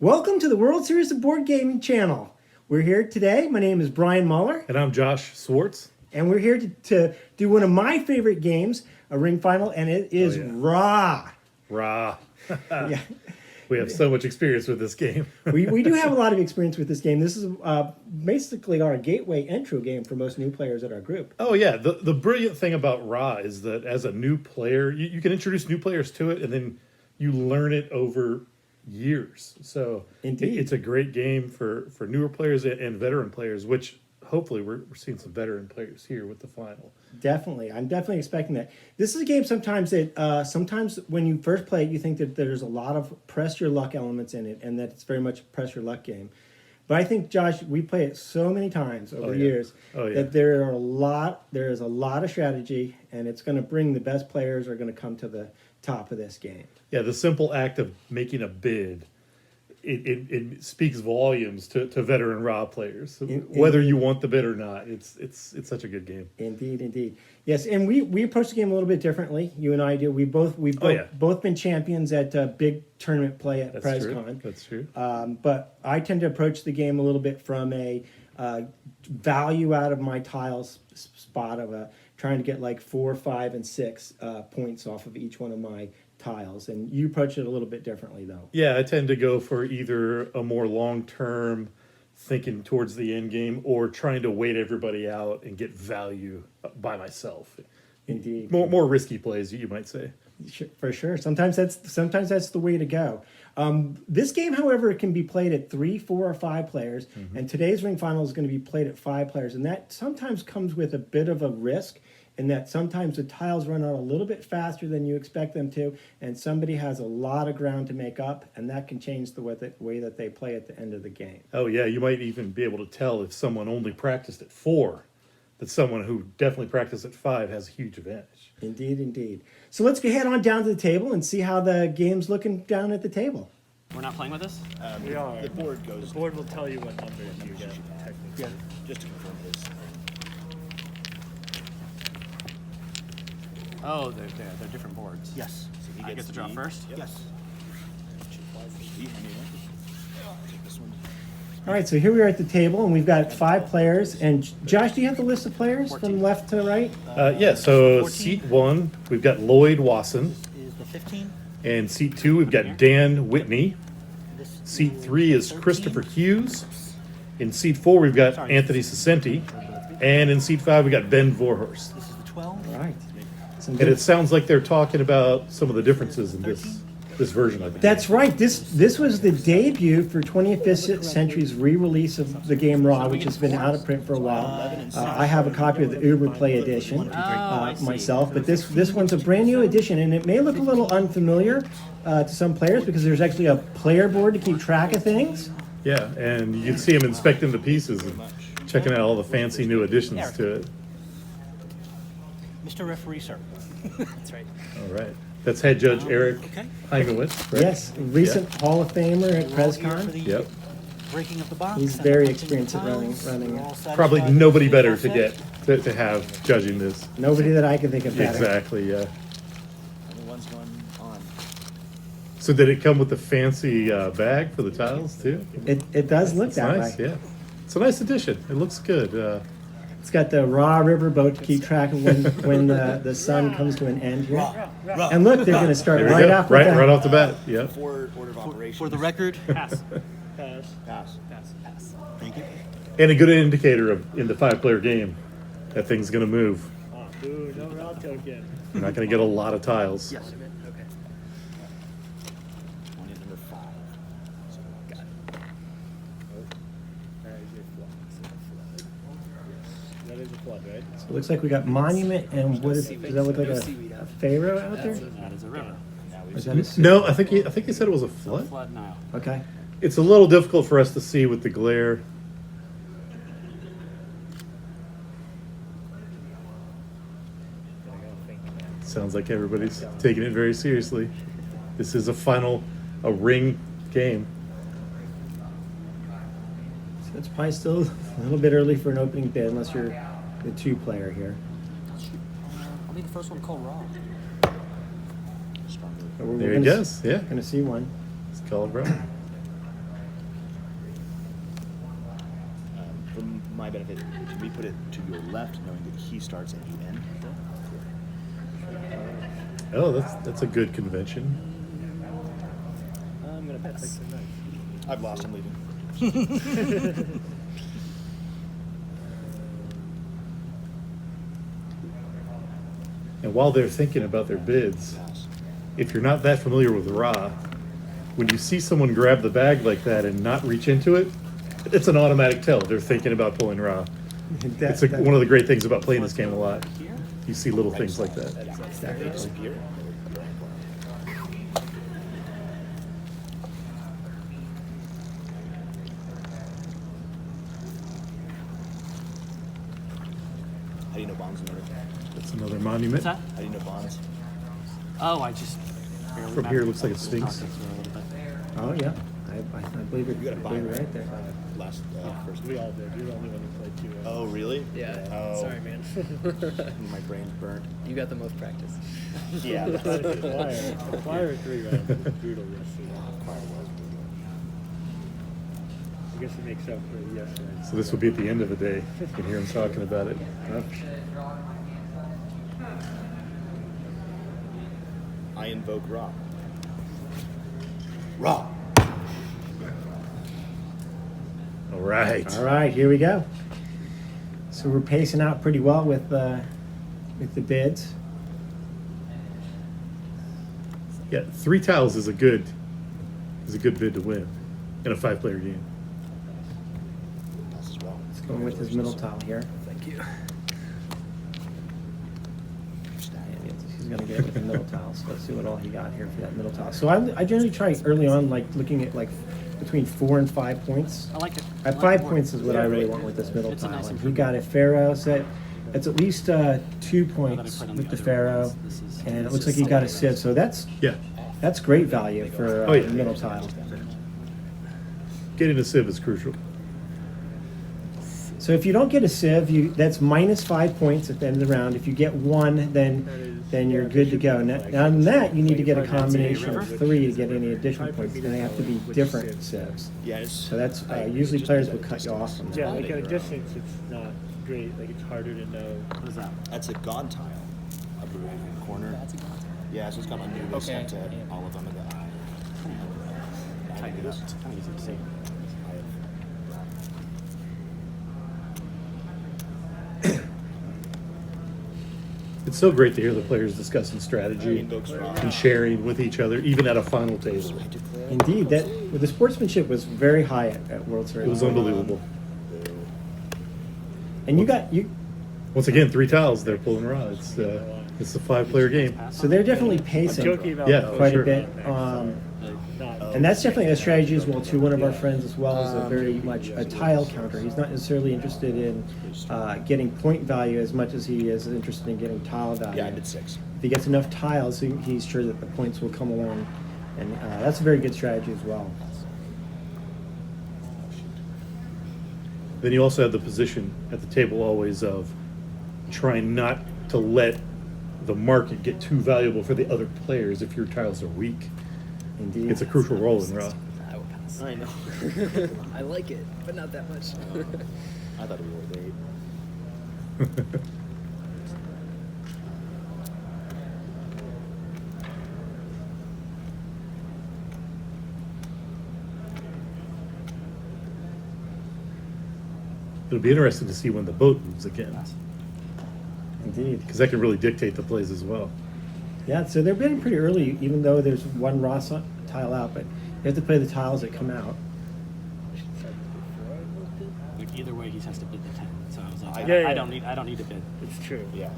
Welcome to the World Series of Board Gaming channel. We're here today. My name is Brian Muller. And I'm Josh Swartz. And we're here to do one of my favorite games, a ring final, and it is Raw. Raw. Yeah. We have so much experience with this game. we do have a lot of experience with this game. This is basically our gateway intro game for most new players at our group. Oh, yeah. The brilliant thing about Raw is that as a new player, you can introduce new players to it, and then you learn it over years. So Indeed. It's a great game for newer players and veteran players, which hopefully we're seeing some veteran players here with the final. Definitely. I'm definitely expecting that. This is a game sometimes when you first play it, you think that there's a lot of press your luck elements in it and that it's very much a press your luck game. But I think, Josh, we play it so many times over the years that there is a lot of strategy, and it's going to bring the best players are going to come to the top of this game. Yeah, the simple act of making a bid, it speaks volumes to veteran Raw players. Whether you want the bid or not, it's such a good game. Indeed. Yes, and we approach the game a little bit differently. You and I do. We've both been champions at big tournament play at PresCon. That's true. But I tend to approach the game a little bit from a value out of my tiles spot of trying to get like 4, 5, and 6 points off of each one of my tiles, and you approach it a little bit differently though. Yeah, I tend to go for either a more long-term thinking towards the end game or trying to wait everybody out and get value by myself. Indeed. More risky plays, you might say. For sure. Sometimes that's the way to go. This game, however, can be played at 3, 4, or 5 players, and today's ring final is going to be played at 5 players, and that sometimes comes with a bit of a risk in that sometimes the tiles run out a little bit faster than you expect them to, and somebody has a lot of ground to make up, and that can change the way that they play at the end of the game. Oh, yeah, you might even be able to tell if someone only practiced at 4, that someone who definitely practiced at 5 has a huge advantage. Indeed. So let's go head on down to the table and see how the game's looking down at the table. We're not playing with this? We are. The board goes. The board will tell you what numbers you get, technically. Yeah, just to confirm this. Oh, they're different boards. Yes. So he I get to draw first? Yep. Yes. Take this one. All right, so here we are at the table, and we've got 5 players. And Josh, do you have the list of players 14. from left to right? Yeah, so 14. seat 1, we've got Lloyd Wasson. Is the 15? And seat 2, we've got Dan Whitney. This Seat is 3 is 13. Christopher Hughes. In seat 4, we've got Anthony Cicenti. And in seat 5, we got Ben Vorhorst. This is the 12. All right. And it sounds like they're talking about some of the differences in this version of it. That's right. This was the debut for 25th Century's re-release of the game Raw, which has been out of print for a while. I have a copy of the Uber Play edition myself, but this one's a brand new edition, and it may look a little unfamiliar to some players because there's actually a player board to keep track of things. Yeah, and you can see him inspecting the pieces and checking out all the fancy new additions to it. Mr. Referee, sir. That's right. All right. That's head judge Eric Heimowitz, right? Yes, recent Hall of Famer at We're all here for PresCon. the Yep. breaking of the box. He's and very punching experienced the at running tiles. it. We're all satisfied Probably that nobody it's better all to set. get to have judging this. Nobody that I can think of better. Exactly, yeah. Everyone's going on. So did it come with the fancy bag for the tiles too? It does look It's that nice, way. yeah. It's a nice addition. It looks good. It's got the Raw River boat to keep track of when the sun comes to an end here. And look, they're going to start There we right go. off with that. Right off the bat. Yeah. Forward order of operations. For the record, Pass. Pass. Pass. thank you. And a good indicator of in the 5-player game that thing's going to move. Ooh, no round token. You're not going to get a lot of tiles. Yes. Okay. One is number 5. So, got it. That is a flood, right? So it looks like we got Monument and does that look like a Pharaoh out there? That is a river. Or is that a sea? No, I think he said it was a flood. Flood Nile. Okay. It's a little difficult for us to see with the glare. Sounds like everybody's taking it very seriously. This is a ring game. So it's probably still a little bit early for an opening bid unless you're the 2-player here. I'll be the first one to call Raw. But we're There he gonna goes. Yeah, Gonna see one. it's called right. for my benefit, should we put it to your left, knowing that he starts and you end? Oh, that's a good convention. I'm gonna pass. I've lost. I'm leaving. And while they're thinking about their bids, Pass. if you're not that familiar with Ra, when you see someone grab the bag like that and not reach into it, it's an automatic tell. They're thinking about pulling Ra. It's one of the great things about playing this game a lot. You see little things like that. Disappear. How do you know bonds in order? That's another monument. What's that? How do you know bonds? Oh, I just barely From here, it looks like a sphinx. Oh yeah, I believe it. You got a I buy believe it right right there. Last first. We all did. You're the only one who played two. Oh really? Yeah. Oh. Sorry, man. My brain's burnt. You got the most practice. Yeah. Fire 3 rounds was brutal yesterday. I guess it makes up for yesterday. So this will be at the end of the day. You can hear him talking about it. I invoke Ra. Ra. All right. All right, here we go. So we're pacing out pretty well with the bids. Yeah, 3 tiles is a good bid to win in a 5-player game. Pass as well. Going with his middle tile here. Thank you. He's gonna get it with the middle tile. So let's see what all he got here for that middle tile. So I generally try early on, like looking at like between 4 and 5 points. I like it. At I like 5 the board. points is what I really want with this middle It's a tile. nice And he got a Pharaoh set. It's at least 2 Now that I points put on with the other Pharaoh, ones, this is- and it this looks is like he got a solid. sieve. So Yeah. that's great value for Oh, yeah. the middle tile. Getting a sieve is crucial. So if you don't get a sieve, that's minus 5 points at the end of the round. If you get 1, then you're good to go. Now on that, you need to get a combination of 3 to get any additional points, and they have to be different sieves. Yeah, it's, So that's usually players will cut you off from Yeah, that. like at a distance, it's not great. Like it's harder to know. What is that? that's a god tile. Upper right hand corner. That's a good one. Yeah, so it's got under this Okay. to all of them in the eye. Tighten it up. It's kind of easy to see. It's so great to hear the players discussing strategy Invokes Ra. and sharing with each other, even at a final table. Indeed, the sportsmanship was very high at World Series. It was unbelievable. And you Once again, 3 tiles, they're pulling Ra. It's a 5-player game. so they're definitely I'm pacing joking about Yeah, that. quite sure. a bit. Not, And that's definitely a strategy as well too. One of our friends as well is a very much a tile counter. He's not necessarily interested in getting point value as much as he is interested in getting tile value. Yeah, I did 6. If he gets enough tiles, he's sure that the points will come along, and that's a very good strategy as well. Then you also have the position at the table always of trying not to let the market get too valuable for the other players if your tiles are weak. Indeed. It's a crucial role in Ra. I would pass. I know. I like it, but not that much. I thought we were 8. It'll be interesting to see when the boat moves again, Indeed. because that can really dictate the plays as well. Yeah, so they're bidding pretty early, even though there's one raw tile out, but you have to play the tiles that come out. Like either way, he has to bid the 10. So I was like, Yeah, I yeah. don't need to bid. it's true. Yeah.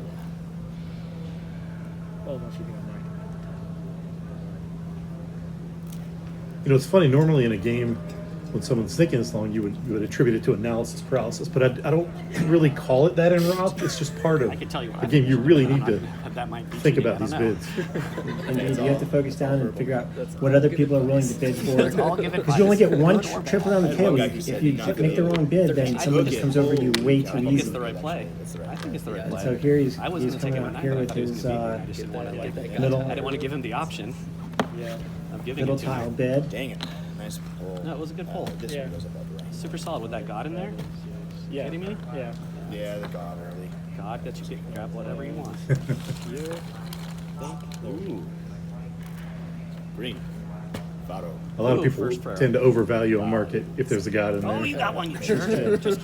Well, unless you think I'm not. You know, it's funny. Normally in a game, when someone's thinking this long, you would attribute it to analysis paralysis, but I don't really call it that in Ra. It's just part of I can tell you what the I game. think You it should really be, need but to that might be think cheating, about I these don't know. bids. Indeed, you have to focus down and figure out That's what other people are willing to bid for. I'll give it Because you only get one five. trip around the table. guy who If said you you're not make the gonna- wrong bid, then someone just comes over you way too I think it's easy. the right play. I think it's the right And play. so here he's I was he's going to take coming him out at here 9, with but I thought he was his going to beat me. I just didn't want to like give that. middle I didn't want to give him the option Yeah. of giving middle it to tile me. bid. Dang it. Nice pull. No, it was a good pull. This Yeah. one goes above the right. Super solid with that god in there. Yeah. Kidding me? Yeah. Yeah, they got early. God, that you can grab whatever you want. You Ooh. Green. Fado. A lot of Ooh, people first prayer. tend to overvalue a market if there's a god in there. Oh, you got one, you jerk.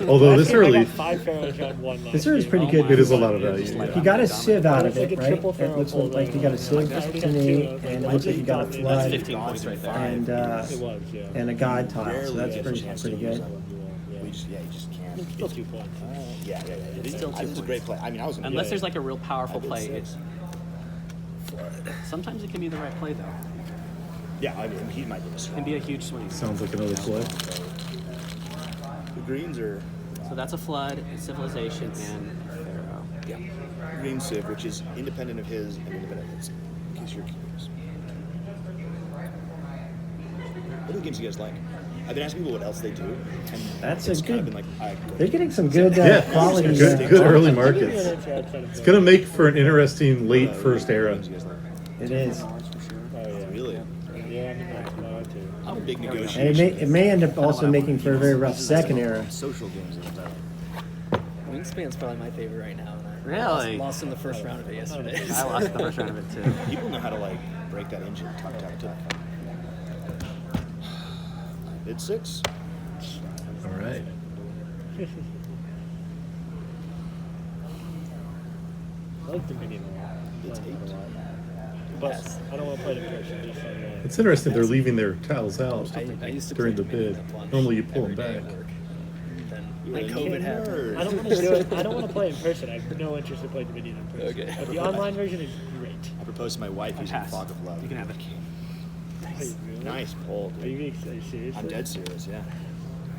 Although this Last game I early, got 5 pharaohs on one last This early's game. pretty Oh good. my it is a God. lot of value. Just yeah. like You got a Dominant. sieve out It's of like it, a right? triple It pharaoh looks pull like you got a there. sieve Yeah, I to got me, two. and it looks like you got a That's flood 15 points right there. and It was, yeah. and a god tile. So Rarely that's get a pretty chance to pretty use good. them. We just, yeah, you just can't. It's still 2 points. Yeah. It's still It was a great play. I mean, I was gonna Unless do there's it. like a real powerful I did play. 6. Sometimes it can be the right play, though. Yeah, I mean, he might be the It strong. can be a huge swing. Sounds like another play. The greens are So that's a flood, a civilization, and Pharaoh. green civ, which is independent of his and independent of his. In case you're curious. What are the games you guys like? I've been asking people what else they do, and That's a it's kind of good- been like, all right, good. They're getting some good Yeah, quality. good early Yeah, markets. that's kind of It's gonna make for an interesting late first era. Games you guys like? It is, Oh, yeah. Really? Yeah, I mean, that's mine too. I'm a big and negotiation. it may end up also making for a very rough second era. Social games. Is better. Wingspan's probably my favorite right now. And I Really? lost in the first round of it yesterday. I lost the first round of it, too. People know how to like break that engine. Tuck, tuck, tuck. Mid 6. All right. I like the mini one. It's 8. But I don't want to play the person. Just like, It's interesting they're leaving their tiles out I used to during play the mini bid. at lunch Normally you pull every them day at back. work. Then You're when a COVID happened. nerd. I don't want to do it. I don't want to play in person. I have no interest in playing the mini in person. Okay. But the online version is great. I proposed to my wife using Pass. Fog of Love. You can have it. Wait, really? Nice pull. Are you serious? I'm dead serious, yeah.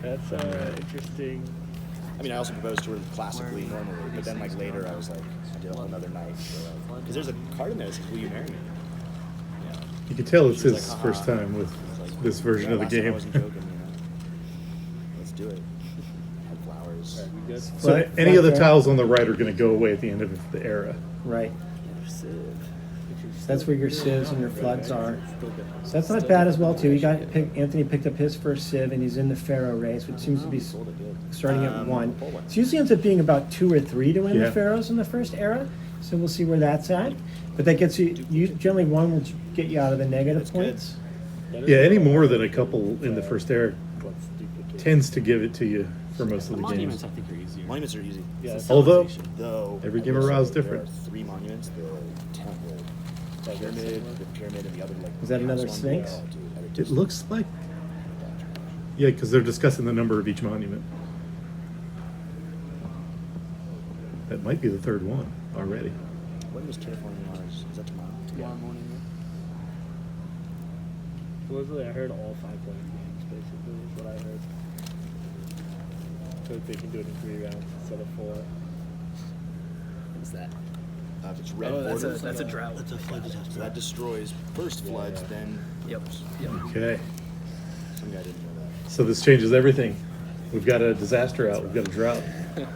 That's interesting. I mean, I also proposed to her classically, normally, but then like later I was like, I did a whole other night. Because there's a card in there that says, will you marry me? Yeah. You can tell it's She's his like, first time with It's like, this version yeah, of the last time I game. wasn't joking, you know. Let's do it. Had flowers. We good? So Flood- any of the flood tiles on the right are going to go away at the end of the era. Right. Civ. That's where your sieves and your floods are. So that's not bad as well too. Anthony picked up his first sieve and he's in the Pharaoh race, which seems to be starting at 1. It usually ends up being about 2 or 3 to win Yeah. the Pharaohs in the first era. So we'll see where that's at. But that gets you generally 1 will get you out of the negative That's good. points. Yeah, any more than a couple in the first era tends to give it to you for most of the Monuments, games. I think, are easier. Monuments are easy. Yeah. Although, Though Every I game will of Ra is say different. There are 3 monuments: the temple, the pyramid, and the other like. Is that another house one. Sphinx? Oh, dude, I it just- looks like, yeah, because they're discussing the number of each monument. That might be the third one already. When was California Mars? Is that tomorrow? Tomorrow morning. Supposedly, I heard all 5 point games, basically, is what I heard. So they can do it in 3 rounds instead of 4. What's that? If it's red Oh, borders, that's a drought. That's a flood disaster. so that destroys first floods, then Yep. Okay, some guy didn't know that. so this changes everything. We've got a disaster out. We've got a drought.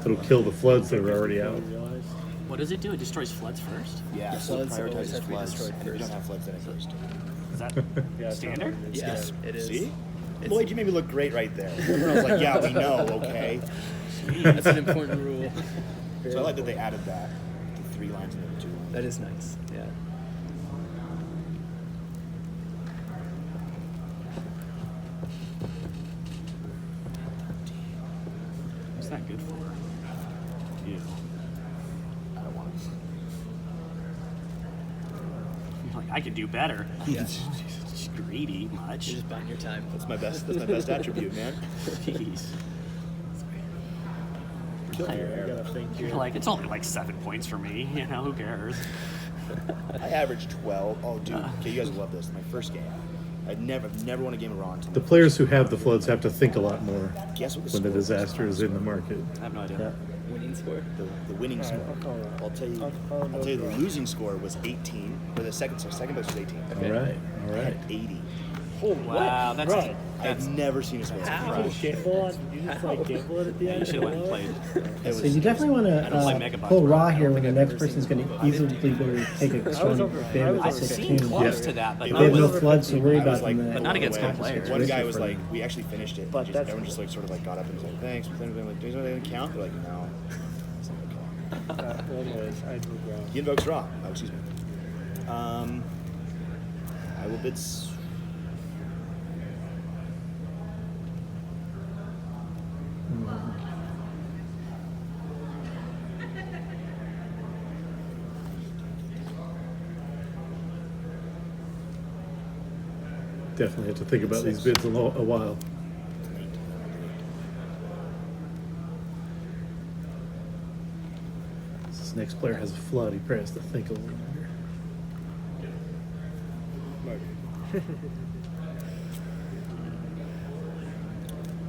It'll kill the floods that are already out. You realize? What does it do? It destroys floods first? Yeah, The so it floods always prioritizes have to be floods, destroyed and if you first. don't have floods, then it goes to. Is that Yeah, it's not- standard? Yeah, it is. See? It's- Lloyd, you made me look great right there. I was like, yeah, we know, okay. That's an important rule. So I like that they added that. The 3 lines and the 2 lines. That is nice. Yeah. What's that good for? You. I don't want to. You're like, I could do better. Yeah. Just greedy much. You're just buying your time. That's my best attribute, man. Jeez. I gotta think You're here. like, it's only like 7 points for me. You know, who cares? I averaged 12. Oh, dude. Okay, you guys will love this. My first game. I've never won a game of Raw until The players who have the floods have to think a lot more Guess what the when the score was? disaster is in the market. I have no idea. Yeah. Winning score. The winning All right, score. I'll call that. I'll tell you. I'll I'll tell you. The go for it. losing score was 18. Or the second best was 18. All right, all I right. had 80. Oh, Wow, that's Right. I've never seen a space. You just gamble on. You just like gamble it at the You end. should have went and played. So you definitely want play to Mega Box, pull bro. raw I here don't when the think next I've person's going to easily take a I was strong over- bid I with was the I've over- seen 16. close Yeah. to that, but They not They have no with. floods to worry I was about. like, them that- But not against that good players. One guy risky was for like, them. we actually finished it. But Just- that's- everyone just like sort of like got up and was like, thanks. But then we were like, does it count? They're like, no. It's like, okay. Anyways, I moved around. He invokes raw. Oh, excuse me. I will bid. Definitely have to think about these bids a while. This next player has a flood. He probably has to think a little longer.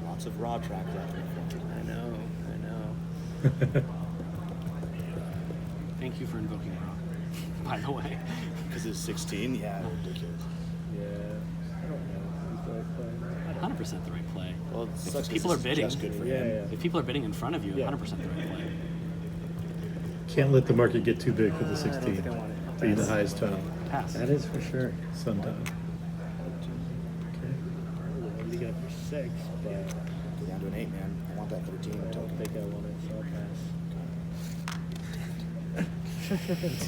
Lots of raw track left. I know. Thank you for invoking Rock. By the way, Because it's 16. Yeah, ridiculous. Yeah. I don't know. He's like playing that. 100% the right play. Well, it If sucks 'cause people are it's bidding, just good for Yeah, him. yeah. if people are bidding in front of you, Yeah. 100% the right play. Can't let the market get too big for the 16. think I want it. Be the highest time. Pass. That is for sure. Sometime. I'm gonna get it for 6, but Go down to an 8, man. I want that 13 I don't token. think I want it, so I'll pass.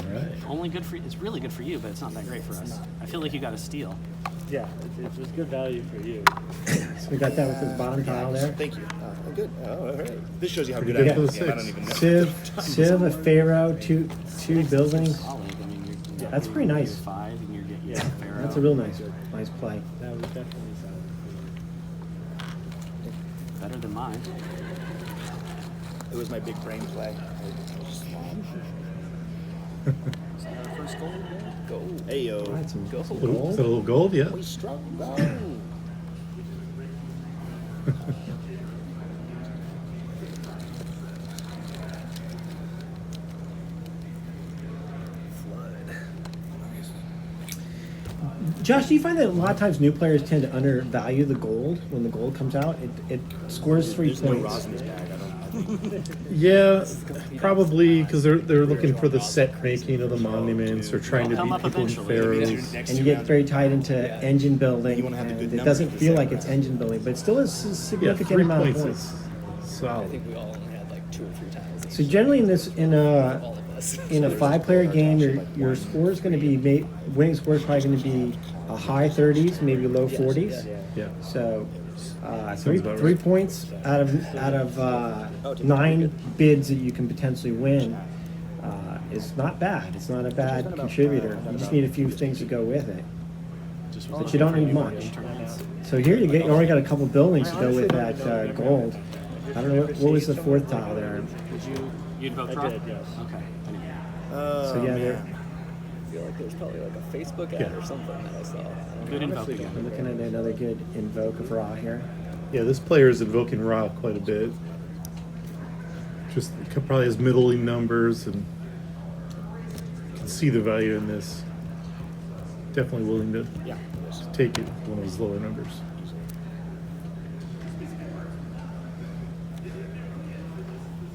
All right. Only good for it's really good for you, but it's not that great for us. I feel like you got a steal. Yeah, it's good value for you. So we got that with this bottom tile there. Thank you. Good. Oh, all right. This shows you how Pretty good I good am. for the Yeah, I don't six. even know. Civ, a Pharaoh, two buildings. Solid. I mean, you're That's pretty nice. you're 5 and you're getting Yeah. Pharaoh. That's a real nice play. That was definitely solid. Better than mine. It was my big brain play. I was just wrong. First goal. Go. Hey, yo. All right, some Is that a gold. little gold? Yeah. We struck. Go. Josh, do you find that a lot of times new players tend to undervalue the gold when the gold comes out? It scores 3 There's no points. Roz in this bag. I think. Yeah, probably because they're looking for the set making of the monuments or trying to Come beat up people in eventually. pharaohs. Next And you two get rounds very are- tied into engine building, You wanna have a and good it number doesn't for the feel like second it's round. engine building, but it still is a Yeah, significant 3 amount points of points. is I solid. think we all only had like 2 or 3 tiles. So generally in this All of us. in a 5-player game, your score is going to be winning score is probably going to be a high 30s, maybe low 40s. Yeah. So Sounds about three right. points out of 9 bids that you can potentially win is not bad. It's not a bad contributor. You just need a few things to go with it, but you don't need much. So here you already got a couple buildings to go with that gold. I don't know what was the 4th tile there. You invoked I Rock? did, yes. Okay. Anyway. So yeah, they're I feel like there's probably like a Facebook ad or something that I saw. Good invoke again. we're looking at another good invoke of Ra here. Yeah, this player is invoking Ra quite a bit. Just probably has middling numbers and you can see the value in this. Definitely willing to Yeah. take it one of his lower numbers.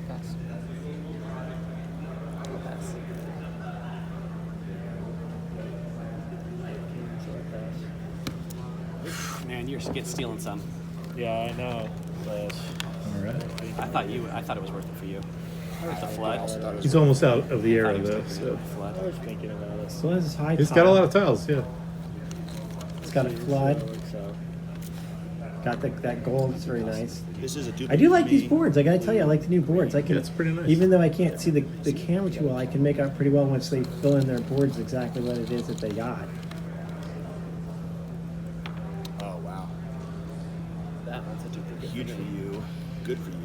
Pass. Pass. So I pass. Man, you're stealing some. Yeah, I know. But All right. I thought it was worth it for you. The flood. He's almost out of the I era thought he was though, taking so the flood. I was thinking about it. Still has his high he's tile. got a lot of tiles. Yeah. It's got a flood. So Got that gold. It's very nice. This is a duplicate. I do like for these me. boards. I gotta tell you, I like the new boards. I can, Yeah, it's pretty nice. Even though I can't see the camera too well, I can make out pretty well once they fill in their boards exactly what it is that they got. Oh wow. That one's a duplicate. Huge for you. Good for you.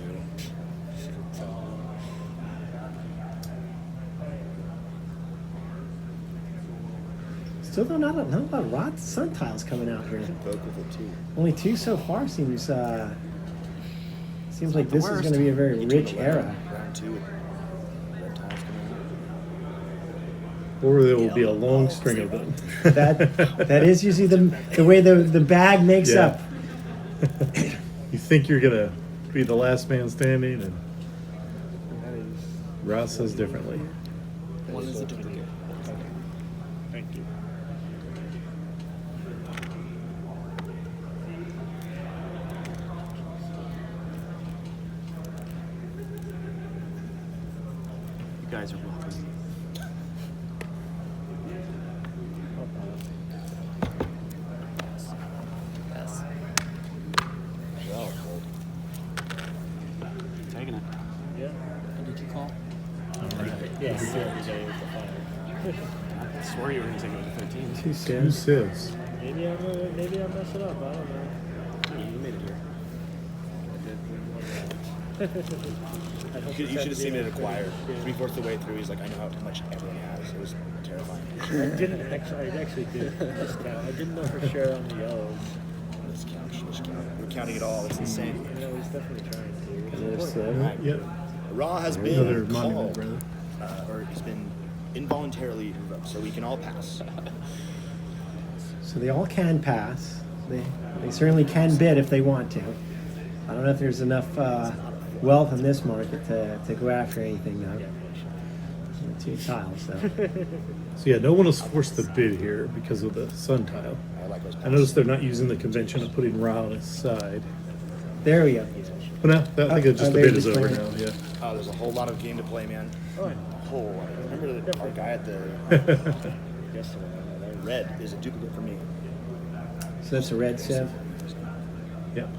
Still though, not a lot of rot sun tiles coming out here. Invoke with it too. Only 2 so far seems like not the this is worst. going to be a very Each rich on the era. left, Round 2 with red tiles coming Or there will be a long string of them. That is usually the way the bag makes Yeah. up. You think you're gonna be the last man standing, and That is. Ross says differently. One is a duplicate. Thank you. You guys are welcome. Yes. Well, Taking it. Yeah. And did you call? Yeah. Every day with the fire. I swore you were going to take it with a 13. 2 Two cents. sieves. Maybe I mess it up. I don't know. You made it here. you should have seen it acquire. 3/4 the way through, he's like, I know how much everyone has. It was terrifying. I actually did discount. I didn't know for sure on the yellows. Just count. We're counting it all. It's insane. I was definitely trying to. There's, Right. Yep. Raw has Another been monument, called, brother. or he's been involuntarily revoked, so we can all pass. So they all can pass. They certainly can bid if they want to. I don't know if there's enough wealth in this market to go after anything though. 2 tiles though. So yeah, no one was forced to bid here because of the sun tile. I like those I noticed they're not using the convention of putting Ra on his side. There we go. But no, I think it's just the they're bid is just over playing. now. Yeah. Oh, there's a whole lot of game to play, man. Oh, A whole lot. Remember our guy at the yesterday. red is a duplicate for me. So that's a red sieve. Yep.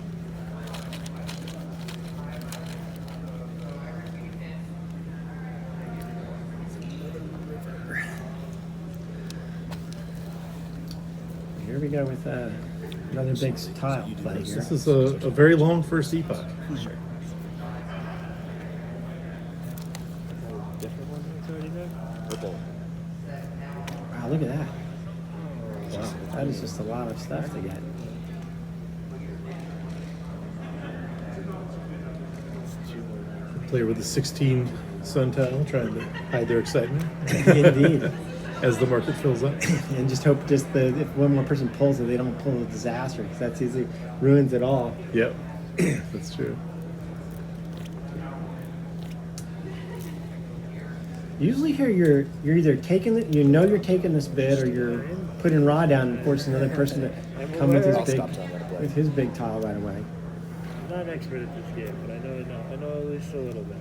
Here we go with another big tile play here. This is a very long first epoch. Different one that's already there. Purple. Wow, look at that. Wow, that is just a lot of stuff to get. Player with the 16 sun tile trying to hide their excitement Indeed. as the market fills up. And just hope if one more person pulls it, they don't pull a disaster because that's easily ruins it all. Yep. That's true. Usually here you're either taking it, you're taking this bid, or you're putting Raw down and forcing another person to come with I'll stop telling you to play. his big tile right away. I'm not an expert at this game, but I know at least a little bit.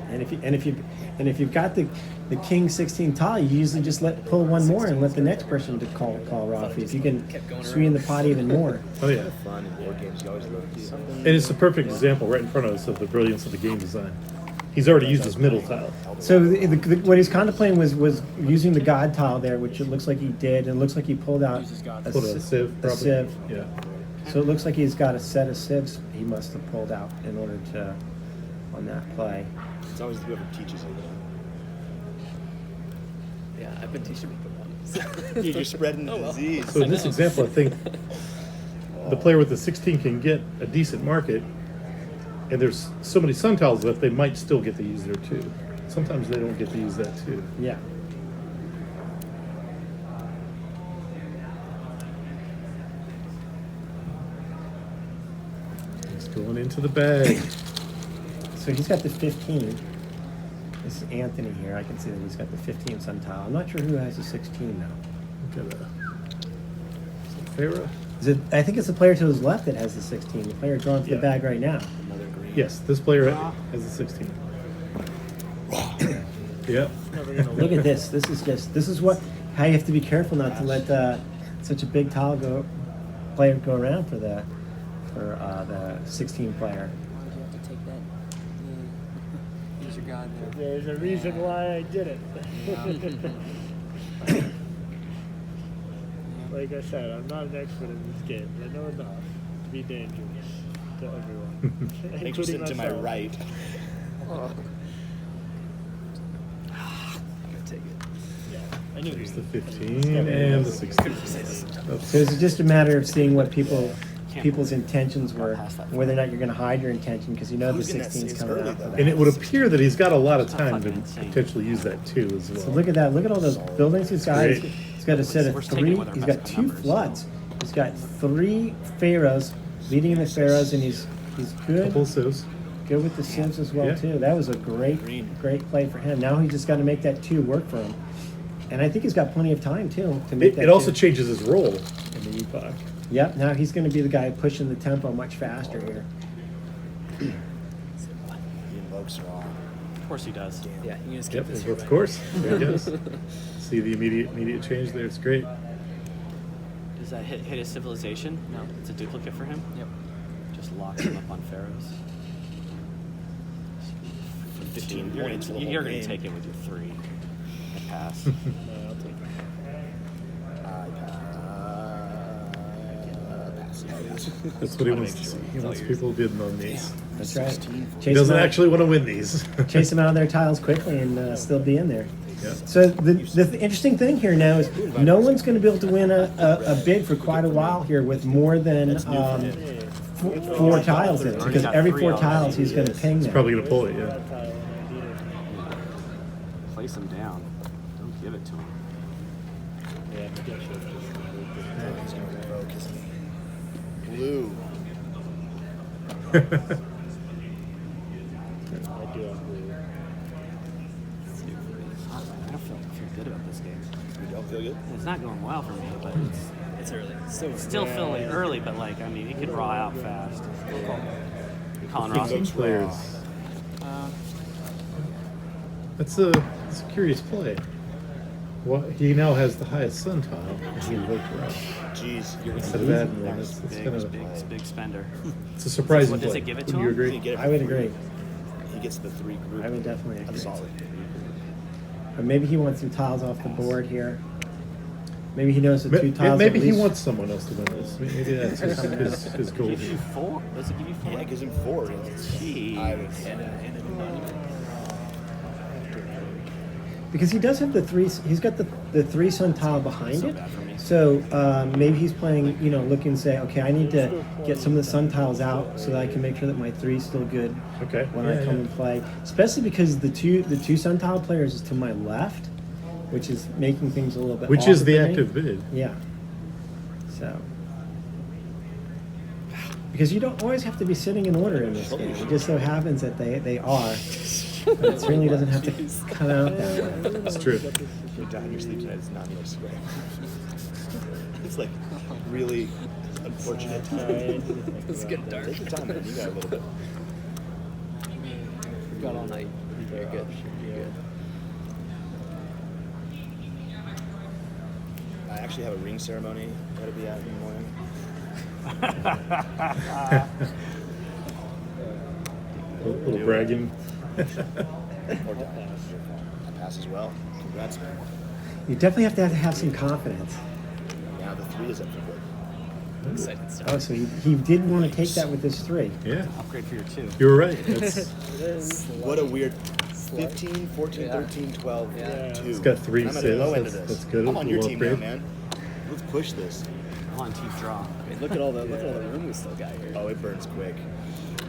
And if you've got the King 16 tile, you usually just pull one more and let the next person to call Raw. If you can sweeten the pot even more. Oh yeah. Fun in board games. You always look something. And it's a perfect example right in front of us of the brilliance of the game design. He's already used his middle tile. So what he's contemplating was using the God tile there, which it looks like he did, and it looks like he pulled out Put a sieve, probably. sieve. Yeah. So it looks like he's got a set of sieves he must have pulled out in order to on that play. It's always whoever teaches you. Yeah, I've been teaching people that. Dude, you're spreading the disease. So in this example, I think the player with the 16 can get a decent market, and there's so many sun tiles left, they might still get to use their 2. Sometimes they don't get to use that too. Yeah. It's going into the bag. So he's got the 15. This is Anthony here. I can see that he's got the 15 sun tile. I'm not sure who has the 16 now. Look at that. Is it Farah? Is it? I think it's the player to his left that has the 16. The player drawing for the Yeah. bag right now. Another green. Yes, this player has the 16. Yep. Look at this. This is how you have to be careful not to let such a big tile player go around for the 16 player. Why did you have to take that? Yeah. Use your God there. There's a reason why I did it. Like I said, I'm not an expert in this game, but I know enough to be dangerous to everyone. Thanks for including sitting to my myself. right. Yeah, I knew There's he the was- 15 and the 16. So it's just a matter of seeing what people people's intentions were, past that and whether or not you're going to hide your intention because you know the Who's getting that 16's saves coming early, out. though? And it would appear that he's got a lot of time to fucking insane. potentially use that too as well. So look at that. Look at all those buildings he's got. Great. He's got a set We're of sticking 3. with our He's best got 2 numbers. floods. He's got 3 pharaohs, leading in the pharaohs, and he's good. Couple Sims. Good with the Sims as well Yeah. too. That was a great play for him. Now he just got to make that 2 work for him, and I think he's got plenty of time too to make that. It also 2. changes his role in the Epoch. Yep. Now he's going to be the guy pushing the tempo much faster here. He invokes Ra. Of course he does. Yeah, you just Yep, keep this here. of course. There he goes. See the immediate change there. It's great. Does that hit his civilization? No, it's a duplicate for him. Yep. Just locks him up on pharaohs. 15 You're points. gonna, the you're whole gonna game. take it with your 3. I pass. No, I'll take it. Pass. That's what he wants to see. He wants people bidding on these. That's right. 16 He Chase doesn't him out, actually want to win these. chase him out of their tiles quickly and still be in there. Yeah. So the interesting thing here now is no one's going to be able to win a bid for quite a while here with more than 4 tiles in it, Already because got every 3 4 already. tiles he's going to ping He's them. probably going to pull it, yeah. That tile, Place him down. Don't give it to him. yeah, I guess it's just He's going to invoke, isn't he? Blue. I do have blue. I don't feel good about this game. You don't feel good? It's not going well for me, but It's early. So it's still feeling early. But like, I mean, it could raw out fast. Colin Ross. Team players. That's a curious play. What he now has the highest sun tile. He invoked Ra. Jeez. Instead of that, and it's Big, kind of big spender. it's a surprising What, does play. it give it to Wouldn't you him? agree? Get it I would for free. agree. He gets the 3 group. I would definitely agree. That's solid. Or maybe he wants some tiles off the board here. Maybe he knows the 2 tiles. Maybe at he least- wants someone else to win this. Maybe that's his goal. Gives you 4? Does it give you 4? Yeah, it gives him 4. Jeez. I would Because he does have the 3. He's got the 3 sun tile behind So it. bad for me. So maybe he's playing, looking and say, okay, I need to get some of the sun tiles out so that I can make sure that my 3 is still good Okay. when Yeah, I come yeah. and play. Especially because the two sun tile players is to my left, which is making things a little bit. Which is awkward the for me. active bid. Yeah. So. Because you don't always have to be sitting in order in this game. It just so happens that they are. But it certainly doesn't have to come out that way. It's true. Your down your sleep tonight is not your sweat. It's like really unfortunate. it's getting dark. Take your time, man. You got a little bit. We've got all night. Very good. Very good. I actually have a ring ceremony I gotta be at in the morning. A little bragging. Or I pass as well. Congrats, man. You definitely have to have some confidence. Now the 3 is up for good. Excited stuff. Oh, so he did want to take that with this 3. Yeah, Upgrade for your 2. you were right. That's, What a weird 15, 14, Yeah. 13, 12, Yeah. 2. It's got 3 I'm at the saves. low end of That's- this. that's good. I'm on A your little team now, upgrade. man. Let's push this. I'm on teeth draw. I mean, look at all the room we still got here. Oh, it burns quick.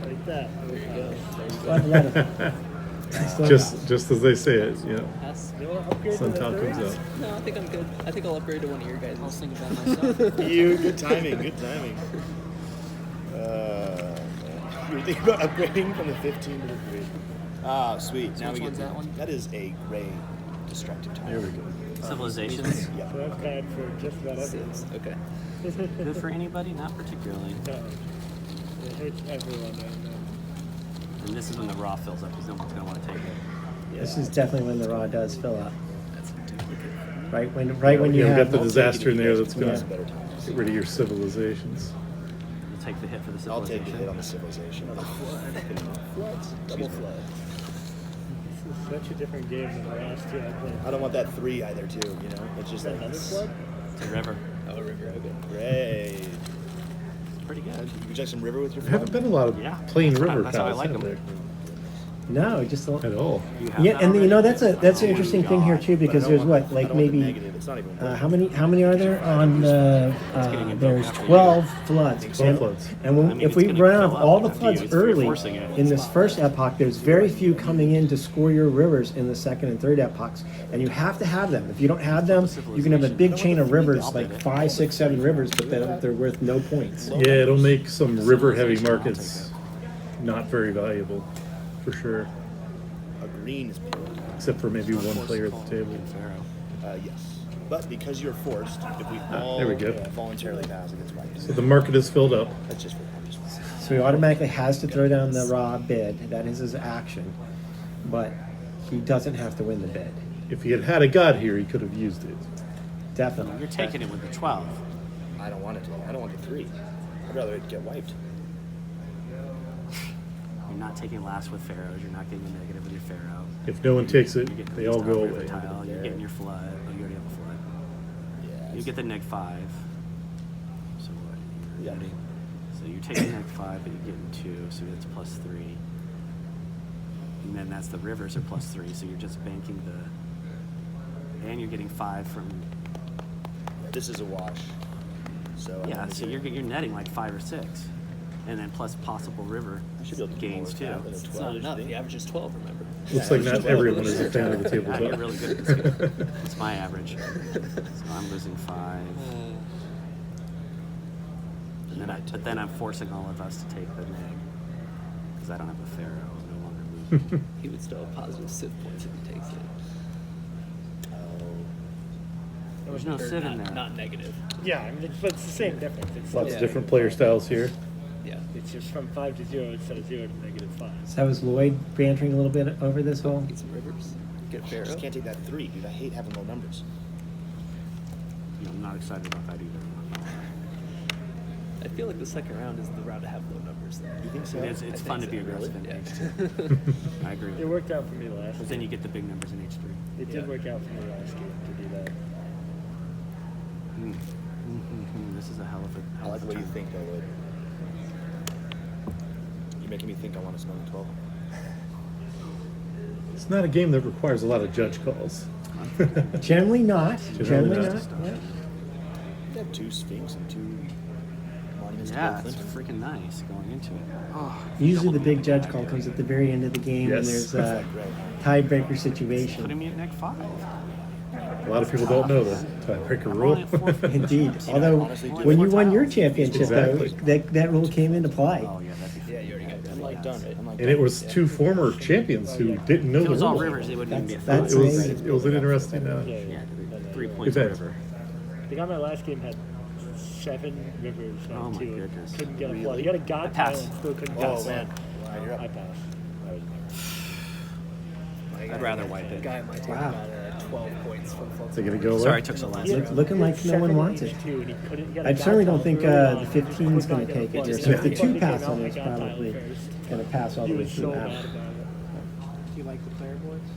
Like that. There you go. There you go. Well, let him. Still just as they say it, you know. Pass. You want to upgrade Sun to the tile 3? comes out. No, I think I'm good. I think I'll upgrade to one of your guys. I was thinking about myself. Good timing, good timing. You were thinking about upgrading from the 15 to the 3. Ah, sweet. So now which we one's get that one? That is a gray destructive tile. There we go. Civilizations. Yeah. So that's bad for just about everyone. Six. Okay. Good for anybody? Not particularly. No. It hurts everyone right now. And this is when the raw fills up because no one's going to want to take it. This is definitely when the raw does fill up. That's a duplicate. Right when you Yeah, we have got the disaster in there that's Yeah. gonna It's better times. get rid of your civilizations. You'll take the hit for the I'll civilization. take the hit on the civilization. Floods. Double flood. This is such a different game than the last 2 I played. I don't want that 3 either, too. You know, it's just like Another flood? It's a river. Oh, river. Okay. great. It's pretty good. Would you like some river with your There haven't been a lot of Yeah. plain That's what I- river that's how I tiles, like have them. there? No, just a, at all. You have yeah, that and you know already? that's an interesting thing here too, But I because don't there's want- what, I like don't want the maybe negative. It's not even important. how many are there on the there's 12 floods. 12 floods. And when, I mean, if it's we gonna run fill off up. all You the have to floods use early reinforcing it. in this first epoch, there's very few coming in to score your rivers in the second and third epochs, and you have to have them. If you don't have them, you can have a big chain of rivers, like 5, 6, 7 rivers, but they're worth no points. Yeah, it'll make some river-heavy markets not very valuable, for sure. A green is pure. Except for maybe one player at the table. Yes. But because you're forced, if we all there we go. voluntarily pass, it gets wiped. So the market is filled up. That's just for points. So he automatically has to throw down the raw bid. That is his action, but he doesn't have to win the bid. If he had a god here, he could have used it. Definitely. You're taking it with the 12. I don't want it to. I don't want the 3. I'd rather it get wiped. You're not taking last with pharaohs. You're not getting a negative with your pharaoh. If no one takes it, You're getting they the all least go river away. tile. You're getting your flood. Oh, you already have a flood. Yeah. You get the neg 5. So what? Yeah. So you're taking neg 5, but you're getting 2, so that's plus 3. And then that's the rivers are plus 3, so you're just banking the. And you're getting 5 from. This is a wash. So I'm Yeah, gonna so do- you're netting like 5 or 6. And then plus possible river I should be able to do more gains with too. that than a It's 12, not don't you enough. think? The average is 12, remember? Looks like not everyone is a fan of the Yeah, tabletop. you're really good at this game. It's my average. So I'm losing 5. And then but then I'm forcing all of us to take the neg. Because I don't have a pharaoh. I'm no longer losing. He would still have positive civ points if he takes it. There's no Or civ in not, there. not negative. Yeah, I mean, but it's the same difference. It's Lots Yeah. of different player styles here. Yeah. It's just from 5 to 0 instead of 0 to negative 5. So that was Lloyd bantering a little bit over this whole. Get some rivers. Get I pharaoh. just can't take that 3, dude. I hate having low numbers. I'm not excited about that either. I feel like the second round is the round to have low numbers. Though. You think so? It's I fun to think be so, aggressive in really. H2. I agree with It you. worked out for me last Because then you get the big numbers in H3. It did Yeah. work out for me last game to do that. This is a hell of a I hell like of the a way you time. think, though, Lloyd. You're making me think I want to smoke 12. It's not a game that requires a lot of judge calls. Generally not. Generally not. not. Yeah. You have 2 Sphinx and 2 monuments Yeah, to it's Bill Clinton. freaking nice going into it. Oh, Usually the big judge call comes at the very end of the game when Yes. there's a tiebreaker situation. putting me at neg 5. A lot of people don't know the tiebreaker I'm rule. only at 4. Indeed. Although honestly do. when you won your championship, Exactly. though, that rule came into play. Oh, yeah, that'd be Yeah, you already got I'm like done. I'm like And it was 2 former champions who didn't know If it the was all rule. rivers, it wouldn't even be a That's 5. It was an interesting. Yeah, Yeah, And then 3 points Good of bet. river. The guy on my last game had 7 rivers Oh on my 2. goodness. Couldn't get a flood. Really? He got a god I pass. tile and still couldn't get a Oh, flood. man. All right, you're I up. passed. I was I'd rather wipe The it. guy at my table Wow. got 12 points from flood. They're gonna go away. Sorry, I took so long. Looking like no one wants it. And he couldn't get a I god certainly tile don't think early on the and 15 is could going not to get a take it flood. here. Just So if the every 2 He pass came out on my is god tile probably first. going to pass all He the way was through so out. mad about it. Do you like the player boards?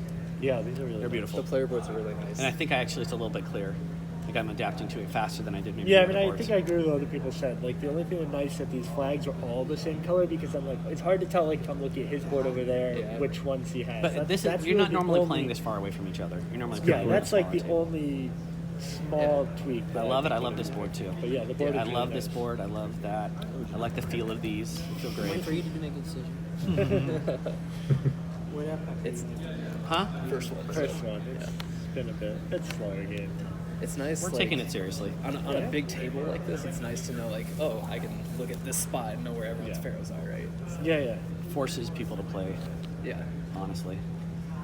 Yeah, these are really They're nice. beautiful. The player boards are really nice. And I think actually it's a little bit clearer. I think I'm adapting to it faster than I did maybe Yeah, I the mean, other I boards. think I agree with what other people said. Like, the only thing that's nice that these flags are all the same color because I'm like, it's hard to tell, like, if I'm looking at his board over there, Yeah. which ones he has. But this That's is, you're really not the normally only- playing this far away from each other. You're normally Yeah, playing that's smaller like the too. only small tweak. I that love it. think I love you this can board too. But yeah, the board I is love really this nice. board. I love that. I like the feel of these. I feel Wait great. for you to make a decision. It's Huh? first one. First one, it's been a bit. It's a slower game. It's nice. We're like, taking it seriously. on a big table like this. It's nice to know, like, oh, I can look at this spot and know where everyone's Yeah. pharaohs are, right? It's- Yeah, yeah. Forces people to play, yeah, honestly.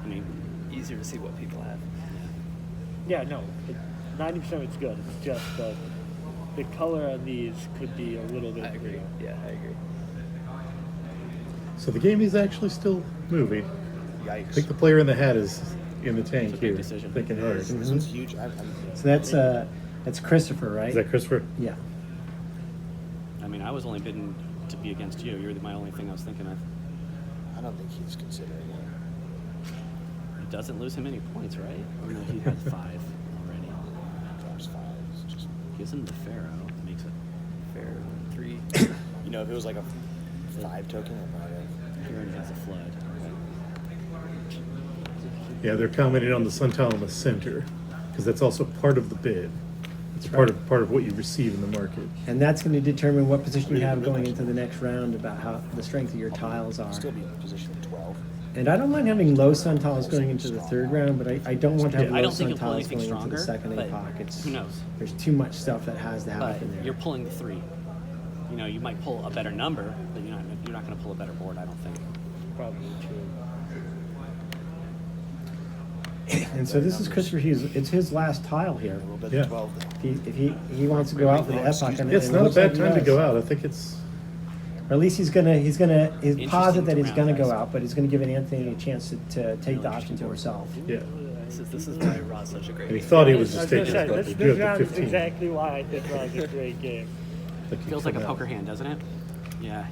I mean, easier to see what people have. Yeah, no. 90% of it's good. It's just the color on these could be a little bit. I agree. Yeah, I agree. So the game is actually still moving. I Yikes. think the player in the hat is in the tank It's a big here, decision. thinking hard. This one's huge. So that's Christopher, right? Is that Christopher? Yeah. I mean, I was only bidden to be against you. You're my only thing I was thinking of. I don't think he's considering it. It doesn't lose him any points, right? Or no, he has 5 already. Drops 5. It's just, Gives him the pharaoh. Makes it Fair 3. you know, if it was like a 5 token, I probably have. he already has a flood. Yeah, they're commenting on the sun tile in the center because that's also part of the bid. It's part of what you receive in the market. And that's going to determine what position you have going into the next round about how the strength of your tiles are. Still be in position of 12. And I don't mind having low sun tiles going into the third round, but I don't want to have I low don't think sun you'll pull tiles anything going into the stronger, second but epoch. It's, who knows? There's too much stuff that has to But happen there. you're pulling the 3. You know, you might pull a better number, but you're not going to pull a better board, I don't think. Probably true. And so this is Christopher Hughes. It's his last tile here. A little bit Yeah. of 12. If he wants to go out for the epoch, and It's it not a looks bad like he time to does. go out. I think it's Or at least he's positive that he's round, gonna guys. go out, but he's gonna give Anthony a chance to take the option to himself. yeah. This is why Rod's such a great And he game. thought he was I just was taking gonna it, say, but this he drew round at is 15. exactly why I think Rod's a great game. Like he Feels like a come out. poker hand, doesn't it? Yeah.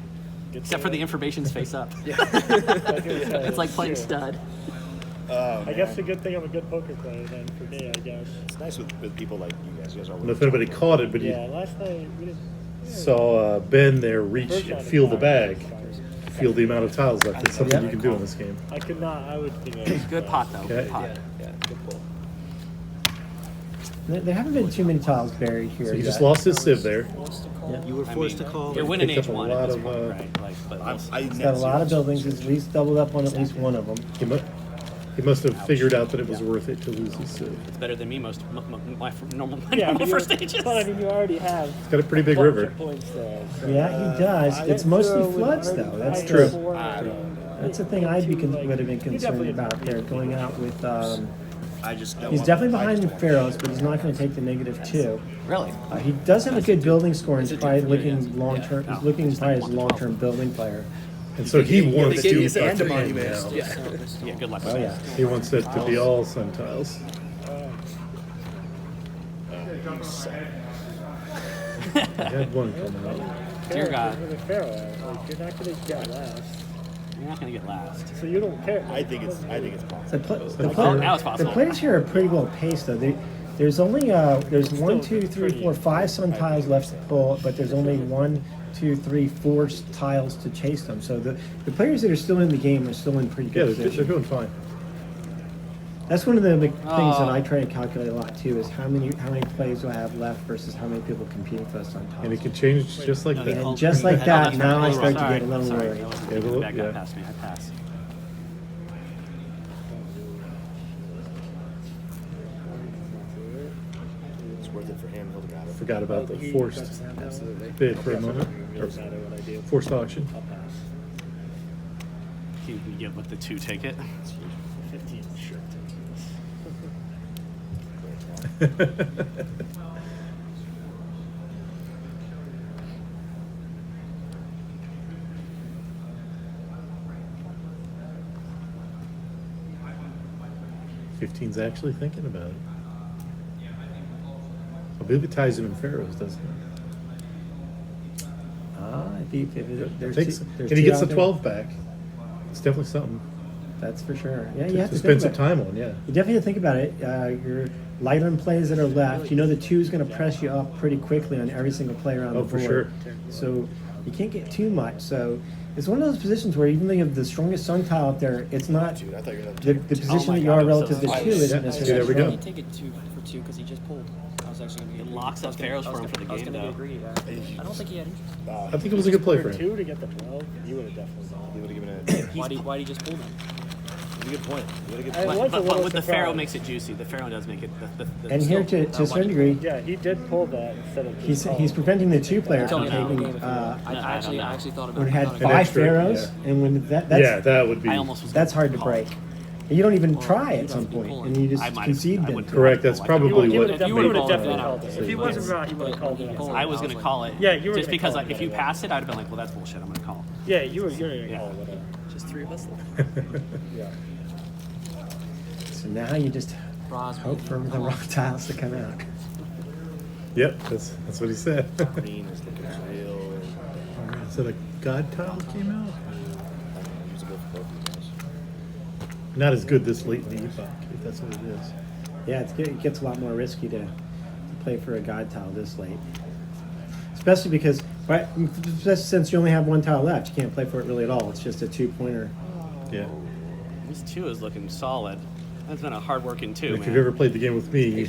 Good Except for the thing. information's face up. I was gonna say, It's like playing true. stud. I guess the good thing I'm a good poker player then, for me, I guess. It's nice with people like you guys. You guys are I don't know if anybody caught it, but Yeah, you last night we didn't. saw Ben there reach First and round feel the of bag, cards. feel the amount of tiles left. It's something Yeah. you can do in this game. I could not. I would think it was Good pot, though. Okay. Good pot. Yeah, good pull. There haven't been too many tiles buried here. So he yet. just lost his sieve there. You were forced to call. You're winning Picked up a H1 lot at this of, point, right? Like, but He's got a lot of buildings. He's at least doubled up on at least one of them. He must have figured out that it was worth it to lose his sieve. it's better than me most my normal Yeah, normal but first you- stages. But I mean, you already have. He's got a pretty big bunch river. of points there. So, Yeah, he does. I It's went mostly through with floods, already though. That's five true. four, That's the thing I'd be like, would have been you concerned definitely about there, going out with. I just don't He's want- definitely I behind just in don't want- Pharaohs, but he's not going to take the -2. Really? He does have a good building score, and he's probably different- looking long term. Yeah. He's looking probably as a No. long term building player. And so he wants they gave to you some buck the money, end man. now. Yeah. Yeah, good luck. Oh yeah. He wants it to be all sun tiles. He had one come out. Dear God. With a Pharaoh, like, you're not going to get last. You're not going to get last. So you don't care. I think it's possible. Now it's possible. The players here are pretty well paced, though. There's only there's 1, 2, 3, 4, 5 sun tiles left to pull, but there's only 1, 2, 3, 4 tiles to chase them. So the players that are still in the game are still in pretty Yeah, good they're position. doing fine. That's one of the big things that I try to calculate a lot too, is how many plays do I have left versus how many people competing for us on tiles. And it can change just like No, that. And just like that, now I start to Sorry, get a little sorry. worried. That was Yeah, the well, bad guy yeah. passed me. I passed. It's worth it for him. He'll grab it. Forgot about the forced bid for a moment. It doesn't matter what I do. Forced auction. I'll pass. You can get with the 2 ticket. 15 sure. Fifteen's actually thinking about it. I believe it ties him in Pharaohs, doesn't it? There's Thinks- two- there's and he two gets the out there. 12 back. It's definitely something That's for sure. Yeah, you have to to spend think some about it. time on, yeah. You definitely have to think about it. Your light on plays that are left. You know the 2 is going to press you up pretty quickly on every single player on Oh, the for board. sure. So you can't get too much. So it's one of those positions where even though you have the strongest sun tile out there, it's not Dude, I thought you were the position my that you God, are I'm so relative to sorry. 2 isn't Yeah, necessarily there we strong. go. Take it 2 for 2 because he just pulled. I was actually going to It get locks up Pharaohs for him for the I was game, going to though. agree. I don't think he had interest. I think it was a good play for For him. 2 to get the 12, you would have definitely gone. You would have given it. Why did he just pull them? That's a good point. You would have I given was a But little with the Pharaoh surprised. makes it juicy. The Pharaoh does make it. The And here, to a certain degree, Yeah, he did pull that instead of. he's just he's preventing the 2 player Tell from me the whole taking. game if you want. I actually thought about When it. it had I thought 5 about extra, pharaohs, yeah. and when that's Yeah, that would be I almost was. that's hard to call it. break. And you don't even try you'd at some have to be point, pulling. and you just I might concede have, I then. wouldn't correct. That's have probably called it. You would what. have you would've definitely called called it. it. If he wasn't right, he would have called it. I was going to call it. Yeah, you were just gonna because call it if you anyway. passed it, I'd have been like, well, that's bullshit. I'm going to call. Yeah, you were going to Yeah. call it whatever. Just 3 of us. Yeah. So now you just Roz, hope for the wrong tiles to come out. Yep, that's what he said. green is looking real So the God tile came out? usable for both of you guys. Not as good this late in the epoch, if that's what it is. Yeah, it gets a lot more risky to play for a god tile this late. Especially because, right, just since you only have 1 tile left, you can't play for it really at all. It's just a 2-pointer. Yeah. This 2 is looking solid. That's been a hard working 2, If man. you've ever played the game with me,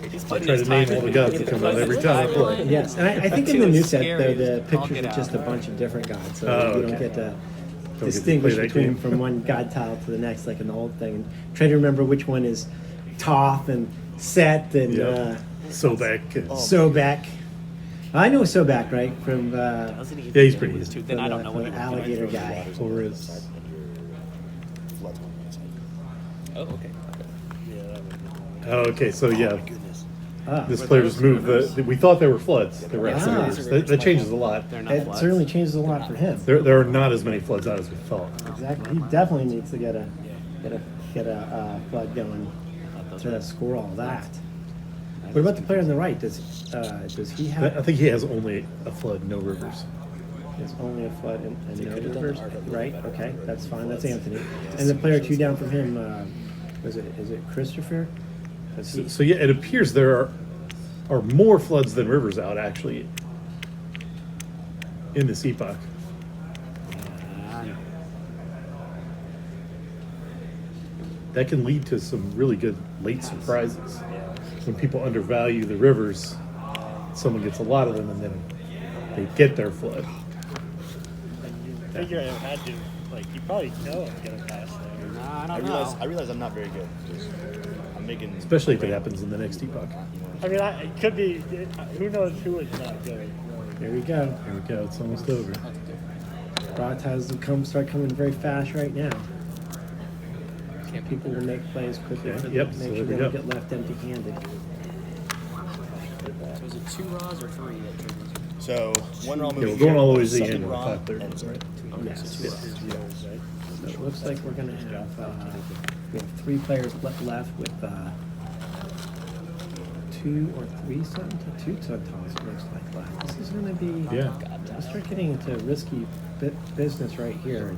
He's I putting try his to name time all the in. gods that come out every time I play. Yes, and I think in Two the is new set, scary. though, the I'll pictures get are just a out. bunch of different gods, so Oh, you don't okay. get to Don't get to distinguish play that between game. from one god tile to the next, like in the old thing. And try to remember which one is Toth and Set and Yep. Sobek. Sobek. I know Sobek, right? From Doesn't even Yeah, he's get pretty it with easy. 2. Then I don't know what the he alligator guy. Horus. Flood's on my side. Oh, okay. Yeah, that would be Oh, okay, so yeah, Goodness. this player just moved the. We thought they were floods. They were actually Ah. rivers. That changes a lot. They're not It floods. certainly changes a lot for him. There are not as many floods out as we thought. Exactly. He definitely needs to get a flood going Those to were- score all that. What about the player on the right? Does he I have? think he has only a flood, no rivers. It's only a flood and no rivers, right? Okay, that's fine. That's Anthony. And the player 2 down from him, is it Christopher? Does he- So yeah, it appears there are more floods than rivers out actually in this epoch. That can lead to some really good late surprises. When people undervalue the rivers, someone gets a lot of them and then they get their flood. I figure I had to, like, you probably know I'm gonna pass there. Nah, I I don't realize know. I realize I'm not very good. 'Cause I'm making. Especially if it happens in the next epoch. I mean, it could be, who knows who is not good. There we go. Here we go, it's almost over. Raw tiles will start coming very fast right now. People will make plays quickly. Okay, for yep, them, so make there sure we they don't go. get left empty-handed. So is it 2 Raws or 3 that triggers? So one raw Okay, movie. we're going all the way to the second end. raw, 5:30, and it's right? Yes. This is yours, right? So it looks like we're gonna have we have 3 players left with 2 or 3 something to 2 tiles. It looks like left. This is gonna be Yeah. We start getting into risky business right here.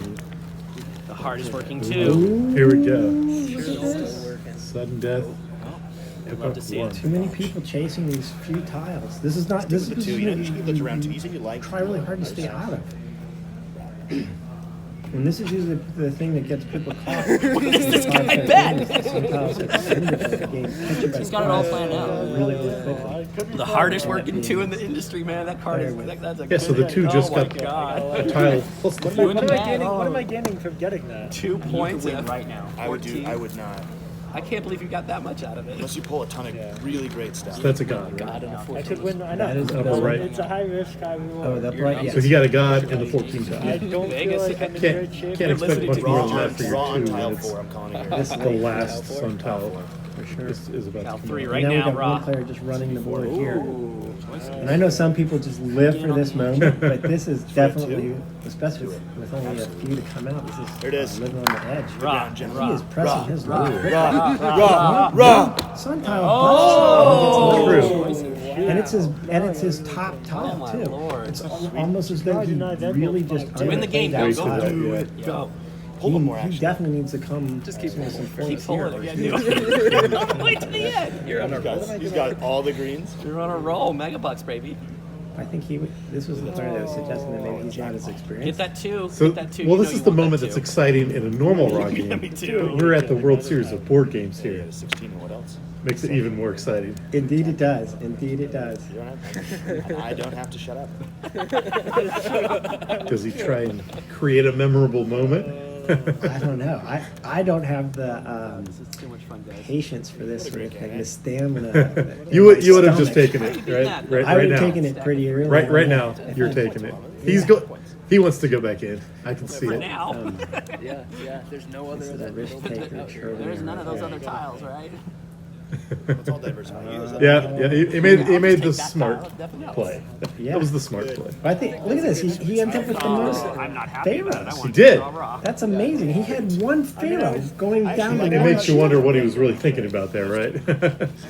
The hardest working 2. Ooh, Here we go. look at this. Sudden death. I'd love to see it. Too many people chasing these few tiles. This is not. This is The this two, is you know, what you should keep those around too. You said you like. try really hard to stay out of. And this is usually the thing that gets people caught. What does this guy bet? He's got it all planned out. Really, really quickly. It could be The fun. hardest working 2 in the industry, man. That card is that's a Yeah, good so the 2 oh just my got God. a tile plus the 4. What am I gaining from getting that? 2 points win and right now. I would 14. do. I would not. I can't believe you got that much out of it. Unless you pull a ton of really great stuff. That's a god, right? God and a I 14. could win. I know. That is upper right. It's a high risk, high reward. Oh, that right. So Yes. he got a god and the 14 I god. don't Vegas, feel like I'm in Can't, great shape. can't expect listening much to more Raw than that for on, raw your on 2. tile and it's 4. I'm calling it. This the last sun tile For sure. is about Tile to come 3 out. right And now now, we got Raw. one player just running the board here. And I know some people just live for this moment, but this is definitely, especially with only a few to come out, this is There it is. living on the edge. Raw, He Raw. is pressing his luck. Raw. Sun tile True. and it's his top tile Oh, my too. Lord. It's almost as though he really just Win the game, go, Wasted go, that, do yeah. it, go. Pull them more He actually. definitely needs to come. Just keep with some Keep points pulling here. it. Yeah, do it. Wait to the end. You're on a roll. He's got all the greens. You're on a roll. Megabucks, baby. I think this was the player that was suggesting that maybe he's not as Get experienced. that 2. So, Get that 2. well, You this know is you the want moment that that's 2. exciting in a normal raw Yeah, game. me too. We're at the World Series of board games here. 16 and what else? Makes it even more exciting. Indeed, it does. Indeed, it does. You don't have. I don't have to shut up. Does he try and create a memorable moment? I don't know. I don't have the This is too much fun, guys. patience for this sort of thing. The stamina. You would have just stomach. taken it, right? I Right would have now. taken it pretty early. Right now, you're taking it. He wants to go back in. I can see For it. now. Yeah, yeah. There's no This other is a risk taker. out here. surely. There's none of those other tiles, right? It's all diversified. Yeah, he made the Take that smart tile, definitely. play. Yeah. That was the smart play. But I think, look at this. He ended up with the most I'm not happy about it. I pharaohs. want He to did. draw Raw. That's amazing. He had one pharaoh going down like the It it board. makes you wonder what he was really thinking about there, right?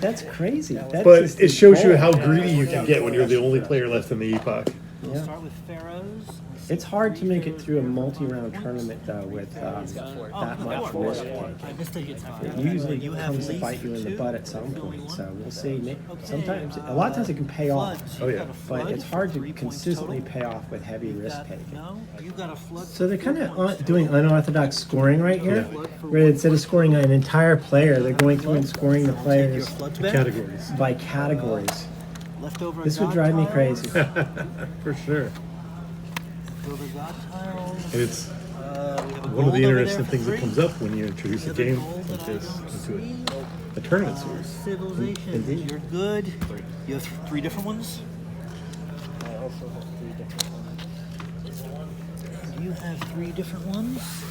That's crazy. That's But just it shows you how bold. greedy you can get when you're the only player left in the epoch. Yeah. Start with pharaohs. It's hard to make it through a multi-round tournament though with four. that much risk taking. It usually comes to bite you in the butt at some point. So we'll see. Sometimes, a lot of times, it can pay off, Oh yeah. but it's hard to consistently pay off with heavy risk taking. No, you got a flood. So they're kind of doing unorthodox scoring right here, where instead of scoring an entire player, they're going through and scoring the players Floods back. Categories. by categories. Leftover This would God drive me tiles, crazy. For sure. Leftover God tiles. And it's We have a one of the gold over interesting there for things that three. comes up when you introduce a The other game gold like that I this don't into see. a tournament series. Civilization. Indeed. You're good. You have 3 different ones. I also have 3 different ones. You have 3 different ones.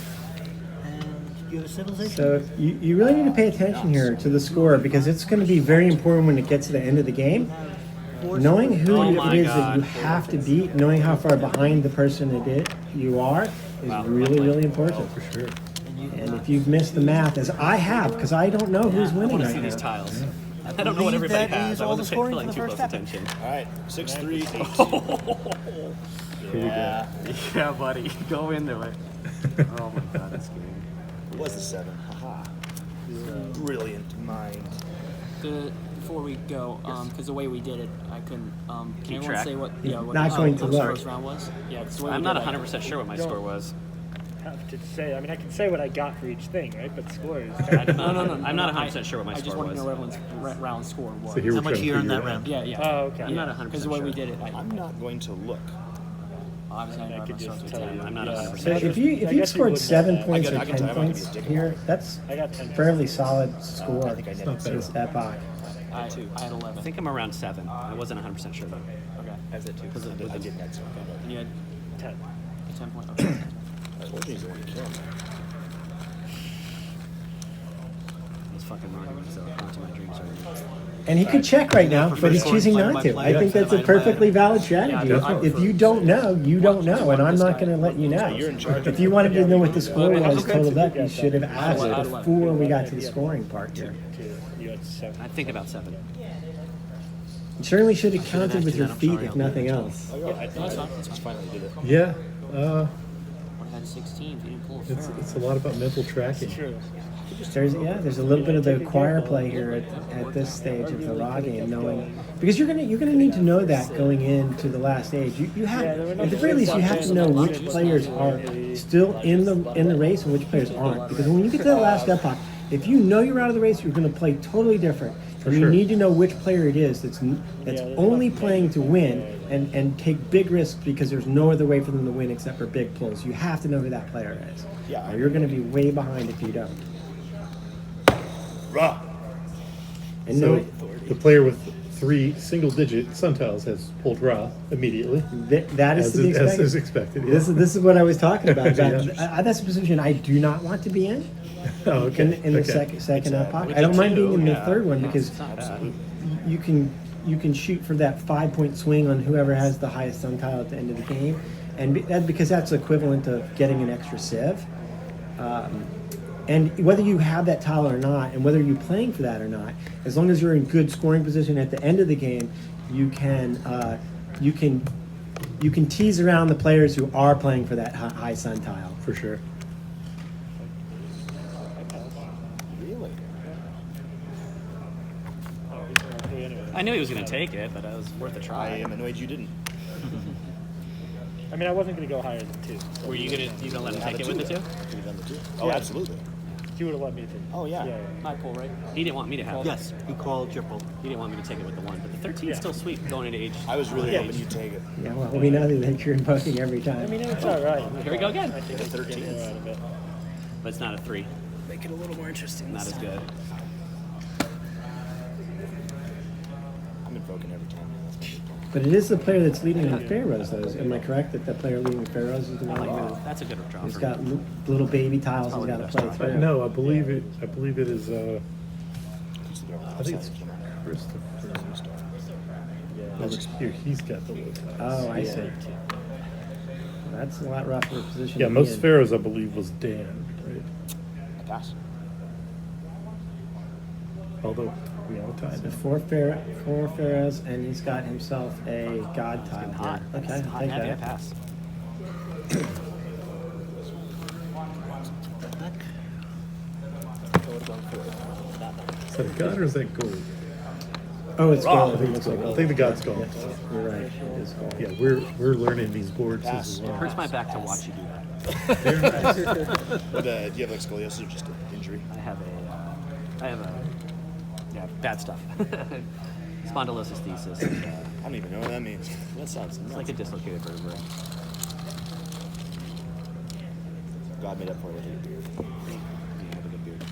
And you have a civilization. So you really need to pay attention here to the score because it's going to be very important when it gets to the end of the game. Knowing who Oh it my is that God. you have to beat, knowing how far behind the person you are, is really, really important. For sure. And if you've missed the math, as I have, because I don't know who's I winning want to right see now. these tiles. I don't know what believe everybody that has. is I all the wasn't scoring paying for too the close first attention. All right, 6-3. Here we go. Yeah. Yeah, buddy, go into it. Oh my God, this game. It was the 7. Haha. Brilliant mind. Before we go, because the way we did it, I couldn't. Can Keep anyone track. say what? Not the going to look. first round was? Yeah, 'cause the way we I'm did not it, 100% sure what my score was. Have to say, I mean, I can say what I got for each thing, right? But scores. I'm No. not 100% sure what my I just score want was. to know what everyone's round score was. So here How we're much trying to you earned figure that it out. round? Yeah. Oh, okay. I'm not 100% Because the way we sure. did it, I'm not going to look. obviously I know I could everyone just starts with tell 10. you. I'm not Yeah. 100% So sure. if you I guess you scored would 7 know that. points I or can 10 tell you I'm gonna points be a dick here, about it. that's I got 10. fairly solid score. I think I It's netted not bad. This Epoch. I had 11. I think I'm around 7. I wasn't 100% sure though. Okay. As it too. Because I did net something. And you had 10. 10 points. Okay. Fortunately, he's the one to kill me. I was fucking wrong. It was haunting my dreams already. And he could check right now, but he's choosing not to. I think that's a perfectly valid strategy. If you don't know, you don't know, and I'm not going to let you know. You're in charge. If you wanted to know what the score was totaled up, you Yeah, should have asked yeah. before we got to the scoring part here. 2. You had 7. I think about 7. You certainly should have counted with your I'm feet, sorry, if I'll do nothing it. else. Oh, yeah, I finally did it. Yeah. Would have had 16 if you didn't pull a It's Pharaoh. it's a lot about mental tracking. True. There's a little bit of the choir play here at this stage of the raw game, knowing because you're gonna need to know that going into the last stage. You have at the very least you have to know which players are still in the race and which players aren't. Because when you get to the last epoch, if you know you're out of the race, you're going to play totally different. And you sure. need to know which player it is that's only playing to win and take big risks because there's no other way for them to win except for big pulls. You have to know who that player is. Yeah. Or you're going to be way behind if you don't. Raw. And So no, the player with 3 single-digit sun tiles has pulled Ra immediately, that is as to be expected. is expected. Yeah. This is what I was talking about. Yeah. That's a position I do not want to be in. Oh, okay. In the Okay. second epoch. We I don't did mind too, being in the yeah. third one because you can shoot for that 5-point swing on whoever has the highest sun tile at the end of the game, and because that's equivalent to getting an extra civ. And whether you have that tile or not, and whether you're playing for that or not, as long as you're in good scoring position at the end of the game, you can tease around the players who are playing for that high sun tile. For sure. Really? I knew he was going to take it, but it was worth a I try. am annoyed you didn't. I mean, I wasn't going to go higher than 2. So Were you gonna let him Have take it a with the 2? Could have done the 2. Oh, Yeah. absolutely. He would have let me take it. Oh, yeah. High pull, right? He didn't want me to have it. Yes, he called your pull. He didn't want me to take it with the 1, but the 13 is Yeah. still sweet going into age. I was really Yeah. hoping you'd take it. Yeah, well, we know that you're invoking every time. I mean, it's all right. Here we go again. I think it's 13. getting out of it. But it's not a 3. Make it a little more interesting. Not as good. I'm invoking every time. But it is the player that's leading the Pharaohs, though. Am I correct that the player leading the Pharaohs is the I one like who that. That's a good draw has for got me. little baby tiles he's got to play But through? no, I believe it is. I think it's Outside. Christopher. Over here, he's got the low tiles. Oh, I see. That's a lot rougher position. Yeah, to be most in. pharaohs, I believe, was Dan, right? I pass. Although we all tied. The four pharaohs, and he's got himself a god tile. Hot. Okay, It's I'll hot take and heavy. I that. pass. Is that a god or is that gold? Oh, it's Wrong. gold. I think it's gold. I think the god's gold. You're right. It is gold. Yeah, we're learning these boards as It well. hurts my back to watch you do that. But, do you have like scoliosis or just an injury? I have bad stuff. Spondylosis thesis. And, I don't even know what that means. That sounds it's like a dislocated vertebrae. God made up for it with a beard. You have a good beard.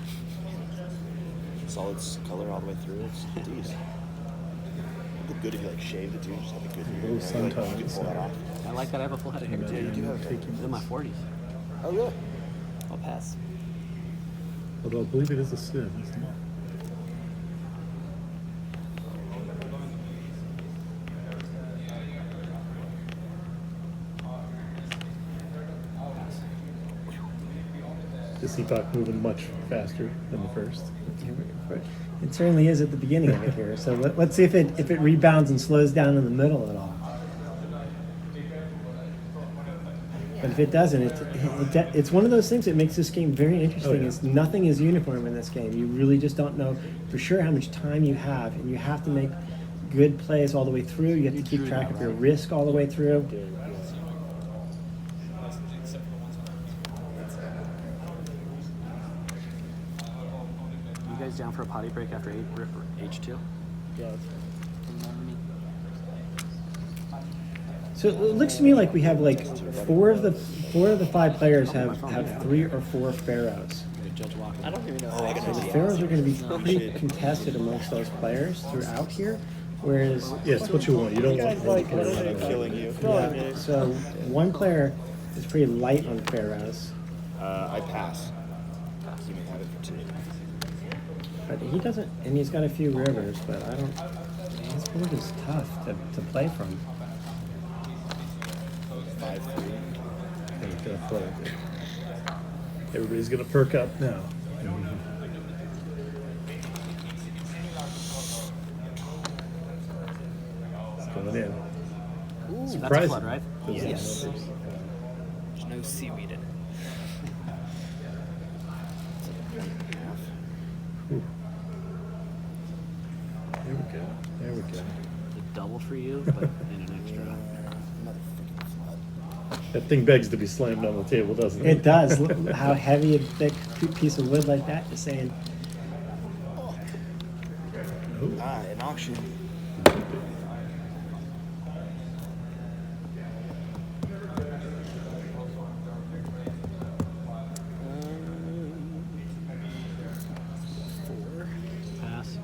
Solid color all the way through. It's decent. It'd be good if you like shaved it too. Just have a good beard. Little sun Like, you tones, can pull that off. I like that I have a full head of hair Yeah, too. you do have taking I'm in my 40s. Oh really? I'll pass. Although I believe it is a sim, isn't it? This Epoch moving much faster than the first. It certainly is at the beginning of it here. So let's see if it rebounds and slows down in the middle at all. But if it doesn't, it's one of those things that makes this game very interesting. yeah. Is nothing is uniform in this game. You really just don't know for sure how much time you have, and you have to make good plays all the way through. You have to keep track of your risk all the way through. You guys down for a potty break after H2? Yeah. So it looks to me like we have like four of the 5 players have 3 or 4 pharaohs. Judge Walker. I don't even know. Oh, I So got the an pharaohs idea. are going to be pretty contested amongst those players throughout here, whereas Yeah, it's what you want. You don't want Guys one like player that. running out. Killing you. yeah, so one player is pretty light on pharaohs, I pass. You may have it for 2. but he doesn't, and he's got a few rivers, but I don't. His board is tough to play from. 5-3. And it's gonna play. Everybody's gonna perk up now. It's going in. That's a Surprising. flood, right? Those Yes. numbers. There's no seaweed in it. Whew. There we go. There we go. A double for you, but in an extra. Motherfucking flood. That thing begs to be slammed on the table, doesn't it? It does. Look how heavy a thick piece of wood like that is saying. An auction. Pass.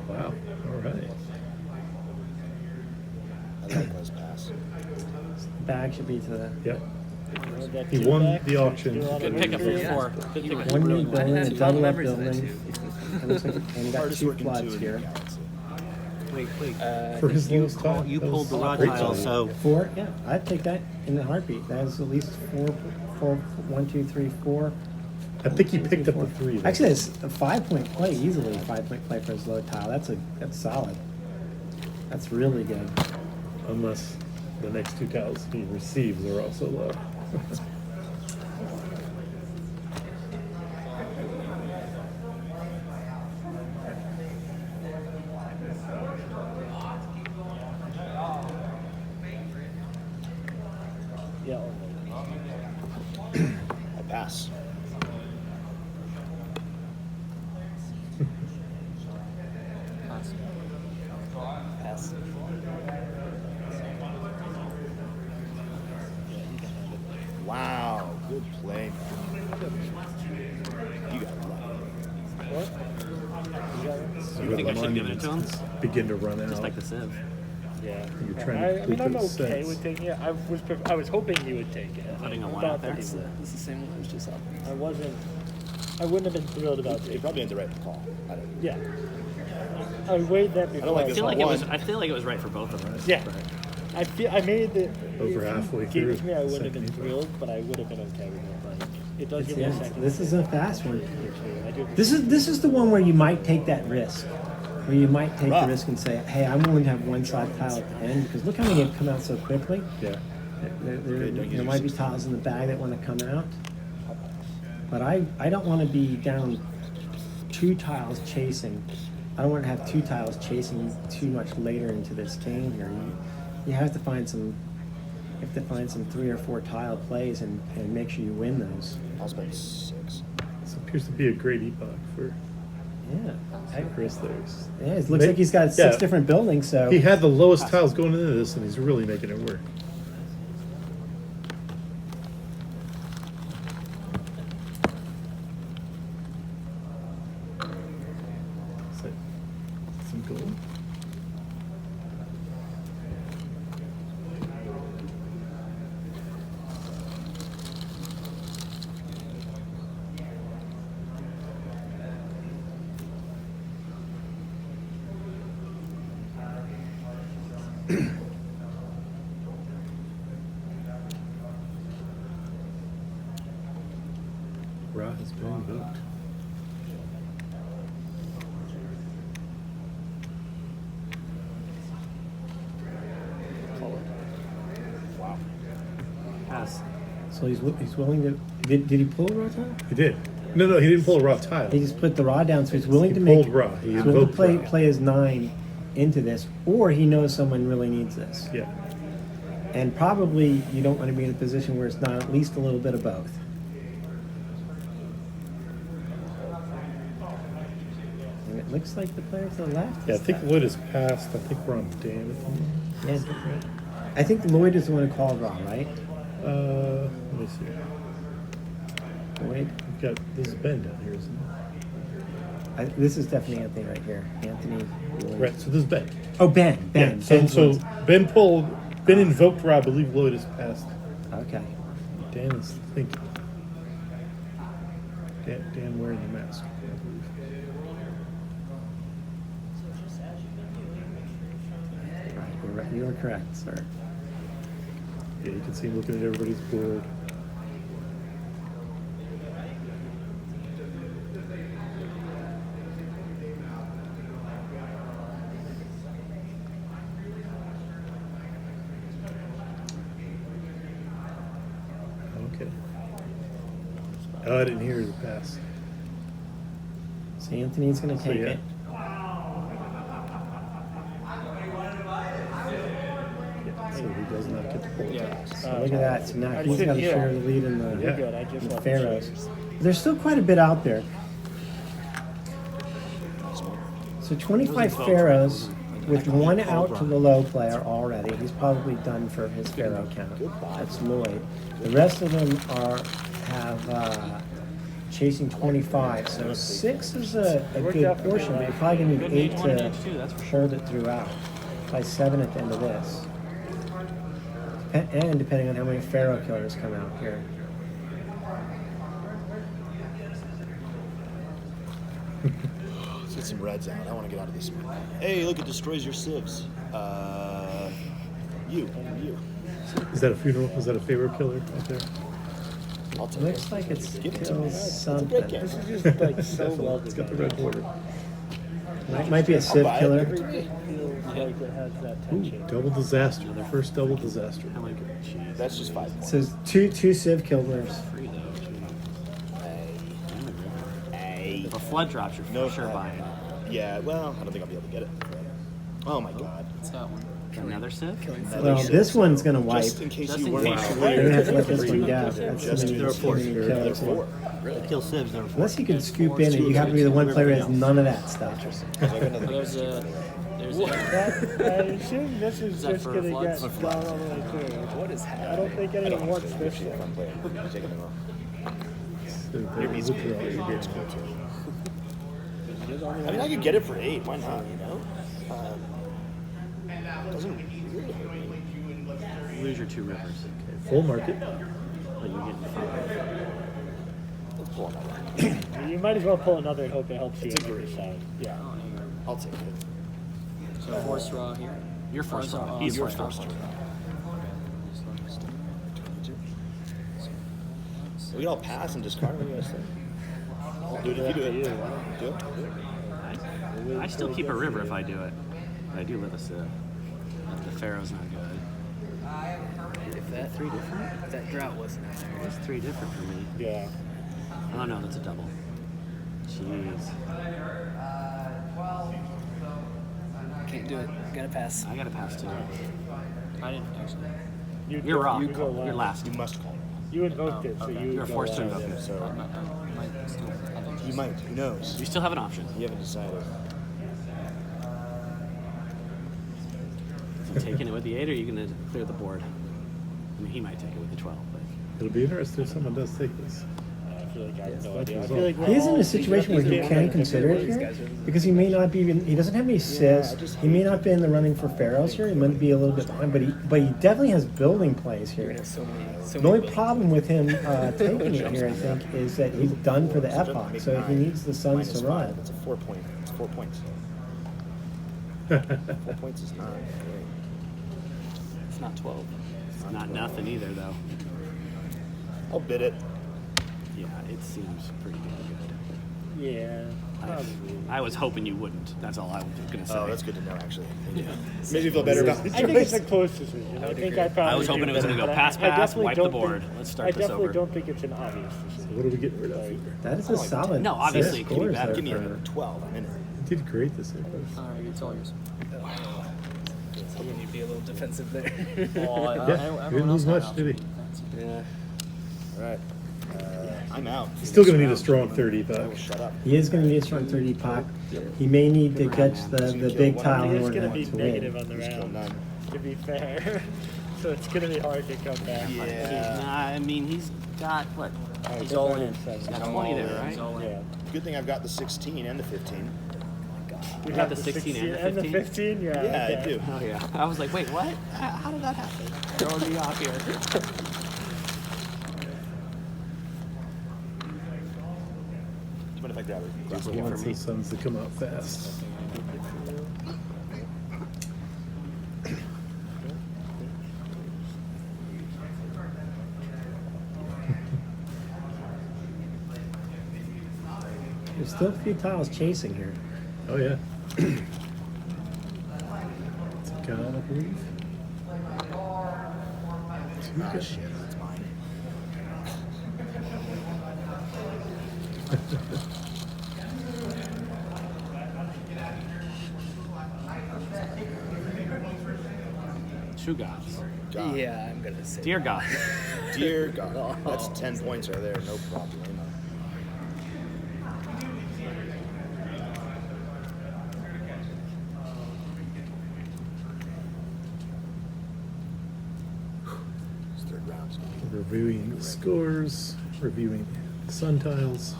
Wow. All right. I likewise pass. Bag should be to the Yep. That He two won back, the auction. do a lot Good of pickup for reviews. 4. Good pickup. one Really new nice. building, a I have double up memories of that building. It looks like, and you got Hardest 2 working 2 floods in the here. galaxy. Wait. For his lowest call- time, you that pulled was the raw great tile, value. so 4, yeah, I'd take that in a heartbeat. That is at least 4, 1, 2, 3, 4. I think he picked up the 3. though. Actually, it's a 5-point play, easily a 5-point play for his low tile. That's solid. That's really good. Unless the next 2 tiles he receives are also low. Yeah. I pass. Pass. Wow, good play. You got it. What? You got it? So You think I the should give it to him? monuments begin to run out. Just like the Civ. Yeah. You're trying to I mean, complete I'm those okay sets. with taking it. I was hoping you would take it. Putting a I 1 thought out there? that he would. This is the same one I was just on. I wouldn't have been thrilled about You taking it. probably had the right call. I don't. Yeah. I weighed that before. don't like I this feel one. like it was. I feel like it was right for both of us. Yeah. but- I made the Over if halfway you gave it through to me, I the wouldn't have been second. thrilled, but I would have been okay with it. Like It does give me a second. This is a fast one. I do. This is the one where you might take that risk. Where you might take Rough. the risk and say, hey, I'm willing to have one side tile at the end, because look how many have come out so quickly. Yeah. There might be tiles in the bag that want to come out. But I don't want to be down 2 tiles chasing. I don't want to have 2 tiles chasing too much later into this game here. You have to find some 3 or 4 tile plays and make sure you win those. I'll spend 6. This appears to be a great epoch for Yeah. Chris there. Yeah, it looks like he's got 6 different buildings, so He had the lowest tiles going into this, and he's really making it work. So, some gold. Ra has been invoked. Wow. Pass. so he's willing to. Did he pull a raw tile? He did. No, he didn't pull a raw tile. He just put the raw down, so he's willing He to make. pulled raw. He He's willing to invoked raw. play his 9 into this, or he knows someone really needs this. Yeah. And probably you don't want to be in a position where it's not at least a little bit of both. And it looks like the player to the left. Yeah, I is think that. Lloyd is passed. I think we're on Dan at the moment. Yeah, I think Lloyd is the one who called raw, right? Let me see. Lloyd. We've got this is Ben down here, isn't it? This is definitely Anthony right here. Anthony. Lloyd. Right. So this is Ben. Oh, Ben. Ben. Yeah. So Ben's so ones. Ben invoked Ra. I believe Lloyd is passed. Okay. Dan is thinking. Dan wearing the mask, I believe. Right, you're correct, sir. Yeah, you can see him looking at everybody's board. Okay. Oh, I didn't hear the pass. So Anthony's going to So, take yeah. it. So he does not get to pull. Yeah. So look at that. So now I he's didn't got to hear. share the lead in the, Yeah. Good. I just in the want Pharaohs. There's still quite a bit out there. So 25 Pharaohs with 1 out to the low player already. He's probably done for his Pharaoh count. That's Lloyd. The rest of them have chasing 25. So 6 is a good portion, but you're probably going to need 8 to hold it throughout. Probably 7 at the end of this. And depending on how many Pharaoh killers come out here. Let's get some reds out. I want to get out of this one. Hey, look, it destroys your civs. You. Is that a funeral? Is that a favorite killer right there? I'll take Looks it. like it's Give it to still me. something. This is just like so well It's got the red border. Might be a Civ buy it. killer. Feels like it has that Ooh, tension. double disaster. The first double disaster. How many good cheese? That's just 5 It points. says two Civ killers. Free though. Too. Hey. And the river. Hey. If a flood drops, you're No, for sure buying it. Yeah, well, I don't think I'll be able to get it. Oh my god. What's that one? Another Civ? Well, this one's gonna wipe. Just in case Just you in weren't case. You're clear. gonna have to let this one go. That's Just too there are many, four. too many There are kills. 4. Kill Civs, they're Unless you can scoop in and you happen to be the one player who has none of that stuff. There's a. I assume this is that just for gonna floods? get gone all the way through. What is I happening? don't think anyone wants this one. Your beats cool. Your beats cool too. I mean, I could get it for 8. Why not? You know. Doesn't really hurt me. You lose your 2 rivers, Full market. but you get 5. Let's pull on that one. You might as well pull another and hope it helps you It's a on the other great. side. Yeah. I'll take it. So force raw here. You're forced Ours raw. are- He's You're forced raw. forced to. We can all pass and discard. What do you guys think? Do it if you do it. Do it. I still keep a river if I do it. But I do live a sip. The Pharaoh's not good. If that Three different? if that drought wasn't in there. It's three different for me. Yeah. Oh no, that's a double. Jeez. Can't do it. Gotta pass. I gotta pass too. I didn't actually. You're wrong. You go last. You're last. You must call. You invoked it, so okay. you You're go forced to last. invoke it. So I'm not done. You might still. I think you might. Who knows? You still have an option. You haven't decided. Is he taking it with the 8 or are you gonna clear the board? I mean, he might take it with the 12, but It'll be interesting if someone does take this. I feel like I have no That's idea. I result. feel like we're He is in all- a situation where he Yeah. can consider it here because he may not be even. He doesn't have any assists. He may not be in the running for Pharaohs here. He might be a little bit behind, but he definitely has building plays You're here. gonna have so many. The only problem with him taking it here, I think, is that he's done for the So don't Epoch, make so he 9 needs the Suns minus to 5. run. That's a 4 point. It's 4 points. 4 points is 9. it's not 12. it's not nothing either, though. I'll bid it. Yeah, it seems pretty good. Yeah, probably. I was hoping you wouldn't. That's all I was gonna say. Oh, that's good to know, actually. Maybe feel better about it. I think it's a close decision. I think I probably. I was hoping do it was gonna better, go but pass, I pass, definitely wipe the don't board. think- Let's I start this definitely over. don't think it's an obvious decision. What are we getting rid of here? That is a solid. No, obviously set it could be scores better. there Give me a for- 12. I'm in it. He did great this year. All right, it's all yours. Hoping you'd be a little defensive there. Well, Yeah, he everyone didn't else lose had much, options did he? to be fancy. Yeah. All right. I'm out. He's still going to need a strong 30, I but will shut up. He is going to need a strong 30 pop. He may need to catch the big tile in It's order going to be to negative win. on the Just kill round, none. to be fair. So it's going to be hard to come back. Yeah. I mean, he's got what? He's all in. He's got I'm 20 all there, in. right? He's all in. Yeah. Good thing I've got the 16 and the 15. You got the 16 and the 15? 15? Yeah, Yeah, okay. I do. Oh yeah. I was like, wait, what? How did that happen? Throwing me off here. Do you mind if I grab it? he for wants me. the Suns to come out fast. There's still a few tiles chasing here. Oh, yeah. It's a god, I believe. Ah, shit, that's mine. Two gods. God. Yeah, I'm gonna say. Dear God. Dear God. That's 10 points right there. No problem. This third round's gonna be Reviewing the scores, reviewing the sun tiles.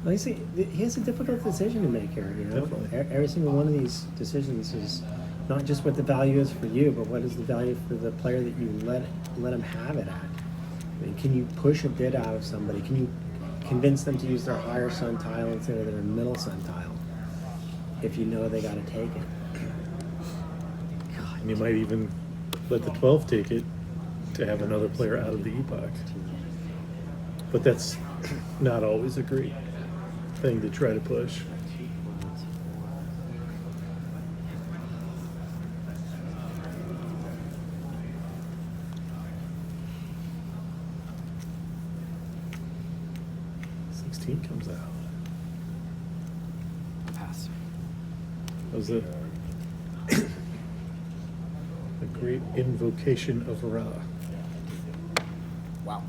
Well, he has a difficult decision to make here. You know, Definitely. every single one of these decisions is not just what the value is for you, but what is the value for the player that you let him have it at. I mean, can you push a bid out of somebody? Can you convince them to use their higher sun tile instead of their middle sun tile if you know they got to take it? And you might even let the 12 take it to have another player out of the Epoch. But that's not always a great thing to try to push. Comes out. Pass. That was a great invocation of Ra. wow.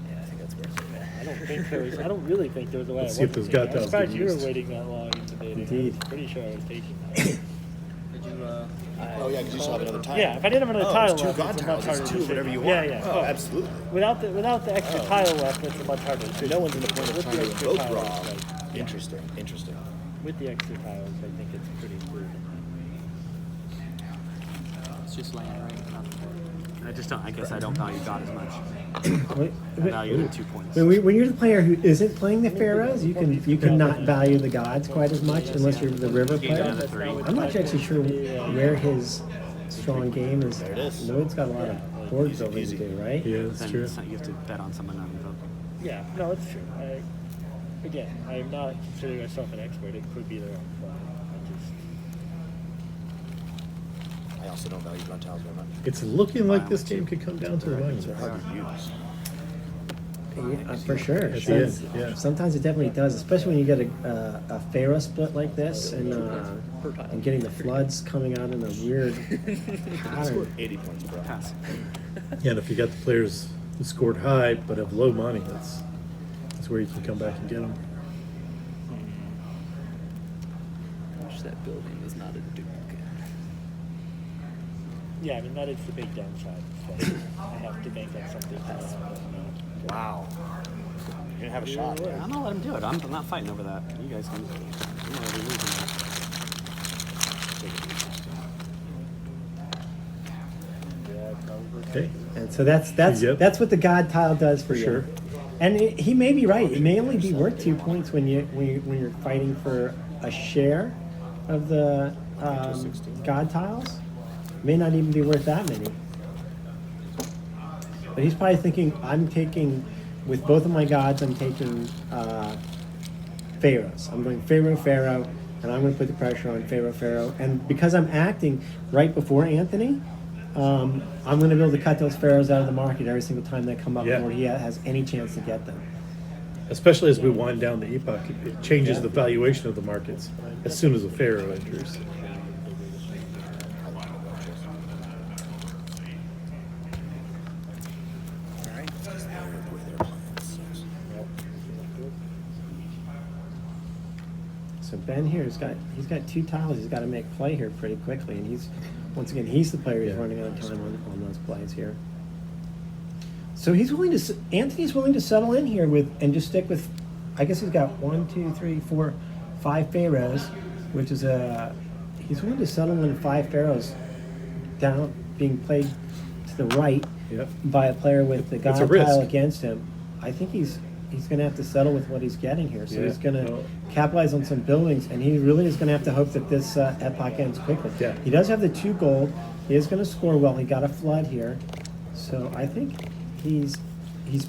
Yeah, I think that's worth it. I don't really think there was a way Let's I see if wasn't those god taking. I'm tiles surprised get you were used. waiting that long in debating. Indeed. I'm pretty sure I was taking that. Did you, Oh, yeah, because you still have another tile. Yeah, if I didn't have another Oh, tile it's two left, god it's a tiles. much It's harder two, decision. whatever you Yeah, want. yeah. Oh, absolutely. Without the extra tile left, it's a much harder decision. No one's in the point of With trying the to extra invoke tiles, Ra. like, Interesting. Interesting. with the extra tiles, I think it's pretty proven. it's just laying right on the board. I just don't. I guess I don't value God as much. Wait, I value it at 2 points. when you're the player who isn't playing the Pharaohs, you can not value the gods quite as much unless you're the river Gain player. another 3. I'm not actually sure where his strong game is There it is. Lloyd's got a lot of board Easy building to peasy. do, right? Yeah, that's Then true. it's not, you have to bet on someone not invoking. Yeah, no, it's true. Again, I'm not considering myself an expert. It could be the wrong play. I also don't value run tiles very much. It's looking like this game could come down to the They're line. hard to use. Yeah, for sure. At the end, yeah. Sometimes it definitely does, especially when you get a Pharaoh split like this and getting the floods coming out in a weird pattern. 80 points, bro. Pass. Yeah, and if you got the players who scored high but have low money, that's where you can come back and get them. Wish that building was not a duplicate. Yeah, I mean, that is the big downside. So I have to bank on something. Wow. You didn't have a shot. Yeah, I'm gonna let him do it. I'm not fighting over that. You guys can. I'm gonna be losing that. Yeah, probably. Okay. And so that's Yep. that's what the God tile does for you. Sure. And he may be right. It may only be worth 2 points when you're fighting for a share of the God tiles. It may not even be worth that many. But he's probably thinking, I'm taking, with both of my gods, I'm taking Pharaohs. I'm going Pharaoh, and I'm going to put the pressure on Pharaoh. And because I'm acting right before Anthony, I'm going to be able to cut those Pharaohs out of the market every single time they come up Yeah. before he has any chance to get them. Especially as we wind down the Epoch, it changes the valuation of the markets as soon as a Pharaoh enters. So Ben here he's got 2 tiles. He's got to make play here pretty quickly, and he's the player who's Yeah. running out of time on those plays here. So Anthony's willing to settle in here and just stick with. I guess he's got 1, 2, 3, 4, 5 Pharaohs, which is he's willing to settle in 5 Pharaohs down being played to the right Yep. by a player with the It's a God risk. tile against him. I think he's going to have to settle with what he's getting here. So Yeah. he's going to No. capitalize on some buildings, and he really is going to have to hope that this Epoch ends quickly. Yeah. He does have the 2 gold. He is going to score well. He got a flood here, so I think he's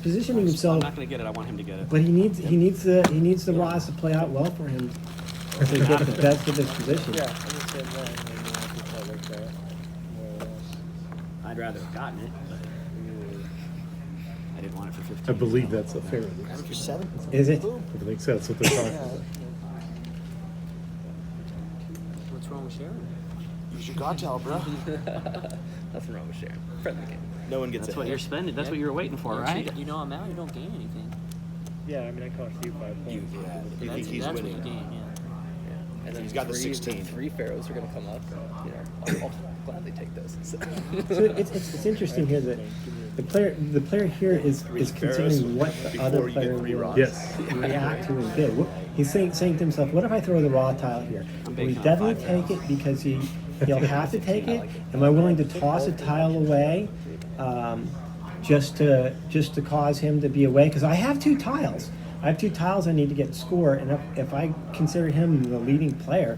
positioning I'm himself. not gonna get it. I want him to get it. But he needs the Ross to play out well for him to get the best of his position. Yeah, I understand that. And then you have to tell like that, more or less. I'd rather have gotten it, but I didn't want it for 15. I believe that's a Pharaoh. Grab it for 7. Is it? I think so. That's what they're talking about. What's wrong with sharing? Use your god tile, bro. Nothing wrong with sharing. Friendly game. No one gets That's it. what you're spending. That's what you were waiting for, right? You know I'm out, you don't gain anything. Yeah, I mean, I cost you 5 points. Yeah, you That's, think he's that's winning. what you gain, yeah. And then He's got the 16. 3 Pharaohs are going to come up. I'll gladly take those. So it's interesting here that the player here is considering what the Before other you player get 3 will rocks. Yes. react to and bid. He's saying to himself, what if I throw the raw tile here? I'm Will he banking on definitely 5 take it because he'll have to take it? Am I willing to toss a tile away just to cause him to be away? Because I have 2 tiles. I have 2 tiles I need to get score, and if I consider him the leading player,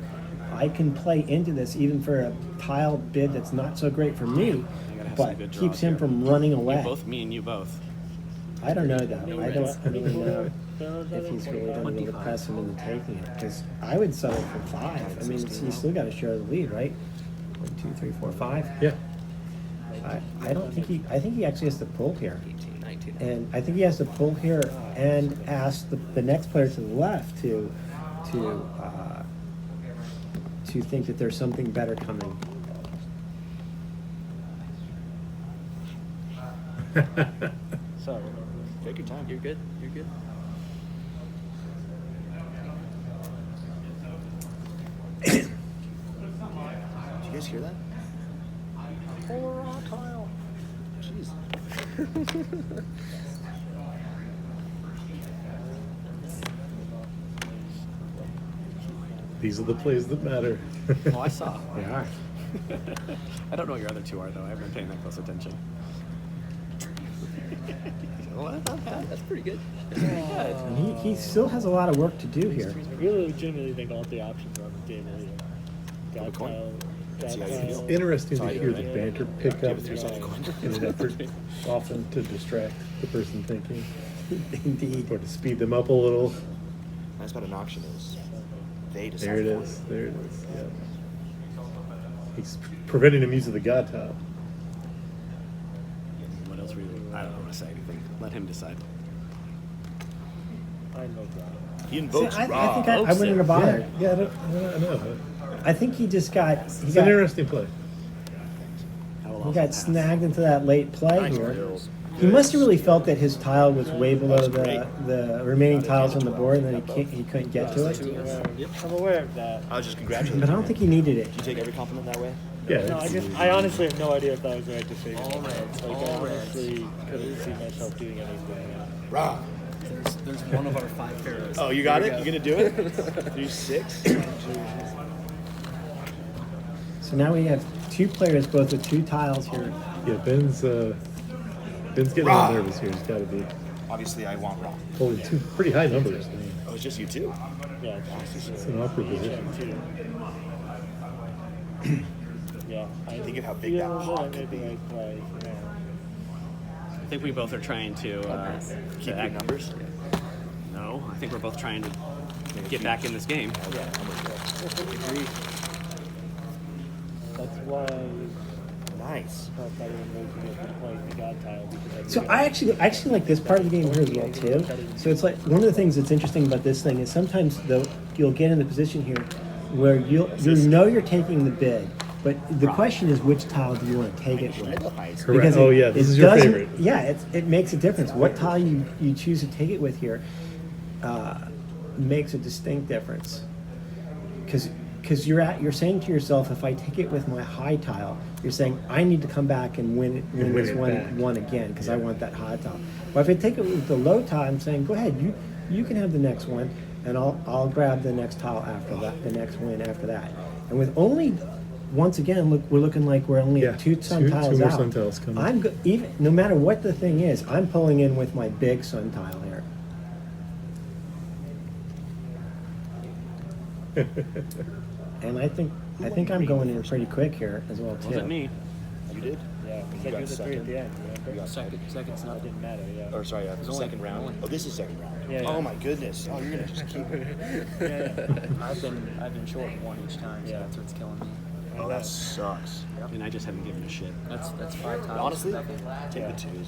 I can play into this even for a tile bid that's not so great for me, I gotta have some but good keeps draws him here. from running away. Me and you both. I don't know though. I don't really know Pharaohs if he's really going to be able to 25. press him into taking it. Because I would settle for 5. I mean, he's still got to share the lead, right? 1, 2, 3, 4, 5. Yeah. I don't think he. I think he actually has to pull here, 18, 19. and I think he has to pull here and ask the next player to the left to think that there's something better coming. Sorry. Take your time. You're good. You're good. Did you guys hear that? Pull a raw tile. Jeez. These are the plays that matter. Oh, I saw. They are. I don't know what your other 2 are though. I haven't been paying that close attention. What? That's pretty good. And he still has a lot of work to do here. I really legitimately think all 3 options are on the table here. God coin? tile, See how you That's, feel. Interesting to Sorry, hear the right? banter pick Give up it 3-sided coin. in an effort often to distract the person thinking Indeed. or to speed them up a little. Nice about an auction is they decide. There it for is. you. There it is. Yeah. He's preventing him using the God tile. What else were you? I don't want to say anything. Let him decide. I know that. He See, invokes I Ra. think I wouldn't have bothered. Yeah, I know. I think he just got It's an interesting play. I will he also got pass. snagged into that late play Nice here. drills. He must have really felt that his tile was way below That's great. the remaining tiles on the board, and then he couldn't get to it. I'm aware of that. I was just congratulating But I don't you, think man. he needed it. Do you take every compliment that way? Yeah. No, it's- I honestly have no idea if that was the right decision. All reds, Like, all I honestly couldn't see myself doing anything. Ra. There's one of our 5 pharaohs. Oh, you got it? You gonna do it? 3-6? So now we have two players, both with two tiles here. Yeah, Ben's getting a little nervous here. He's got to be Obviously, I want Ra. holding two pretty high numbers. I mean, Oh, it's just you two? Yeah, it's an awkward position. yeah. I Think of how big that feel pot I could made the be. right play. You know. I think we both are trying to Keep your act- numbers? No, I think we're both trying to get back in this game. Okay, I'm with you. That's why Nice. I felt better when Rosie was playing the God tile because So I actually like this part of the game here as well too. So it's like one of the things that's interesting about this thing is sometimes though you'll get in the position here where you know you're taking the bid, but the question is which tile do you want to take it with? Nice. Correct. Because Oh it- yeah, this it is your doesn't- favorite. Yeah, it makes a difference. What tile you choose to take it with here makes a distinct difference. Because you're saying to yourself, if I take it with my high tile, you're saying I need to come back and win win this it one back. again because I want that high tile. But if I take it with the low tile, I'm saying go ahead, you can have the next one, and I'll grab the next tile after that, the next win after that. And with only once again, look, we're looking like we're only Yeah, two sun two tiles more out. sun tiles coming. I'm even no matter what the thing is, I'm pulling in with my big sun tile here. And I think I'm going in pretty quick here as well too. Wasn't me. You did? yeah, because You I got did the 3 at second. the end. Remember? Second's That not. didn't matter. Yeah. Or sorry, only- second round. Oh, this is second round. Yeah, yeah. Oh my goodness. Oh, you're gonna just keep it. Yeah. I've been short one each time, so Yeah. that's what's killing me. Oh, that sucks. And I just haven't given a shit. That's 5 times. Honestly, Second. take the twos.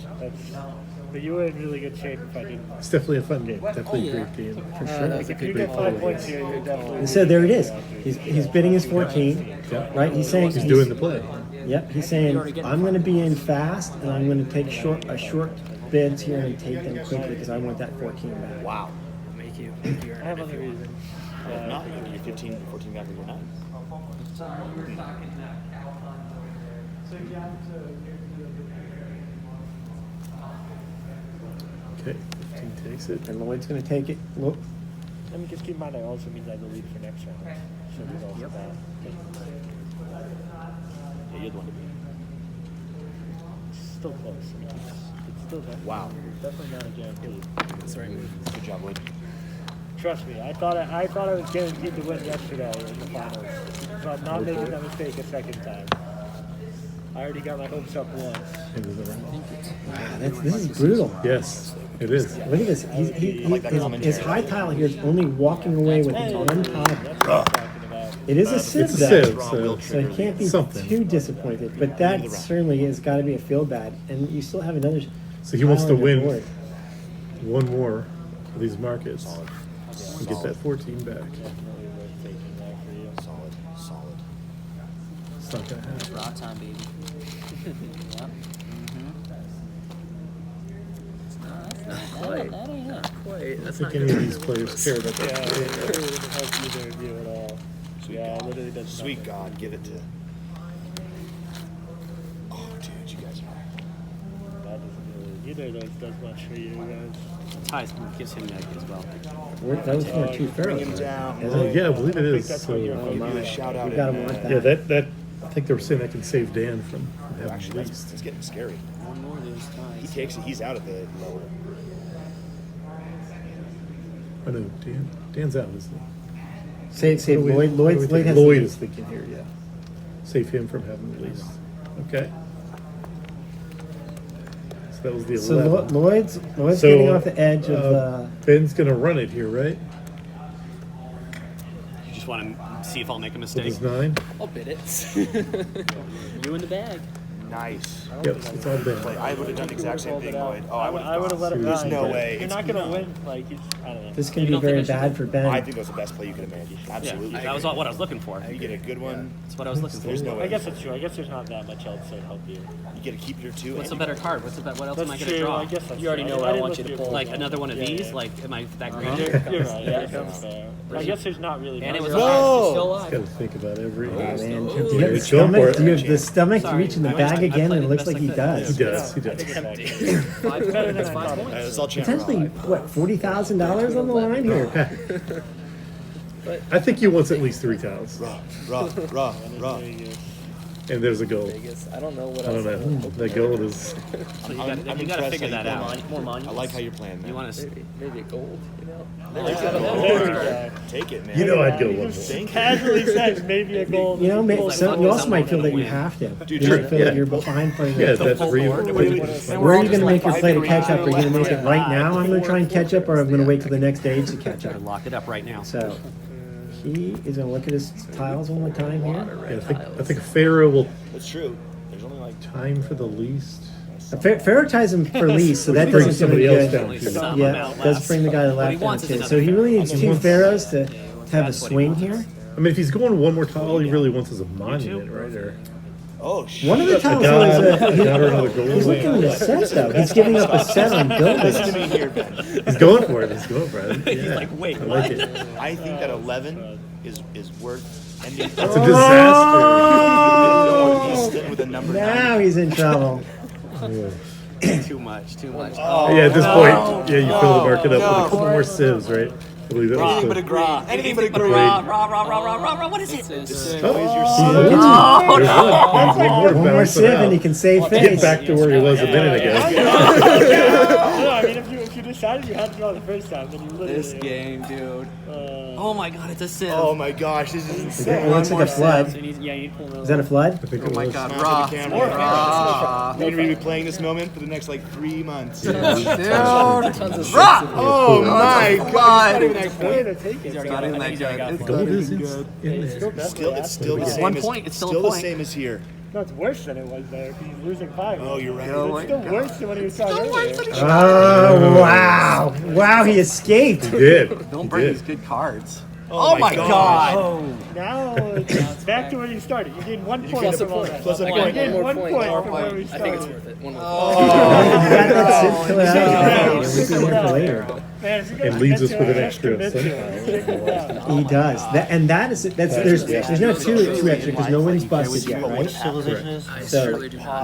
But you were in really good shape if I didn't. It's definitely a fun game. Definitely Oh, a great game. For sure. That was a If you good get call. 5 points here, you're definitely. And so there it is. He's bidding his 14, right? He's saying He's doing the play. Yep, he's saying I'm going to be in fast and I'm going to take short bids here and take them quickly because I want that 14 back. Wow. Make you I have other reasons. If not, you get 15, 14 back with your 9. Okay, 15 takes it. And Lloyd's going to take it. Look, I mean, just keep in mind, I also means I have the lead for next round. So there's also that. Yeah, you're the one to beat. It's still close. I mean, it's still definitely, Wow. definitely not a guarantee. That's the right move. Good job, Wood. Trust me, I thought I was guaranteed to win yesterday in the finals. So I'm not making that mistake a second time. I already got my hopes up once. Into the round. this is brutal. Yes, it is. Look at this. like that His commentary. high tile here is only walking away with one That's top. what I'm talking about. It is a sieve, It's a though. sieve, So he can't be something. too disappointed. But that certainly has got to be a feel bad. And you still have another. So he wants tile to on your win board. one more of these markets and get that 14 back. Definitely worth taking there for you. Solid. Solid. It's not gonna happen. Raw time, baby. Yep. Quite. That ain't it. Quite. I That's don't not think any good. of these players care about Yeah, that. it really doesn't help either of you at all. Sweet Yeah, it God. literally does Sweet nothing. God, give it to. Oh, dude, you guys are. That doesn't really, neither of those does much for you guys. Ties gives him neg as well. That was for two Bring pharaohs. him down. Isn't Oh, it? yeah, I believe it I think is. that's what you're So, hoping Do a for. shout out. We gotta and, want that. yeah, that I think they were saying that can save Dan from having Actually, least. it's getting scary. One more of those He ties. takes it. He's out of the lower. I know Dan's out, isn't he? Say What do we- Lloyd. what do we Lloyd think? has. Lloyd is thinking here, yeah. Save him from having the least. Okay. So that was the So 11. Lloyd's So, getting off the edge of the. Ben's going to run it here, right? You just want to see if I'll make a With mistake. his 9? I'll bid it. You in the bag. Nice. Yep, it's all Ben. Like, I would have done the exact same thing, Lloyd. Oh, I would have let him There's run. no but way. You're It's not gonna no. win. Like, I don't know. This can You be don't think very I should bad for Ben. I think that was the best play you could have made. Absolutely. Yeah, that was what I was looking for. You get a good one. That's what I was looking for. There's no way. I guess it's true. I guess there's not that much else to help you. You get to keep your 2. What's a and better card? What else am I That's going to true. draw? I guess that's You already true. know what I didn't want look you to through pull. Like another one of Yeah, these? yeah. Like, am I that greedy? You're right. Yeah, that's fair. I guess there's not really. And it much. was Still Got alive. to think about every. Oh, man. Yeah, Do you have the he's going for stomach? it. Do you have the stomach to Sorry. reach in the I bag played again? the And it looks best like he I could. does. He does. He I think does. it's empty. 5 Better than points. I 5 thought. points. It's all chance. Potentially, what, $40,000 on the line here? I think he wants at least 3 tiles. Raw. And there's a gold. Vegas. I don't know what I else. don't know. That gold is. So you I'm got to impressed figure how that you out. More I monuments. like how you're playing, man. You want to? Maybe a gold, you know? There we There go. we go. Take it, man. You know I'd go You one just more. casually said maybe a goal. You know, you also might feel that you win. have to. Dude, You might feel yeah. that you're behind for Yeah, the. that's free. Where are you going to make your play to catch up? Are you going to make it right now? I'm going to try and catch up, or I'm going to wait till the next stage to catch up. Lock it up right now. So he is going to look at his tiles one more time here. Yeah, I think Pharaoh will That's true. There's only like time for the least. Pharaoh ties him for least, so that Brings doesn't somebody really else good. down too. Some Yeah, amount does less. bring the guy to the What he left down wants is too. another So he really needs 2 Pharaohs to have a That's what he swing wants. here. I mean, if he's going one more tile, all he really wants is a monument, right? Or oh shit. One of the a tiles god, was a god or another gold. he's looking at the sets though. He's giving up a set on Listen to buildings. me here, Ben. He's going for it. He's going for it. He's Yeah. like, wait, I like what? it. I think that 11 is worth ending. It's a disaster. He's sitting with a number Now 9. he's in trouble. Too much. Yeah, at this point, yeah, you fill the market up with a couple more sieves, right? I believe that was Anything but the. agree. Anything but agree. Rah, what is it? One more sieve and he can save Get face. back to where he was a minute ago. No, I mean, if you decided you had to go the first time, then you literally. This game, dude. Oh my god, it's a sieve. Oh my gosh, this is It insane. looks like a flood. So you need to pull another Is that a flood? I think Oh it my was. god, Smash raw. the camera. We're gonna be playing this moment for the next like 3 months. Dude. Tons of Oh my god. Way to take it. Not even that good. Gold is in there. It's still the same. 1 as- point, it's still a the point. same as here. No, it's worse than it was there. He's losing 5. Oh, you're right. It's still worse than when he was trying earlier. Oh wow! Wow, he escaped. He did. Don't He bring did. these good cards. Oh my god. Now it's back to where you started. You gained 1 point Plus a from all point. that. Plus a I point. got You gained one more 1 point. point from where we I started. think it's worth it. One more You got that sieve killer out of the way. We can wait for later. Man, if you And guys leaves get us with to an extra commit to somehow. it, check it out. He does. There's no two extra because nobody's busted yet, right? So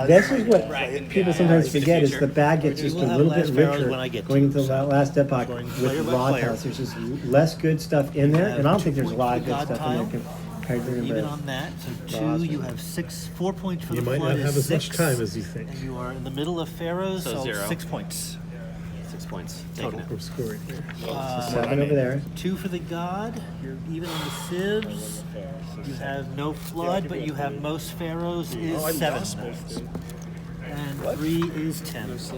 this is what people sometimes forget is the bag gets just a little bit richer going into the last epoch with raw tiles. There's just less good stuff in there, and I don't think there's a lot of good stuff in there compared to Even the on that, so 2, you have 4 points for You the might flood not have is as much 6, time as you think. and you are in the middle of Pharaohs, So so 0. 6 points. 6 points. Taking it. We're scoring here. 7 over there. 2 for the god, you're even on the sieves. You have no flood, but you have most Pharaohs is 7. And 3 is 10. So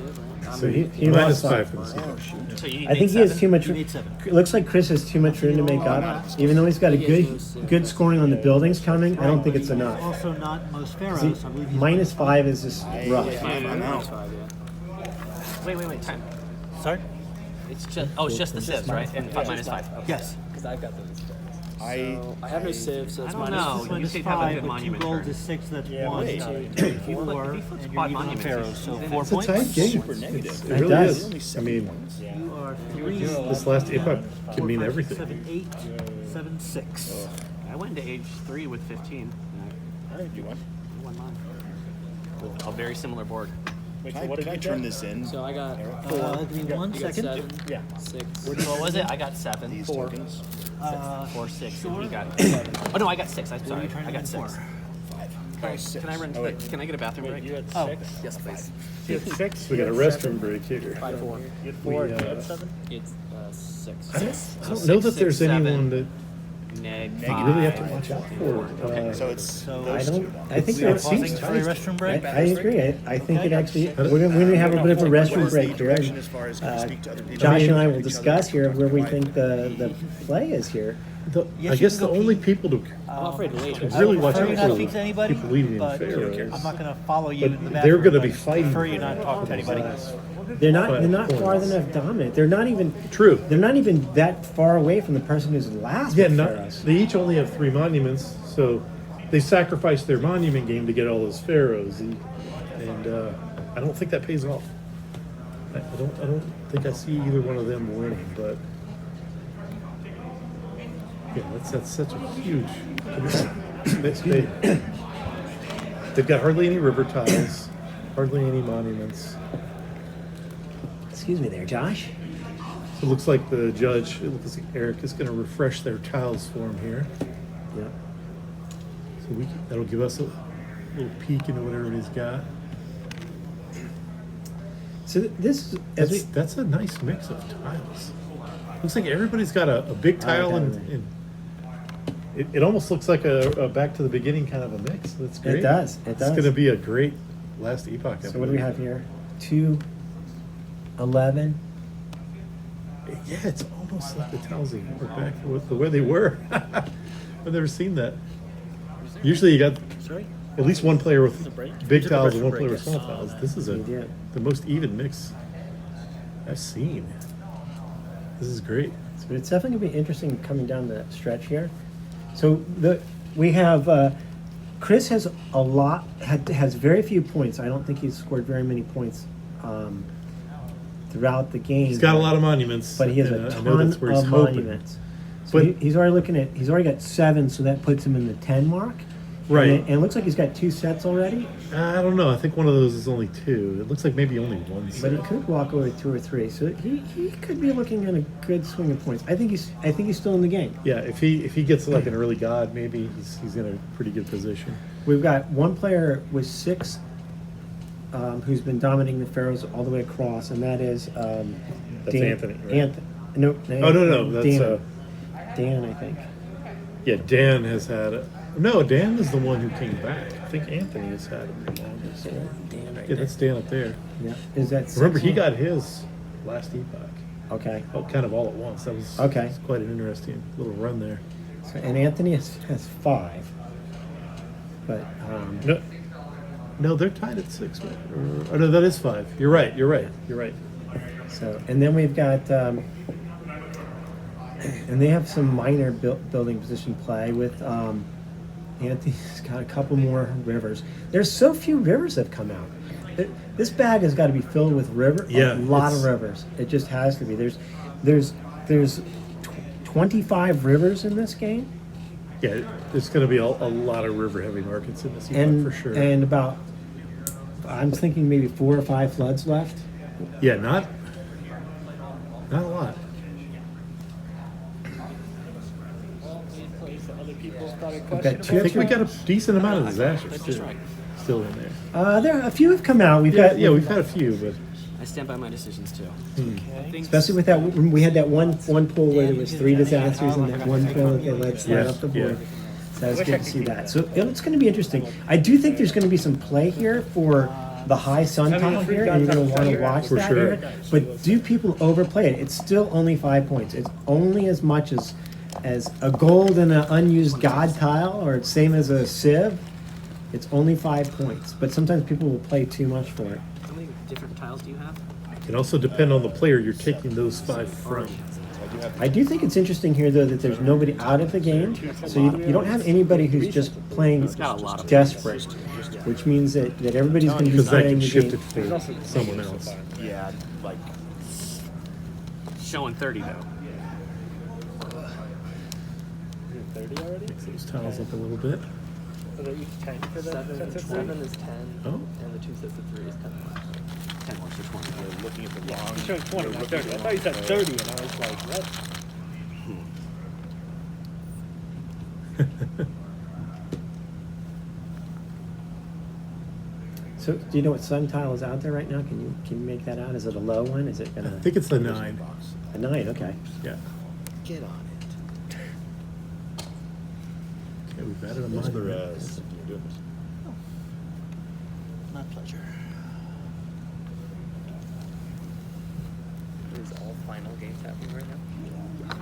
he minus lost 5 for the season. So you I think he has too much. You need 7. It looks like Chris has too much room to make up. Even though he's got a good scoring on the buildings coming, I don't think it's enough. Also not most See, Pharaohs. I believe he's minus 5 is just rough. I'm out. Wait, time. Sorry? It's just the sieves, right? And minus 5. Okay. Yes. Because I've got those cards. I I have no civ, so I it's don't minus know. This one You is could have a 5, good but 2 monument gold turn. is 6, that's Yeah, 1. wait. 4, Look, and if he you're flips even quad on monuments, Pharaohs, so he's 4 It's a tight points. game. super negative. It It really does. is. I mean, You are 3. this last epoch can mean everything. 7, 8, 7, 6. I went into age 3 with 15. You want? I won mine. A very similar board. Wait, so Can what did I you turn get? this in? So I got Give me 1 you got second. 7, Yeah. 6. What was it? I got 7. These 4. tokens? 4, 6. And he got 7. Oh no, I got 6. I'm sorry. I got 6. Can I run? Can I get a bathroom Wait, break? you had Oh, 6? yes, please. You had 6? We got a you had restroom 7, break here. 5, 4. You had 4, We, you had 7? It's 6. I don't know that there's anyone that Neg You 5. really have to watch out for. So it's So those I don't. two then. I think we are that pausing seems. for a restroom break. I agree. I think it actually. Okay. We're gonna have a bit of a What restroom is the break here. direction as far as can you speak to other people? Josh and I will Each other? discuss here where we think the play is here. Yes, I you guess can the go only pee. people to I'm afraid to leave. I really would watch prefer out you not for speak to anybody, people leaving in but Pharaohs. I'm not going to follow you But in the they're bathroom. gonna be but fighting prefer you not talk to anybody. They're not But far points. enough dominant. They're not even True. They're not even that far away from the person who's last. Yeah, with not, Pharaohs. they each only have 3 monuments, so they sacrificed their monument game to get all those pharaohs, and I don't think that pays off. I don't think I see either one of them winning, but yeah, that's such a huge. They've got hardly any river tiles, hardly any monuments. Excuse me, there, Josh. So it looks like the judge, it looks like Eric is going to refresh their tiles for him here. Yeah. So that'll give us a little peek into what everybody's got. So this, as we, That's a nice mix of tiles. Looks like everybody's got a big tile definitely. and it almost looks like a back to the beginning kind of a mix. That's great. It does. It It's does. going to be a great last epoch. So what do we have here? 2-11. Yeah, it's almost like the tiles are back with the way they were. I've never seen that. Usually you got Sorry? at least one player with big Took a tiles and restroom one break, player with yes. small tiles. This is We did. the most even mix I've seen. This is great. So it's definitely gonna be interesting coming down the stretch here. So we have Chris has has very few points. I don't think he's scored very many points throughout the game. He's got a lot of monuments, but he has and a I know ton that's where he's of hoping. monuments. So But- he's already got 7, so that puts him in the 10 mark. Right. And it looks like he's got 2 sets already, I don't know. I think one of those is only 2. It looks like maybe only one. but set. he could walk away with 2 or 3. So he could be looking at a good swing of points. I think he's still in the game. Yeah, if he gets like an early god, maybe he's in a pretty good position. We've got one player with 6 who's been dominating the Pharaohs all the way across, and that is That's Anthony, right? No. Oh no, that's Dan, I think. yeah. Dan has had it. No, Dan is the one who came back. I think Anthony has had him the longest. Dan right Yeah, that's Dan up there. Yeah. Is that 6? Remember, he got his last epoch, Okay. kind of all at once. That was Okay. quite an interesting little run there. So, and Anthony has 5. But No, they're tied at 6. Or no, that is 5. You're right. so, and then we've got and they have some minor building position play with Anthony's got a couple more rivers. There's so few rivers that have come out. This bag has got to be filled with Yeah, a lot of it's- rivers. It just has to be. There's 25 rivers in this game, Yeah, there's going to be a lot of river heavy markets in this epoch and for sure. and about I'm thinking maybe 4 or 5 floods left. Yeah, not a lot. We've got I think we got a decent amount of disasters That's too, right. still in there. There a few have come out. We've Yeah, got we've had a few, but I stand by my decisions too. I think especially with that, we had that one pool where there was 3 disasters and that one pool that they let slide Yes, up the board. yeah. So that was good to see that. So it's going to be interesting. I do think there's going to be some play here for the high sun tile here, and you're going to want to watch For that sure. here. But do people overplay it? It's still only 5 points. It's only as much as a gold and an unused god tile, or it's same as a sieve. It's only 5 points. But sometimes people will play too much for it. how many different tiles do you have? it can also depend on the player you're taking those 5 from. I do think it's interesting here, though, that there's nobody out of the game, so you don't have anybody who's just playing got a lot of desperate, which means that everybody's going to be Because that playing can the shift game. it for someone else. Yeah, like Showing 30 though. 30 already? Mix those tiles up a little bit. So they're each 10 for the Seven, sets of 3? 7 is 10, Oh. and the 2 sets of 3 is 10 more. 10 more, so 20. you're looking at the wrong. He's showing 20, not 30. I thought you said 30, and I was like, what? So, do you know what sun tile is out there right now? Can you make that out? Is it a low one? Is it I gonna think it's the 9. a 9? Okay. Yeah. Get on it. Yeah, we've added a Thanks for monument. doing this. My pleasure. Is all final games happening right now?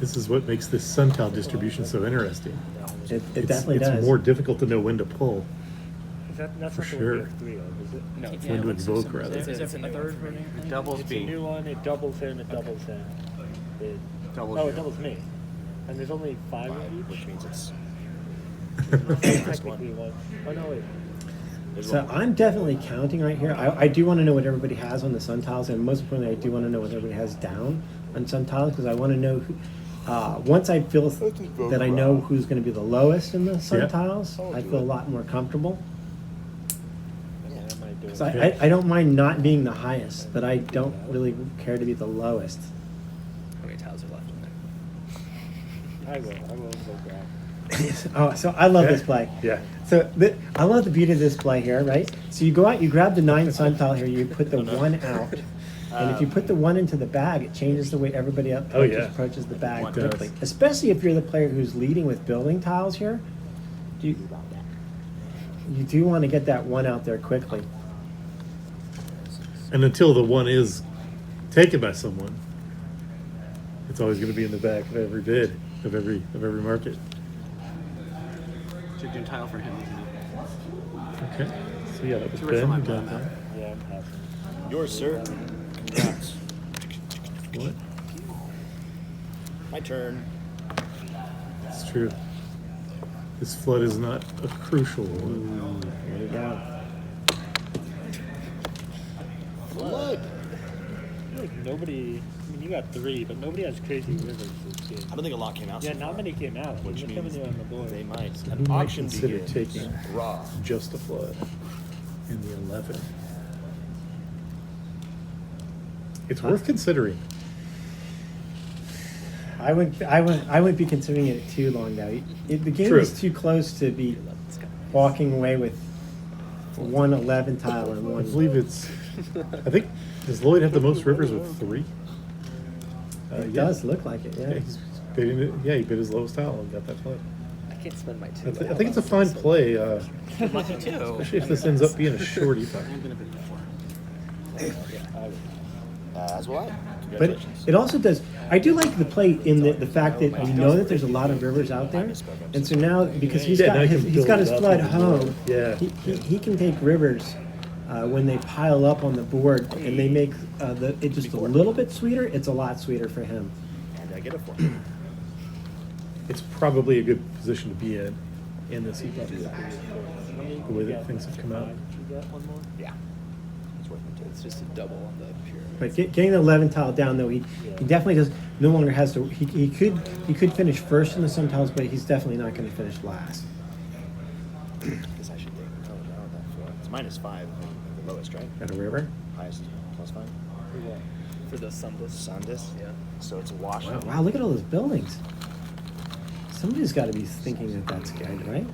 This is what makes this sun tile distribution so interesting. It definitely it's does. more difficult to know when to pull. That's For not the sure. one we have 3 of, is it? No, it's When to not. invoke, rather. Is there a third for me? Doubles It's a B. new one. It doubles him. It doubles him. It, Doubles oh, you. it doubles me. And there's only 5 of each. Which means it's Technically one. Oh no, wait. there's So one. I'm definitely counting right here. I do want to know what everybody has on the sun tiles, and most importantly, I do want to know what everybody has down on sun tiles because I want to know who. Once I feel that I know who's going to be the lowest in the sun Yeah. tiles, I feel a lot more comfortable. Yeah, I might do it. So I don't mind not being the highest, but I don't really care to be the lowest. How many tiles are left in there? I will go grab. Oh, so I love Okay. this play. Yeah. So I love the beauty of this play here, right? So you go out, you grab the 9 sun tile here, you put the 1 out, and if you put the 1 into the bag, it changes the way everybody else Oh, yeah. approaches the bag It does. quickly. Especially if you're the player who's leading with building tiles here. You do want to get that 1 out there quickly. And until the one is taken by someone, it's always going to be in the back of every bid of every market. Should do a tile for him, isn't it? Okay. So yeah, that was Two for my Ben. Got bottom. that. Yeah, I'm passing. Yours, sir. Congrats. What? My turn. It's true. This flood is not a crucial one. There you go. Flood. I feel like nobody. I mean, you got 3, but nobody has crazy rivers this game. I don't think a lot came out. Yeah, so not far, many came out. Which Look how means many on the board. they might. Who An might auction consider begins. taking Raw. just a flood in the 11? It's worth considering. I wouldn't be considering it too long though. The game True. is too close to be walking away with 1 11 tile and I 1. believe it's. I think does Lloyd have the most rivers with 3? It Yeah. does look like it, Yeah, yeah. he's bidding it. Yeah, he bid his lowest tile and got that flood. I can't spend my 2. I think it's a fine play, Lucky too. especially if this ends up being a shorty. I'm gonna bid before. As will I. But Congratulations. it also does. I do like the play in the fact that we know that there's a lot of rivers out there, and so now because he's Yeah, got now he his, can he's got build his it up flood even more. home. Yeah. He can take rivers when they pile up on the board and they make it just a little bit sweeter. It's a lot sweeter for him. And I get a 4. It's probably a good position to be in this epoch. The way that things have come out. You got 1 more? Yeah. It's worth it too. It's just a double on the pyramid. But getting the 11 tile down though, he definitely does no longer has to. He could finish first in the sun tiles, but he's definitely not going to finish last. I guess I should think. Oh no, that 4. It's -5. The lowest, right? At a river. Highest +5. For the Sundus. Sundus. Yeah. So it's a wash. Wow, look at all those buildings. Somebody's got to be thinking that that's good, right?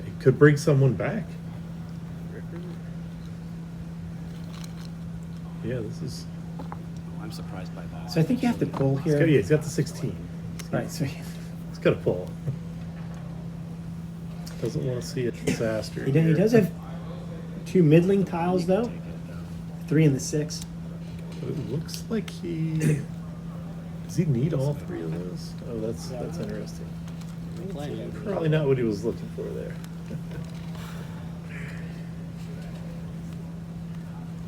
It could bring someone back. Yeah, this is. Oh, I'm surprised by that. So I think you have to pull here. He's got the 16. Right. So He's got to pull. Doesn't want to see a disaster. he here. does have 2 middling tiles though. 3 and the 6. But it looks like he. Does he need all 3 of those? Oh, that's interesting. Probably not what he was looking for there.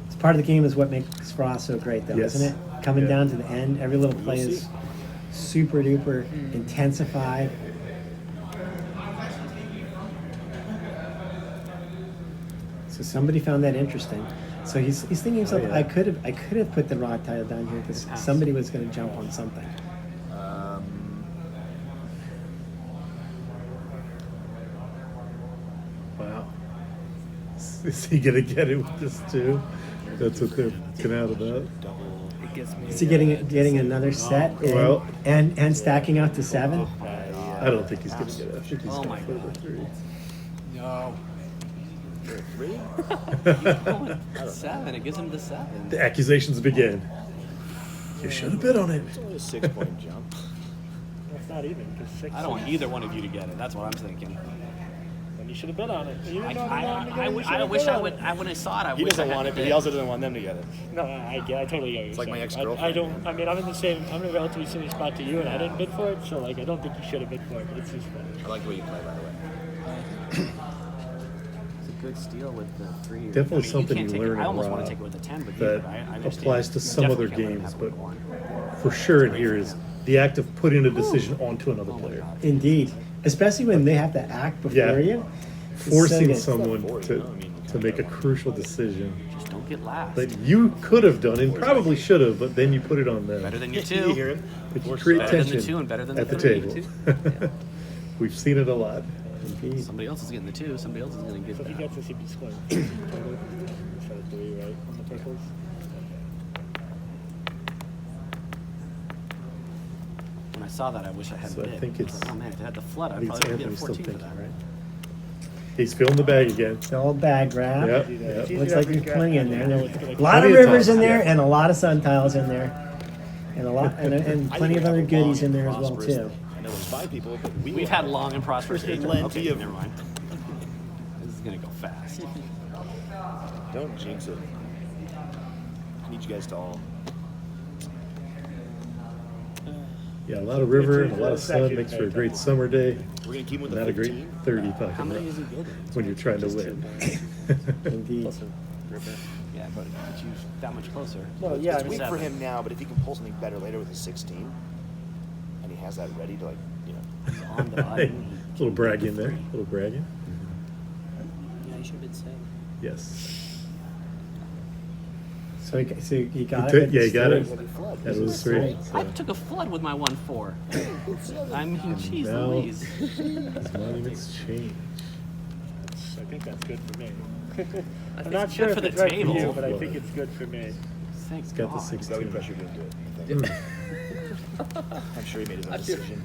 It's part of the game is what makes Frost so great though, Yes. isn't it? Coming Yeah. down to the end, every little play is super duper intensified. So somebody found that interesting. So he's thinking to himself, yeah. I could have put the raw tile down here because somebody was going to jump on something. Wow. Is he gonna get it with this too? That's what they're looking out about. It gets me. Is he getting another set and, Well- and stacking out to 7? I don't think he's gonna get it. I think he's Oh gonna my put it God. with 3. No. 3? 7. It gives him the 7. The accusations begin. You should have bid on it. It's only a 6-point jump. That's Not even, because 6. I don't want either one of you to get it. That's what I'm thinking. Then you should have bet on it. You didn't know I wish I would. When I saw it, I He wish I doesn't had want the it, but he bid. also doesn't want them to get it. No, I totally get what It's like you're my saying. ex-girlfriend, I don't. man. I mean, I'm in a relatively similar spot to you, and I didn't bid for it, so like I don't think you should have bid for it. But it's just funny. I like the way you play, by the way. It's a good steal with the 3. Definitely something can't you take it. learn I in almost want Raw to take it with the 10 with you, that but I understand. applies to You some definitely other can't let it games, happen but with one. for sure in here is the act of putting a decision onto another Oh my player. God. Indeed, especially when they have to act before Yeah. you. Forcing good. someone Before, to, you know, I mean, you to kinda make a got one. crucial decision Just don't get last. that you could have done and probably should have, but then you put it on them. Better than your You 2. hear him? But you create Better than the tension 2 and better than at the the 3. table. We've seen it a lot. Indeed. Somebody else is getting the 2. Somebody else is going to get So if he that. gets this, he'd be scoring total instead of 3, right? On the purples. When I saw that, I wish I had So I bid. think it's- Oh man, if it had the flood, I I'd think it's probably get a Anthony still 14 for thinking, that. right? He's filling the bag again. It's all bag grab. Yep, It's yep. easy Looks to like there's regret. plenty in I there. know A it's gonna lot of Plenty of rivers tiles, in there yeah. and a lot of sun tiles in there. And a lot and I plenty think of we other have a goodies long in there and as well prosperous too. thing. I know there's 5 people, but We've had long and prosperous days. Plenty Okay, of- never mind. This is going to go fast. Don't jinx it. I need you guys to all. Yeah, a lot of river and a lot of sun makes for a great summer day. We're gonna keep him with the Not a great 15. 30 How talking many about is he getting? when you're trying to win. Indeed. Plus a river. Yeah, but you that much closer. Well, yeah, I It's mean, weak for 7. him now, but if he can pull something better later with his 16, and he has that ready to He's on the button. Little bragging there. Little bragging. Yeah, you should have been 7. Yes. So he got He it. took- yeah, he got it. He'll be flood. That was 3. I So took a flood with my 1-4. I mean, jeez now- Louise. his monuments change. I think that's good for me. I I'm think not it's sure good if for the it's right table. for you, but I think it's good for me. Thank He's got the God. He's probably 16. pressured into it. I think. I'm sure he made his I own feel- decision.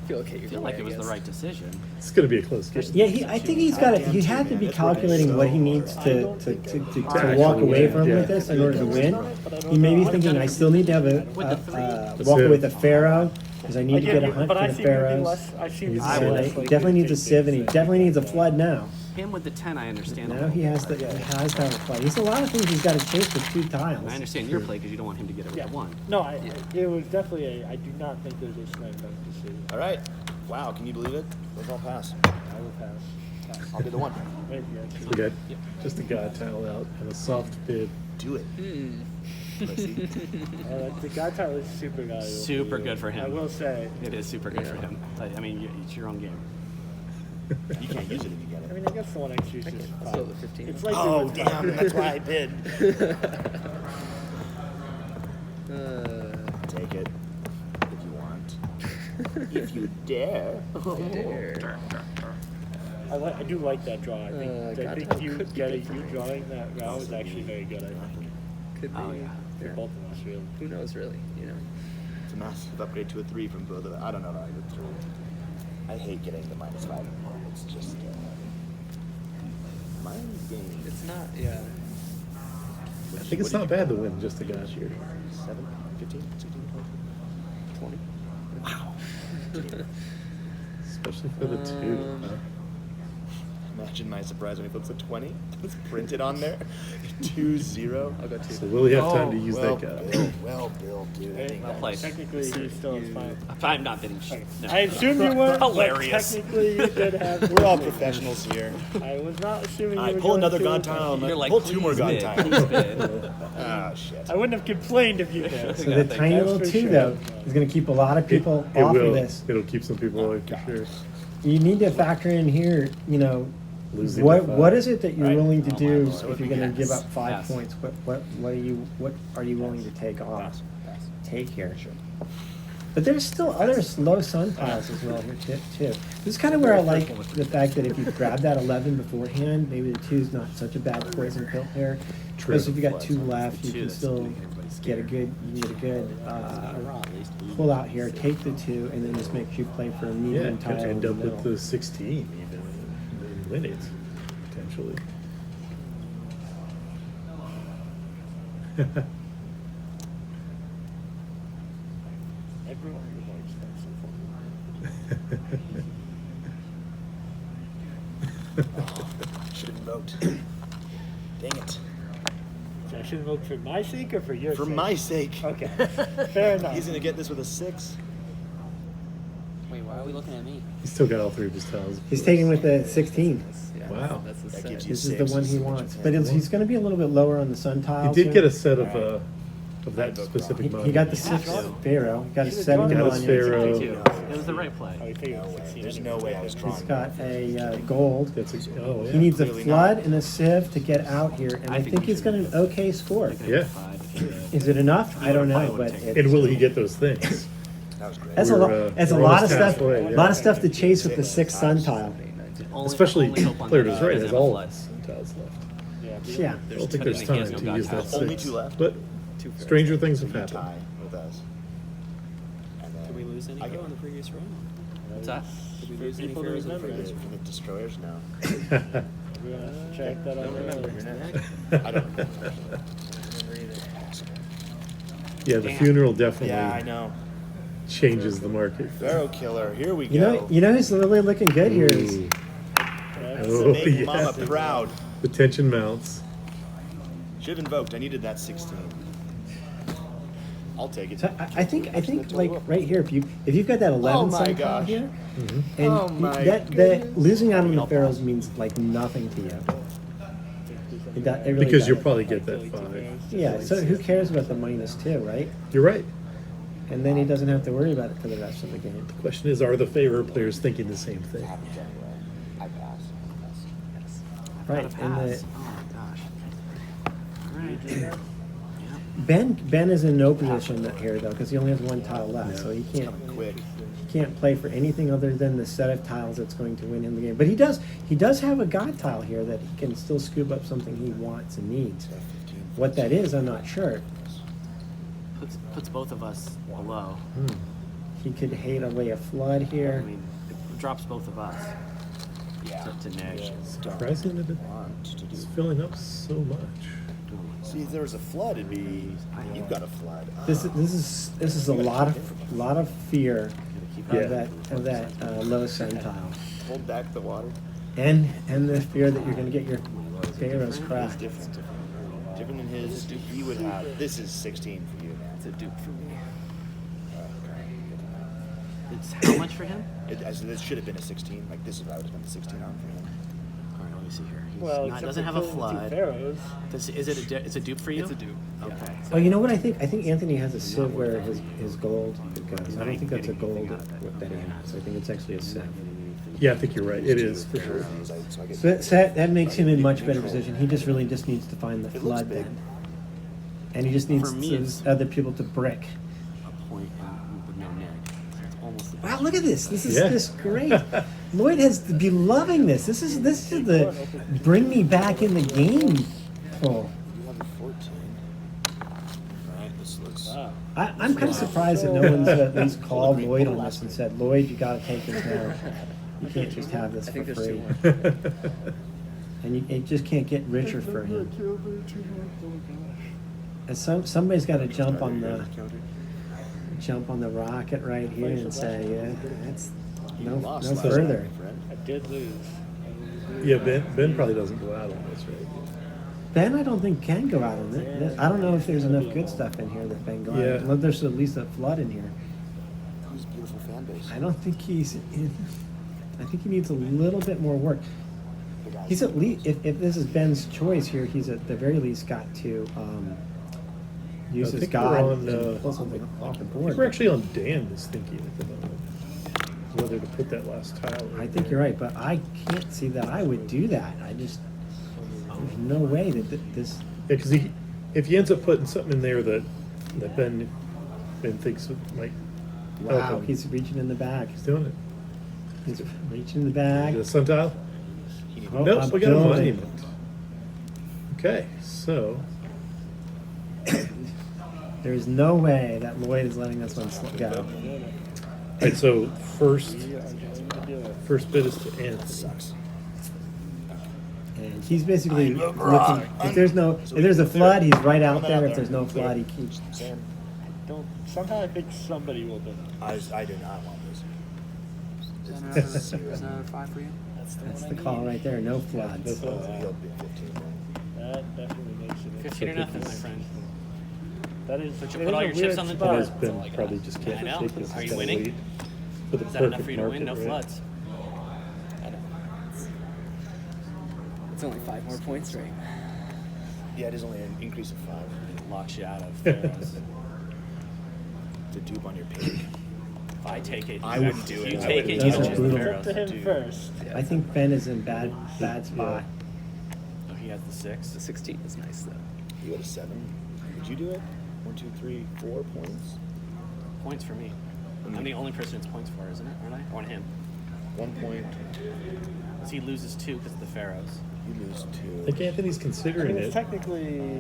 feel okay I either feel way, like it was the guess. right decision. It's going to be a close game. Yeah, I think he's got it. He had to be calculating what he needs to walk away from with this in order to win. He may be thinking, I still need to have a walk away with a pharaoh because I need to get a hunt but for I the see moving pharaohs. less. I see He's- moving I And would- less, he like, definitely needs a 15, sieve and he definitely needs a flood now. Him with the 10, I understand. Now he has to have a flood. He's a lot of things he's got to chase with 2 tiles. I understand your play because you don't want him to get it with Yeah. the 1. No, it was definitely I do not think there's a slam dunk decision. All right. Wow, can you believe it? Those all pass. I will pass. I'll be the one. Wait, yeah, We got just a god tile out and a soft bid. Do it. Pussy. the guy tile is super valuable. Super you. good for him. I will say. It is super good for him. But, I mean, it's your own game. You can't use it if you get I it. mean, I guess the one extra is just Still fine. the 15. It's like Oh, doing damn. That's why I bid. Take it if you want. If you dare. Dare. I do like that draw. I think God, you could be getting good for you drawing that route is actually very good. I think Could be. Oh, yeah. for Yeah. both of us, really. Who knows, really? You know. It's a massive upgrade to a 3 from both of them. I don't know. I hate getting the -5. It's just mind game. It's not. Yeah. I think it's not bad to win just a god here. 7, 15, 16, 20. Wow. Especially for the 2. Huh? Imagine my surprise when he flips a 20. It's printed on there. 2-0. I'll go 2. So will he have time to use well, that god? Bill, dude. I think Well that played. was- Technically, you still is fine. I'm not bidding. No. I assume you were. Hilarious. Technically, you did have. We're all professionals here. I was not assuming All you right, were pull going another to, god but tile. You're like, Pull 2 more please god bid, tiles. please bid. Ah, shit. I wouldn't have complained if you did. So the tiny That's little for 2 sure. though is going to keep a lot of people It off will. of this. It'll keep some people away for sure. You need to factor in here, Losing what the 5. what is it that you're Right. willing to Oh, do my Lord. if you're going to give up 5 Pass. points? What are you willing to take off? Take here. But there's still other low sun piles as well here too. This is kind of where I like the fact that if you grab that 11 beforehand, maybe the 2 is not such a bad poison pill pair. True. Because if you got 2 left, you Two, can that's still making everybody get a good pull out here, take the 2, and then this makes you play for a Yeah, medium could tile in end the up with middle. the 16 even and win it potentially. Everyone was more expensive. Should have invoked. Dang it. So I should vote for my sake or for your For sake? my sake. Okay. Fair enough. He's gonna get this with a 6. Wait, why are we looking at me? He's still got all 3 of his tiles. He's taking with the 16. Yeah, Wow. That's the That set. gives you This is 6. the one he wants, but he's going to be a little bit lower on the sun He tiles. did here. get a set Alright. of that specific He monument. got the 6 Pharaoh. He got a 7 Got his monument. Pharaoh. 62. It was the right play. Oh, you think it No was way. 16 There's anyway. no way I was drawing. He's got a gold. That's a, oh, yeah. He needs a Clearly flood not. and a sieve to get out here, and I think he's got an okay score. Yeah. Is it enough? I don't know, but And will he get those things? That was great. that's a We're, lot. That's a we're lot of almost stuff. halfway, A yeah. lot of stuff to chase with the 6 sun tile. Especially, Player is right, has all his tiles left. Yeah. I don't think there's time to use that 6. Only 2 left. But stranger things have You happened. tie with us. And then Did we lose any I go get on the previous round? What's that? Did we lose any People to pharaohs on the remember. previous from the destroyers now. We're gonna check that out. I don't remember. Yeah, the funeral definitely Yeah, I know. changes the market. Pharaoh killer. Here we You go. know who's really looking good here is Ooh. This Oh, will make yeah. Mama proud. The tension mounts. Should have invoked. I needed that 16. I'll take it. So I think like right here, if you've got that 11 Oh my sun tile gosh. here, Mm-hmm. and Oh my that goodness. losing out on the pharaohs means like nothing to you. It really Because you'll does. probably get that 5. Yeah. So who cares about the -2, right? You're right. And then he doesn't have to worry about it for the rest of the game. Question is, are the favor players thinking the same thing? Happens anyway. I pass. Right. Got a And pass. Oh my gosh. All right. Ben is in no position here though because he only has 1 tile left, so he can't Quick. play for anything other than the set of tiles that's going to win him the game. But he does have a god tile here that he can still scoop up something he wants and needs. What that is, I'm not sure. Puts both of us below. He could hate away a flood here. I mean, it drops both of us to neg. Surprising that it's filling up so much. See, if there was a flood, it'd be. You've got a flood. This is a lot of fear Yeah. of that low sun tile, Hold back the water. and the fear that you're going to get your pharaohs It's cracked. different. Different than his. He would have. This is 16 for you, man. It's a dupe for me. It's how much for him? This should have been a 16. Like this is what I would have been the 16 on for him. All right, let me see here. He's Well, not, except doesn't for have a killing the 2 flood. pharaohs. Is it it's a dupe for you? It's a dupe. Okay. Oh, you know what I think? I think Anthony has a sieve where his gold goes. I don't think that's a gold that he has. I think it's actually a sieve. Yeah, I think you're right. It is for sure. So I get. So that makes him in much better position. He just really just needs to find the It looks flood big. then, and he just needs For me, it's- other people to brick. A point with no neg. So it's almost the Wow, look at this! This is Yeah. just great. Lloyd has to be loving this. This is the bring me back in the game pull. You have a 14. Right. This looks. Wow. I'm kind of surprised that no one's at least called Lloyd on this and said, Lloyd, you got to take this now. You can't just have this I for think there's free. 2 more. And you just can't get richer for him. And somebody's got to jump on the rocket right here and say, yeah, that's You no lost last further. night, friend. I did lose. Yeah, Ben probably doesn't go out on this, right? Ben, I don't think can go out on it. I don't know if there's enough good stuff in here that Ben go out. Yeah. Unless there's at least a flood in here. Who's beautiful fan base? I don't think he's in. I think he needs a little bit more work. The guys- He's at least, if this is Ben's choice here, he's at the very least got to use I his think god we're on, and pull something off the I think board. we're actually on Dan's thinking at the moment. Whether to put that last tile. I think you're right, but I can't see that I would do that. There's no way that this. Yeah, because if he ends up putting something in there that Ben thinks might help Wow, him, he's reaching in the bag. he's doing it. He's reaching in the bag. The sun tile? Oh, Nope, I'm we got a building. monument. Okay, so There's no way that Lloyd is letting this one go. all right, so first bid is to Anthony. Sucks. And he's basically I'm looking. wrong. If there's a flood, he's right out there. If there's no Good. flood, he keeps. Sam, Somehow I think somebody will do it. I do not want this. Does Is zero. that another 5 for you? That's the That's one the I call need. right there. No floods. That's Oh, what- he'll be 15. That definitely makes it. 15 or nothing, my friend. That is. But you it put is all a your chips weird on the spot. board. Has been probably just can't I know. shake this. Are It's you got a winning? lead for the Is that enough perfect for you to win? No market, right? floods. I know. It's only 5 more points, right? Yeah, it is only an increase of 5. Locks you out of Pharaohs. To dupe on your pig. If I take it, I wouldn't do it. You I take wouldn't it, do you it. don't choose the Brutal. It's Pharaohs. up to him Dude. first. I think Ben is in bad spot. Oh, he has the 6. The 16 is nice, though. You had a 7. Would you do it? 1, 2, 3, 4 points. Points for me. I'm the only person it's points for, isn't it? Aren't I? Or on him. 1 point. Because he loses 2 because of the Pharaohs. You lose 2. I think Anthony's I considering mean, it's it technically,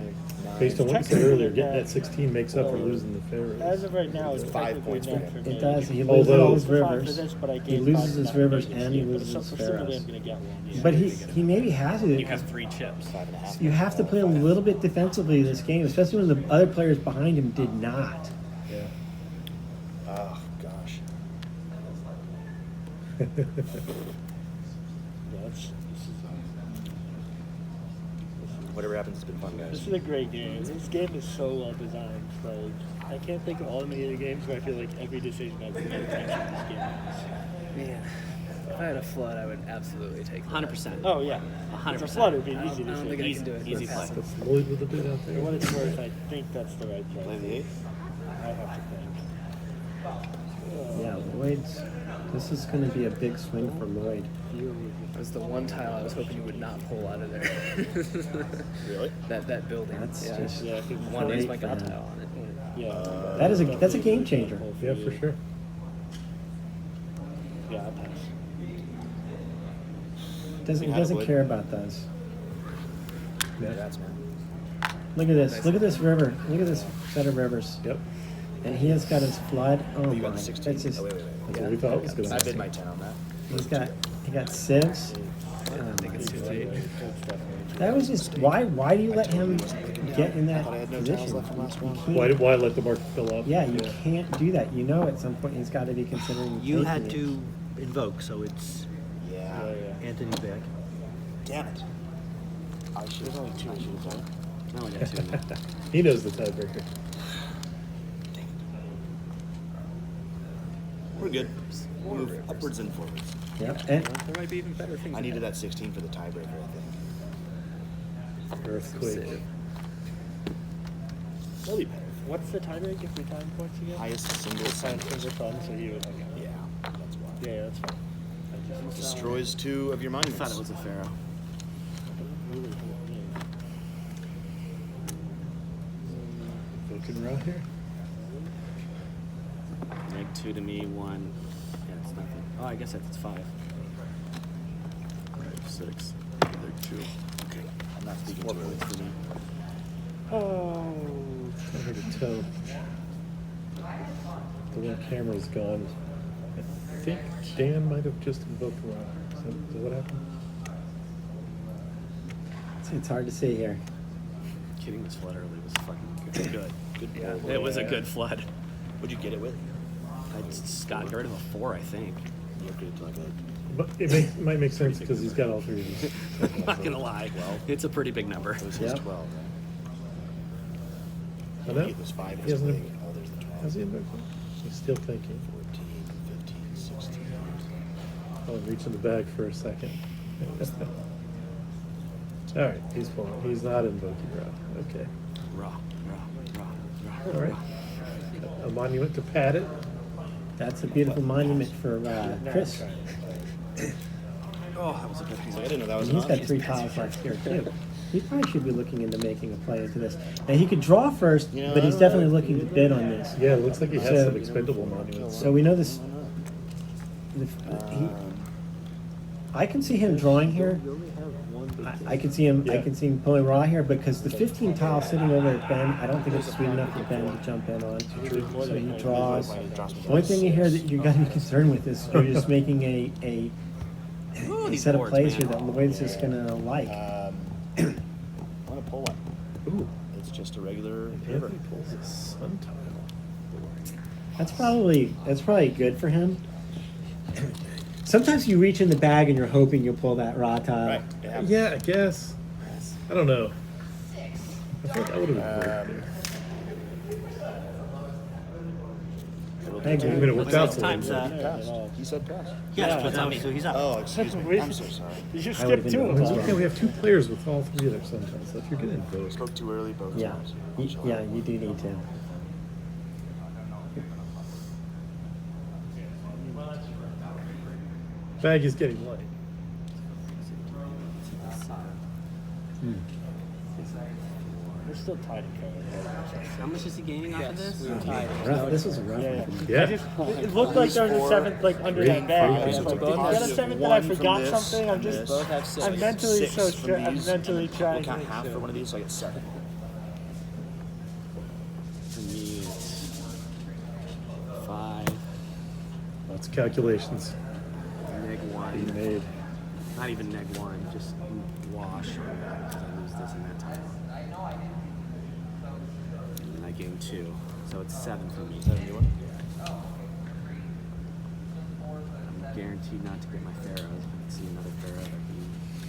based on what you said technically earlier. Getting that- that 16 makes up for losing the as Pharaohs. of right now, it's 5 technically points for not him. for me. It does. He Although- loses all his It's fine for rivers. this, but I He gained loses 5 his for rivers Vegas and he here, but loses his presumably Pharaohs. I'm gonna get one. Yeah. But he maybe has You it. have 3 chips. 5.5. You have to play a little bit defensively this game, especially when the other players behind him did not. Yeah. Oh, gosh. Yeah, this Whatever happens, it's been fun, guys. is a great game. This game is so well designed. Like, I can't think of all the other games where I feel like every decision has been intentional in this game. Man, if I had a flood, I would absolutely take that. 100%. Oh yeah, 100%. It's a flood would be I don't- easy I to don't say. think I can do it. Easy for play. passive. That's Lloyd with a bit out For there. what it's worth, I think that's the right play. Play the 8. I have to think. Yeah, Lloyd's. This is going to be a big swing for Lloyd. That was the one tile I was hoping you would not pull out of there. Really? that building. That's yeah. just Yeah, 'cause One great is my for god him. tile on it. Yeah. That's a game changer. Yeah, for sure. Yeah, I pass. He doesn't care about those. Congrats, man. Look at this. Look at this river. Look at this set of rivers. Yep. And he has got his flood. Oh You got my! the 16. That's just, Oh, wait. That's what we thought was going to I bid happen. my 10 on that. he got sieves. I think it's too late. That was just why do you let him get in that I thought I had no tiles position? left from last You round. can't- Why let the market fill up? Yeah, you can't do that. You know, at some point he's got to be considering. You taking had it. to invoke, so it's Yeah. Anthony's back. Damn it. I should have only 2. I should have done. I only got 2. He knows the tiebreaker. We're good. We'll move upwards and forwards. Yep. And There might be even better things. I needed that 16 for the tiebreaker, I think. Earthquake. That'll be better. What's the tiebreak if we time points again? Highest single Time sentence. single fun, so you would. Okay. Yeah, that's why. Yeah, that's fine. I just Destroys 2 of your I monuments. thought it was a Pharaoh. Looking around here. Neg 2 to me, 1. Yeah, it's nothing. Oh, I guess that's 5. 6. Neg 2. Okay. I'm not speaking to Points it. for me. Oh. It's hard to tell. The one camera's gone. I think Dan might have just invoked Ra. Is that what happened? it's hard to see here. Kidding, this flood early was fucking good. Good Yeah, pull. it was a good flood. What'd you get it with? I just got rid of a 4, I think. You upgraded to like a. But it might make sense because he's got all 3 of these. I'm not gonna lie. It's a pretty big number. It was Yep. his 12, Oh, right? no? It was 5. He hasn't- Oh, there's the 12. How's he invoked? He's still thinking. 14, 15, 16. Oh, reaching the bag for a second. All right, he's pulling. He's not invoking Ra. Okay. Raw. All right. A monument to pad it. That's a beautiful monument for Chris. Oh, that was a good He's like, I didn't know that was And an he's got option. 3 tiles left here too. He probably should be looking into making a play into this. Now he could draw first, You know, but I he's don't know. definitely looking to bid on this. Yeah, it looks like he has So- some expendable monuments. So we know this. I can see him drawing here. I can see him. I Yeah. can see him pulling raw here because the 15 tile sitting over at Ben. I don't think it's sweet enough for Ben to jump in on. So he draws. The only thing you hear that you got to be concerned with is you're just making a these set of boards, plays man. here that Lloyd's just gonna like. I want to pull one. Ooh, It's just a regular river. Anthony pulls a sun tile. That's probably good for him. Sometimes you reach in the bag and you're hoping you'll pull that raw tile. Right. It happens. Yeah, I guess. I don't know. I thought that would have been Thank you. I mean, it worked out for Time's him. up. He passed. He said pass. Yes, but now so he's up. Oh, excuse me. I'm so sorry. You just I would've skipped been two of the them. Okay, we have 2 players with all 3 of their sometimes. So if you're getting both. Spoke too early, both Yeah, times. yeah, you do need to. Bag is getting light. We're still tied in color. How much is he gaining off of this? We were tied. Rough. This was a rough Yeah, one. Yeah. It looked like during the seventh, like under that bag. I was So like, both did you get a have seventh that I one from forgot this something? I'm and just, this. Both have 6. I'm mentally Six so from I'm these. mentally trying We'll count to half for one of these, so I get 7. For me, it's 5, Lots of calculations neg being 1. made. Not even neg 1, just wash on that because I lose this and that time. And I gain 2, so it's 7 for me. Is that a new one? I'm guaranteed not to get my pharaohs. If I can see another pharaoh, that'd be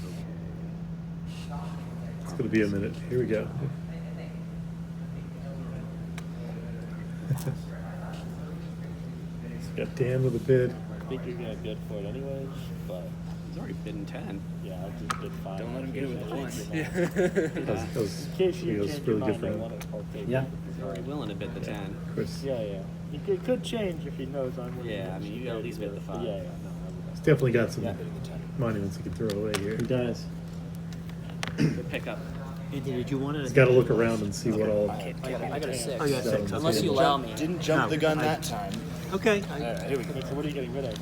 okay. It's going to be a minute. Here we go. Got Dan with a bid. I think you're gonna bid for it anyways, but He's already bidden 10. yeah, I just bid 5. Don't let him get it with the 1. That was, In case you it was change your really mind, good I for want to partake. Yeah. He's already willing to bid the 10. Chris. Yeah, yeah. It could change if he knows I'm winning. Yeah, I mean, you gotta at least bid the 5. Yeah, yeah. He's definitely got some Yeah. monuments he can throw away here. He does. Good pickup. Anthony, did you want it? He's got to look around and see what all. I got a 6. Oh, you got 6. Unless you allow me. Didn't jump the gun that time. Okay. All right, here we go. Okay, so what are you getting rid of?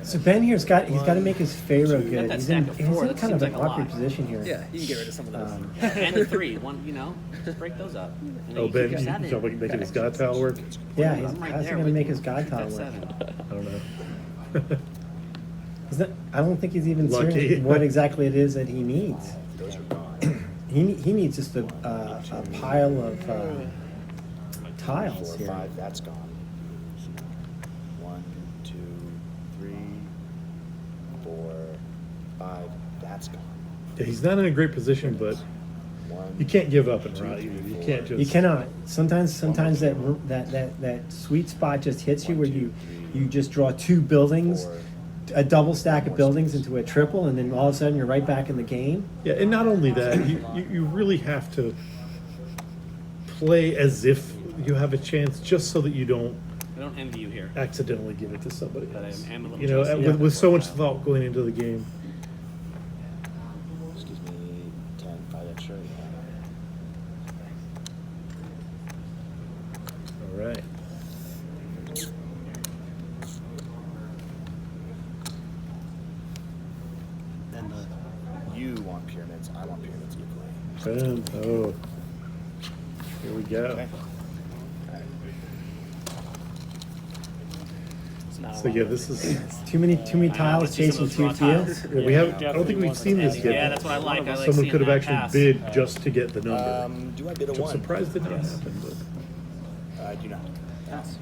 So Ben here's got he's got to make his pharaoh got good. that He's in, stack of he's 4, in that kind of seems an like a awkward lot. position here. Yeah, you can get rid of some of those. And the 3, one, you know, just break those up. And then Oh, you Ben, keep he's your 7. jumping, making his god tile work. Yeah, he's I'm right how's he there gonna with make you. his god tile That work? 7. I don't know. He's not, I don't think he's even Lucky. serious what exactly it is that he needs. Those are gone. He needs just a pile of tiles 4, here. 5, that's gone. 1, 2, 3, 4, 5, that's gone. Yeah, he's not in a great position, but 1, you can't give up and run. You can't just. You cannot. Sometimes that sweet spot just hits you where you just draw 2 buildings, 4, a double stack of buildings into a triple, and then all of a sudden you're right back in the game. Yeah, and not only that, you really have to play as if you have a chance, just so that you don't I don't envy you here. accidentally give it to somebody But I else. am a little You know, jealous. with so much thought going into the game. excuse me, 10, 5 extra. All right. Then the You want pyramids, I want pyramids equally. Boom. Oh. Here we go. Okay. It's not So a yeah, lot. this is. Too many tiles let's see some chasing of those 2 raw fields. tiles. We have. I don't think we've seen this yet. Yeah, that's what I like. I like Someone seeing could have that actually pass. bid just to get the number. Do I bid a Which I'm 1? surprised did not happen, but I do not. Pass.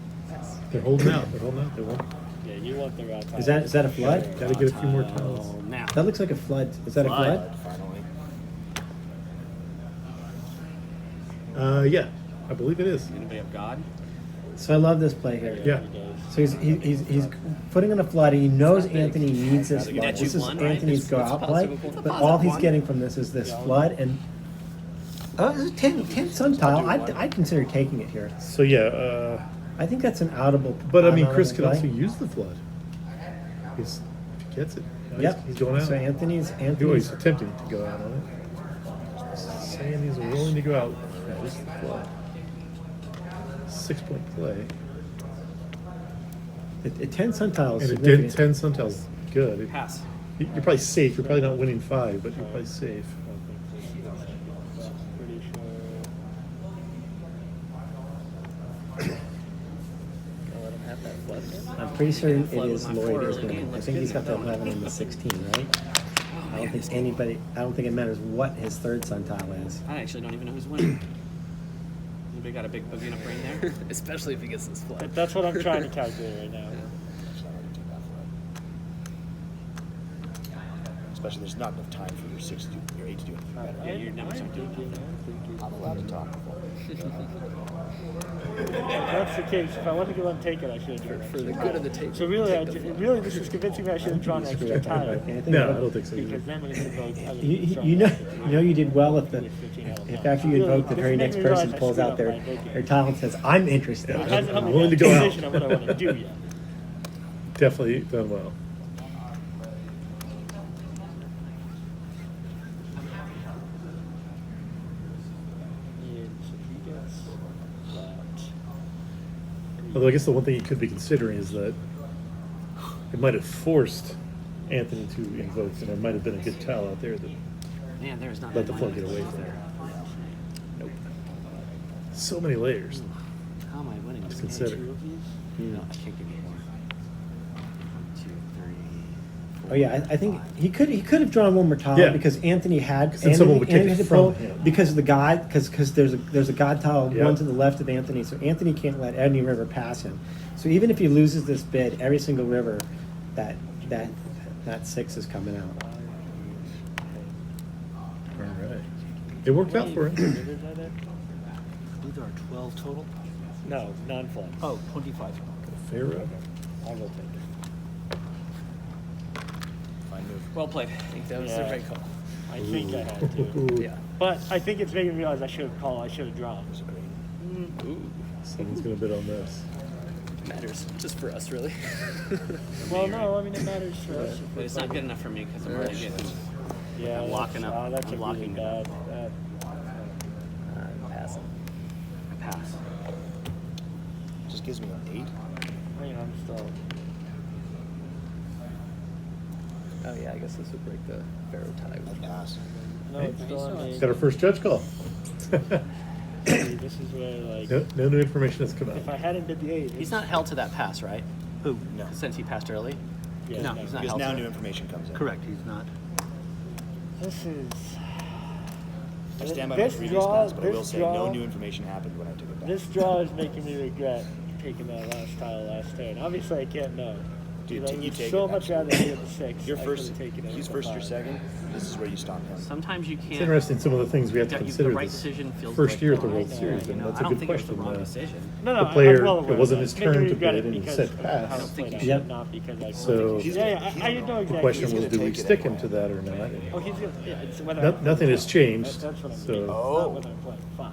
they're holding out. They're holding out. They won't. Yeah, you want the rat. Is that a flood? Got to get a few more Tile tiles. now. That looks like a flood. Is that a flood? Finally. Yeah, I believe it is. Anybody have God? So I love this play here. Yeah. So he's putting in a flood. He knows Anthony needs this flood. Net This you is won, right? Anthony's go out play. But all he's getting from this is this flood and 10 sun tile. I'd consider taking it here. So yeah, I think that's an outable. but I mean, outable Chris could play. also use the flood. If he gets it. Yep. He's going out. So Anthony's He's attempting to go out on it. Saying he's willing to go out for just the flood. 6-point play. a 10 sun tile is And it did significant. 10 suntiles. Good. Pass. You're probably safe. You're probably not winning 5, but you're probably safe. Pretty sure. Gonna let him have that flood then? I'm pretty certain it Flood is with my Lloyd four is early winning. game I looks think good he's got the now. 11 and the 16, right? I don't think anybody. I don't think it matters what his 3rd sun tile is. I actually don't even know who's winning. Anybody got a big boogie up brain there? Especially if he gets this flood. That's what I'm trying to calculate right now. Especially there's not enough time for your 6 to do, your 8 to do anything better. Yeah, your numbers aren't doing nothing. I'm allowed to talk. If that's the case, if I wanted to go and take it, I should have done For the good of the table. So really, take the full. really, this is convincing me I should have drawn an extra tile. No, I don't think so. Because Either. then when it's invoked, I would You, have you drawn know you did well if after you invoke the Really, very this next made me person realize I pulls screwed out up their by invoking. their tile and says, "I'm interested." It hasn't helped me willing make to a go out. decision on what I want to do yet. Definitely done well. And so he gets that. Although I guess the one thing you could be considering is that it might have forced Anthony to invoke, and there might have been a good towel out there that Man, there's not let that the flood many get away lines from there. Nope. So many layers. How am I winning this Just game? consider. No, I can't give you more. 1, 2, 3, 4. Oh yeah, I think he could have drawn one more tile Yeah. because Anthony had then someone would take Anthony it had from pull him. because of the god because there's a god tile Yep. one to the left of Anthony, so Anthony can't let any river pass him. So even if he loses this bid, every single river that 6 is coming out. All right. It worked out for him. These are 12 total. No, non-flood. Oh, 25. Pharaoh. I will take it. Fine move. Well played. I think that was the Yeah. right call. I think I had to. Yeah. But I think it's making me realize I should have called. I should have drawn. Ooh. Someone's gonna bid on this. Matters just for us, really. Well, no, I mean it matters for us. But it's not good enough for me because I'm already getting. Yeah, I'm locking that's, up. that's I'm a locking really it bad. Passing. I pass. Just gives me an 8. I mean, I'm still. Oh yeah, I guess this would break the Pharaoh tie. I'd pass. No, it's still on me. Got our first judge call. This is where like. No new information has come If out. I hadn't bid the 8, He's not held to that pass, right? Who? No. Since he passed early. Yeah, No, he's not Because held now to new it. information comes in. Correct, he's not. This is. I stand by my This previous draw- pass, but I will this say draw- no new information happened when I took it back. This draw is making me regret taking that last tile last turn. Obviously, I can't know. Dude, I you would take so it, much rather absolutely. be at the 6. You're I first. could've taken it He's at first or 5. second. This is where you stomp him. Sometimes you can't. It's interesting some of the things we have to Yeah, the consider right this decision feels first like year at the the World right Series, You and know, that's I a don't good think it was the question. wrong decision. No, the I'm player, well it aware wasn't of his that. Maybe turn to regret bid it and he because said of pass. how I don't think played you I should. should, not because I. So- I didn't know The exactly. question what was, he do we take it stick him anyway. to that or not? Oh, he's gonna. Yeah, it's whether. No- nothing has changed, That's what I'm so- saying. Oh. Not whether I'm playing. Fine.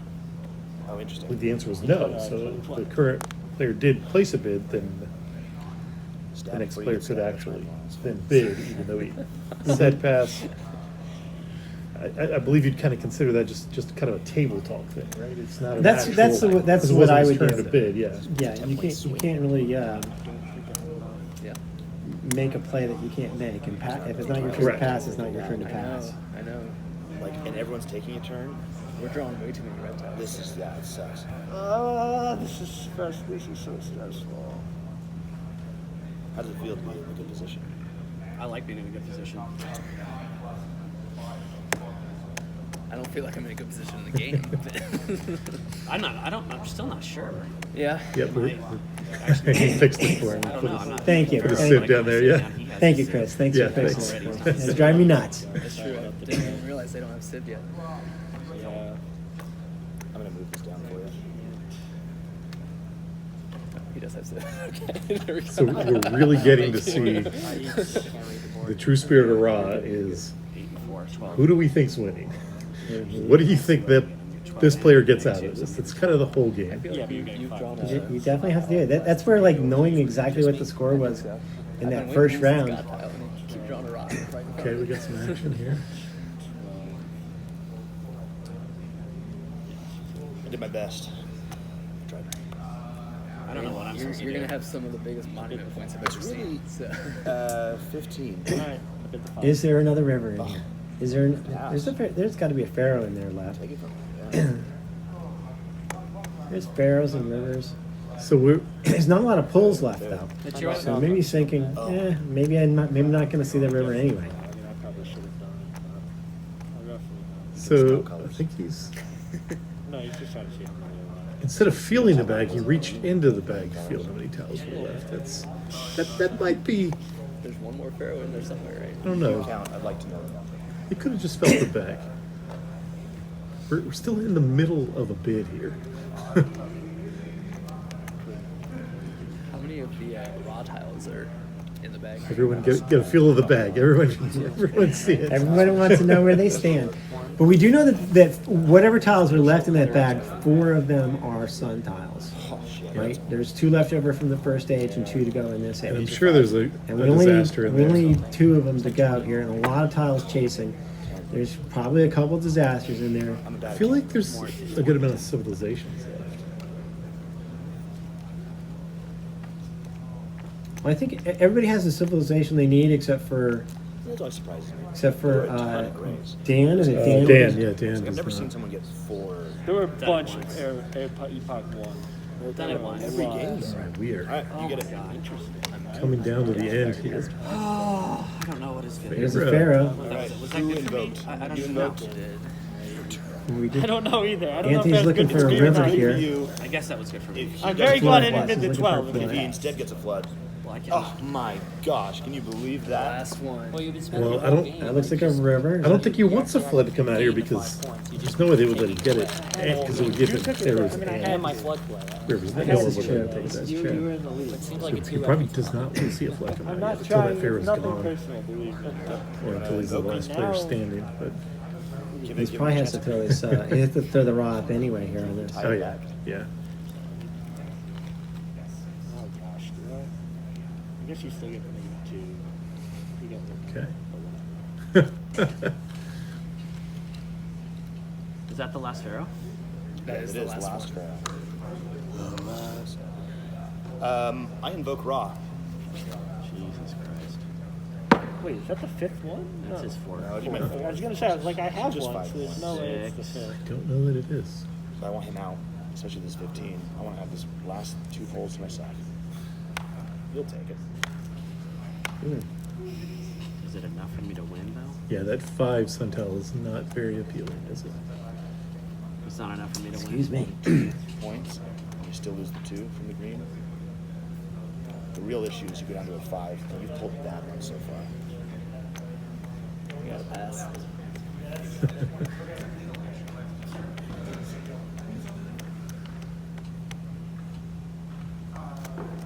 Oh, interesting. The answer was no. So if the current player did place a bid, then the next player could actually then bid, even though he said pass. I believe you'd kind of consider that just kind of a table talk thing, right? It's not. An That's actual, that's 'cause it what wasn't I his would turn do. to bid. Yeah. Yeah, you can't really Yeah. make a play that you can't make, and if it's not your turn Correct. to pass, it's not your turn to I pass. know. I know. Like, and everyone's taking a turn. We're drawing way too many red tiles. This is it sucks. This is stressful. This is so stressful. How does it feel to be in a good position? I like being in a good position. I don't feel like I'm in a good position in the game. I'm still not sure. Yeah. Yep. He fixed it for him. I don't know. I'm not. Thank you. Put a Thank sieve you. down there, yeah. Thank you, Chris. Thanks Yeah, for fixing thanks. it. It's driving me nuts. That's true. I didn't even realize they don't have Civ yet. Yeah. I'm gonna move this down for you. He does have Civ. Okay. There we go. So we're really getting to see the true spirit of Ra is 8 and 4, 12. who do we think's winning? What do you think that this player gets out of this? It's kind of the whole I game. feel Yeah, like but you're getting you've five. drawn You definitely have to do it. That's where like knowing exactly what the score was in that first round. Keep drawing a rock. Right in front Okay, of we me. got some action here. I did my best. I tried. I don't know what I'm You're supposed to do. going to have some of the biggest monument points I've ever seen. So. 15. All right. I bid the 5. Is there another river in here? Is there? There's got to be a pharaoh in there left. Take it from me. There's pharaohs and rivers. So we're There's not a lot of pulls left though. It's yours. So maybe he's thinking, maybe I'm not going to see the river anyway. I mean, I probably should have done it. But I roughly so Snow I colors. think he's no, he's just trying to see how many there are. instead of feeling the bag, he reached into the bag to feel how many towels were left. That might be There's one more pharaoh in there somewhere, right? I don't know. Count. I'd like to know. They could have just felt the bag. We're still in the middle of a bid here. How many of the raw tiles are in the bag? Everyone get a feel of the bag. Everyone see it. Everybody wants to know where they stand. But we do know that whatever tiles are left in that bag, 4 of them are sun tiles. Oh shit. Right? There's 2 left over from the first stage and 2 to go in this And I'm age. sure there's a And we only disaster in we there. only need 2 of them to go here, and a lot of tiles chasing. There's probably a couple disasters in there. I feel like there's a good amount of civilizations left. Well, I think everybody has the civilization they need except for That always surprises me. Dan. Is it Dan? Dan, yeah, Dan. I've does never not. seen someone get 4. There were a Done it bunch once. of Epoch 1. Done it once. Every game. All right, we are All right, you get it. coming down to the end here. I don't know what is good. There's a pharaoh. All right, Was that who good for me? invoked? I don't You even know. invoked? We I did. don't know either. I don't Anthony's know if looking that's for a good or river not. here. You, I guess that was good for me. if he I'm does- very glad I Flood. didn't bid the He's 12. looking for If he flood. instead gets a flood. Well, I can't. Oh my gosh, can you believe that? Last one. Well, you've been spending Well, the I whole don't- game. That looks like a river. I don't think he wants a flood to come out here because there's no way they would let him get it. Because it would give him pharaohs I mean, I and had my flood play. rivers. I No guess one it's would true. let him take That's that. You true. were in the lead. It seems like a He 2 probably does not want to see a flood come I'm out not here until that trying. pharaoh's Nothing gone. personal, believe me. Or until he's the last player standing. But He probably has to throw his. He has to throw the raw up anyway here on this. oh yeah, yeah. Oh gosh, do I guess you still get the -2. You get the Okay. Is that the last pharaoh? That is It the is last one. round. I invoke Ra. Jesus Christ. Wait, is that the 5th one? That's No. his 4th. No, you I meant was gonna say, I was like, I have Just one, 5. so there's no way it's the 6. 5th. Don't know that it is. I want him out, especially this 15. I want to have this last 2 holes to myself. You'll take it. Is it enough for me to win, though? Yeah, that 5 suntel is not very appealing, is it? It's not enough for me to win. Excuse me. Points. You still lose the 2 from the green. The real issue is you go down to a 5. And you've pulled that one so far. You gotta pass.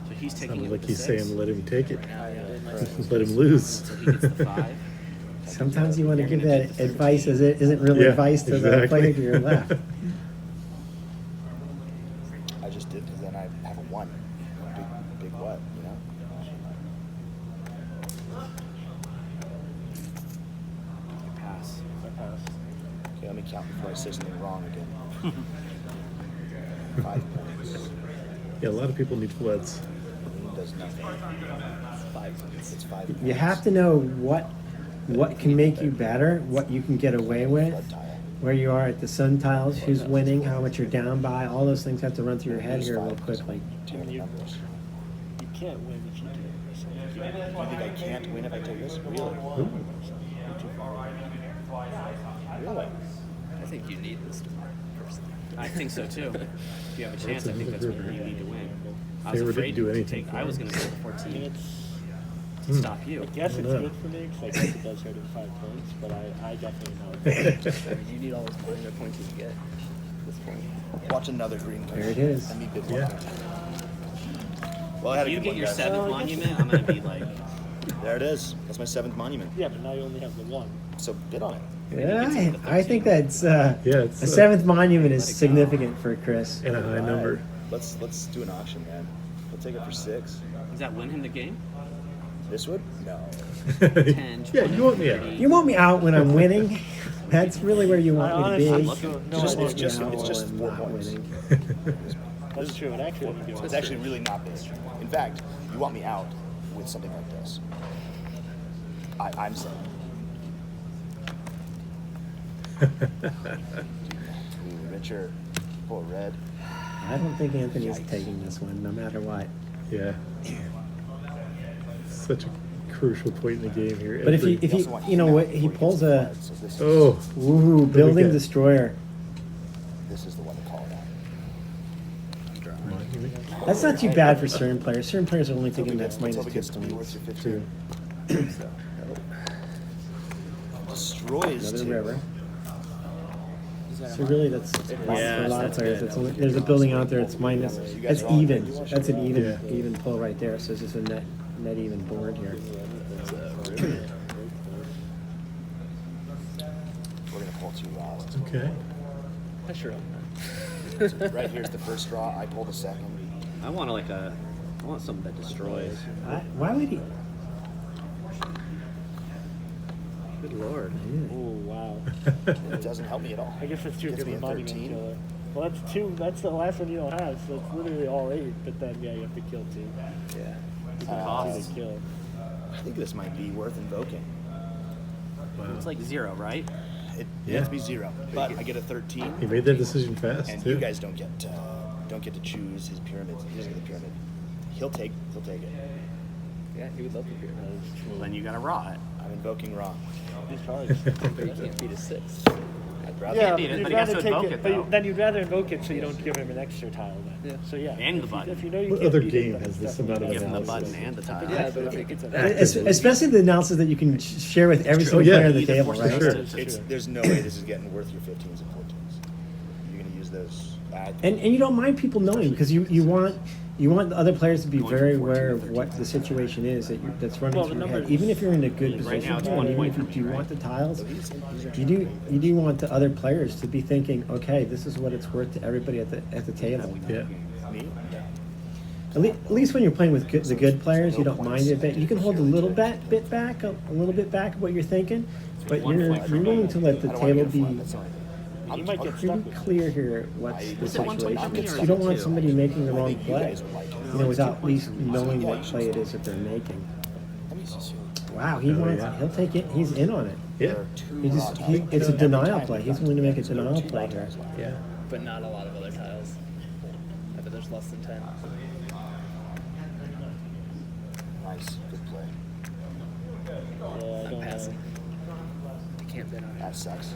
So he's taking Sounded it like with he's the 6. saying let him take it. Now, yeah. Let him lose. So he gets the 5. Sometimes you want to give that advice as it isn't really Yeah, advice to the exactly. player to your left. I just did because then I have a 1. Big what, you know? Pass. Okay, let me count before I say something wrong again. 5 points. Yeah, a lot of people need floods. Green does nothing. 5 points. It's 5 points. You have to know what can make you better, what you can get away with, Flood tile. where you are at the sun tiles, who's winning, how much you're down by. All those things have to run through your head here real quickly. Too many numbers. You can't win if you do this. Do you think I can't win if I take this? Really? Really? I think you need this to win, personally. I think so, too. If you have a chance, I think that's what you need to win. I was Favorite afraid didn't do to anything take. for I was him. going to go the I 14 mean, to stop you. I guess it's know. good for me because I guess it does hurt in 5 points, but I definitely know. I mean, you need all those minor points you can get at this point. Watch another green come There it in. is. Let me bid Yeah. one. Well, I had If a you good get one, your guys. 7th monument, I'm going to be like, There it is. That's my 7th monument. Yeah, but now you only have the 1. So bid on it. Yeah, I think that's Yeah, it's a 7th monument is significant for Chris. and a high number. Let's do an auction, man. We'll take it for 6. does that win him the game? This would? No. 10, Yeah, 20, you want me out. 30. You want me out when I'm winning? That's really where you want me to be. honestly don't know. It's I just- didn't it's just when 4 not points. winning. That's true. It actually wouldn't be It's actually really not big. In fact, you want me out with something like this. I'm saying. Ooh, Richard. Poor Red. I don't think Anthony's taking this one, no matter what. Yeah. Such a crucial point in the game here. But if Every- he, also want you know him what, out he before pulls gets a flooded, so this is- Oh, woohoo building get? destroyer. This is the one to call it out. That's not too bad for certain players. Certain players are only thinking that's Let's minus hope it gets to 2 be points. worth your 15. True. Destroys Another two. river. Is that a So really, that's for a lot of players. It's only, there's a building out there. It's minus. That's even. That's an even pull right there. So it's just a net even board here. We're gonna pull 2 raws. Okay. I sure. Right here's the first draw. I pull the second. I want I want something that destroys. Why would he? Good lord. Oh wow. It doesn't help me at all. I guess that's too Gets good me of a a monument 13. killer. Well, that's 2. That's the last one you don't have. So it's literally all 8. But then yeah, you have to kill 2. Yeah. You have 2 to kill. I think this might be worth invoking. It's like 0, right? It Yeah. needs to be 0, but I get a 13. He made that decision fast, And too. you guys don't get to choose his pyramids. He doesn't get the pyramid. He'll take it. Yeah, he would love to hear Well, then you gotta raw it. I'm invoking Ra. These cards. that. But you can't beat a 6. I'd rather. Yeah, beat it, you'd but he has rather to take invoke it, it, but though. then you'd rather invoke it so you don't give him an extra tile then. Yeah. So yeah. And the if button. If you know you What can't other beat game it, then has it's this definitely- amount of Give him the analysis? button and the tile. Yeah, but if it gets Especially the analysis that you can share with every single yeah. player on the Either table, force right? it. There's no way this is getting worth your 15s and 14s. You're gonna use those. And you don't mind people knowing because you want the other players to be very aware of what the situation is that's running Well, through the your head. numbers- Even if you're in a good Right position, now it's and 1 even point if you for do me, want the right? tiles, you do want the other players to be thinking, okay, this is what it's worth to everybody at the table. Yeah. Me? At least when you're playing with the good players, you don't mind it. But you can hold a little bit back of what you're thinking, but you're willing to let the I don't wanna table get a be front, that's all. You might get pretty stuck with it. clear here what's the Was it 1.2 situation. or You don't want 2? somebody making the I wrong think you play, guys would like it. without at least knowing what play it is that they're making. Let me see. Wow, he wants. yeah. He'll take it. He's in on it. Yeah. There are 2 He raw just, tiles. it's a Every denial time play. we've He's got willing to make a tiles, there are denial 2 play raw here. tiles left. Yeah. But not a lot of other tiles. I bet there's less than 10. Nice, good play. Yeah, I I'm don't passing. know. I can't bid on it. That sucks.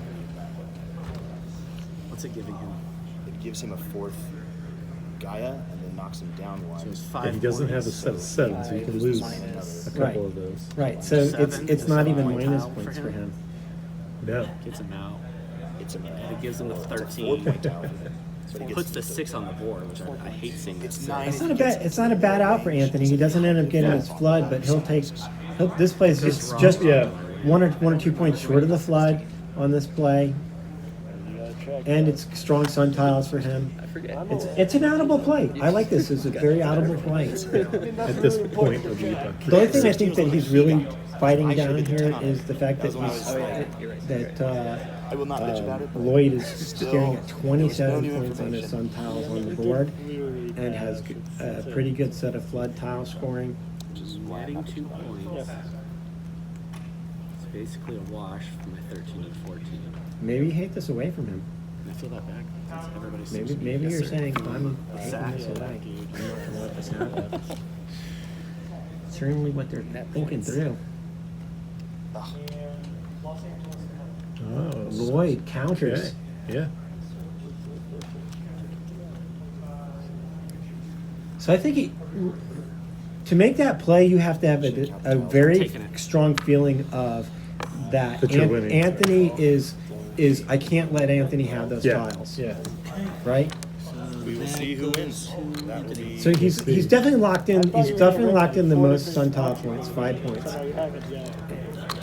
What's it giving him? It gives him a 4th Gaia and then knocks him down 1. So it's And 5 he doesn't have a points. set of 7, so he can lose a couple Right. of those. Right. So Seven it's is not a even point minus tile for points for him. him. No. Gets him out. It's a And it gives him the It's a 13. 4-point tile for him. But he Puts gets the 6 on the board, which I hate seeing. It's that 9. It's not a bad. It's not a bad out for Anthony. He doesn't end up getting his flood, but he'll take. This play is just Yeah. one or 2 points short of the flood on this play, You gotta check. and it's strong sun tiles for him. I forget. It's an outable play. I like this. It's a very outable play. At this point of the epoch. The only thing I think that he's really fighting down here is the fact that That was when I was like, You're right. that I will not bitch about it. but Lloyd is still, staring at there 27 was no new points on his sun information. tiles on the board, Really and has a pretty good set of flood tile scoring. Just netting 2 points. It's basically a wash for my 13 and 14. Maybe you hate this away from him. I feel that back. Since everybody seems Maybe to be maybe you're yes, sir. saying I'm hating Zach. this away. I'm not gonna let this happen. Certainly what they're thinking through. Oh, Lloyd counters. okay. Yeah. So I think to make that play, you have to have a very Taking it. strong feeling of that. That you're winning. Anthony is I can't let Anthony have those Yeah. tiles, Yeah. right? We will see who wins. That will be. So he's definitely locked in. He's definitely locked in the most sun tile points, 5 points, So now you haven't yet.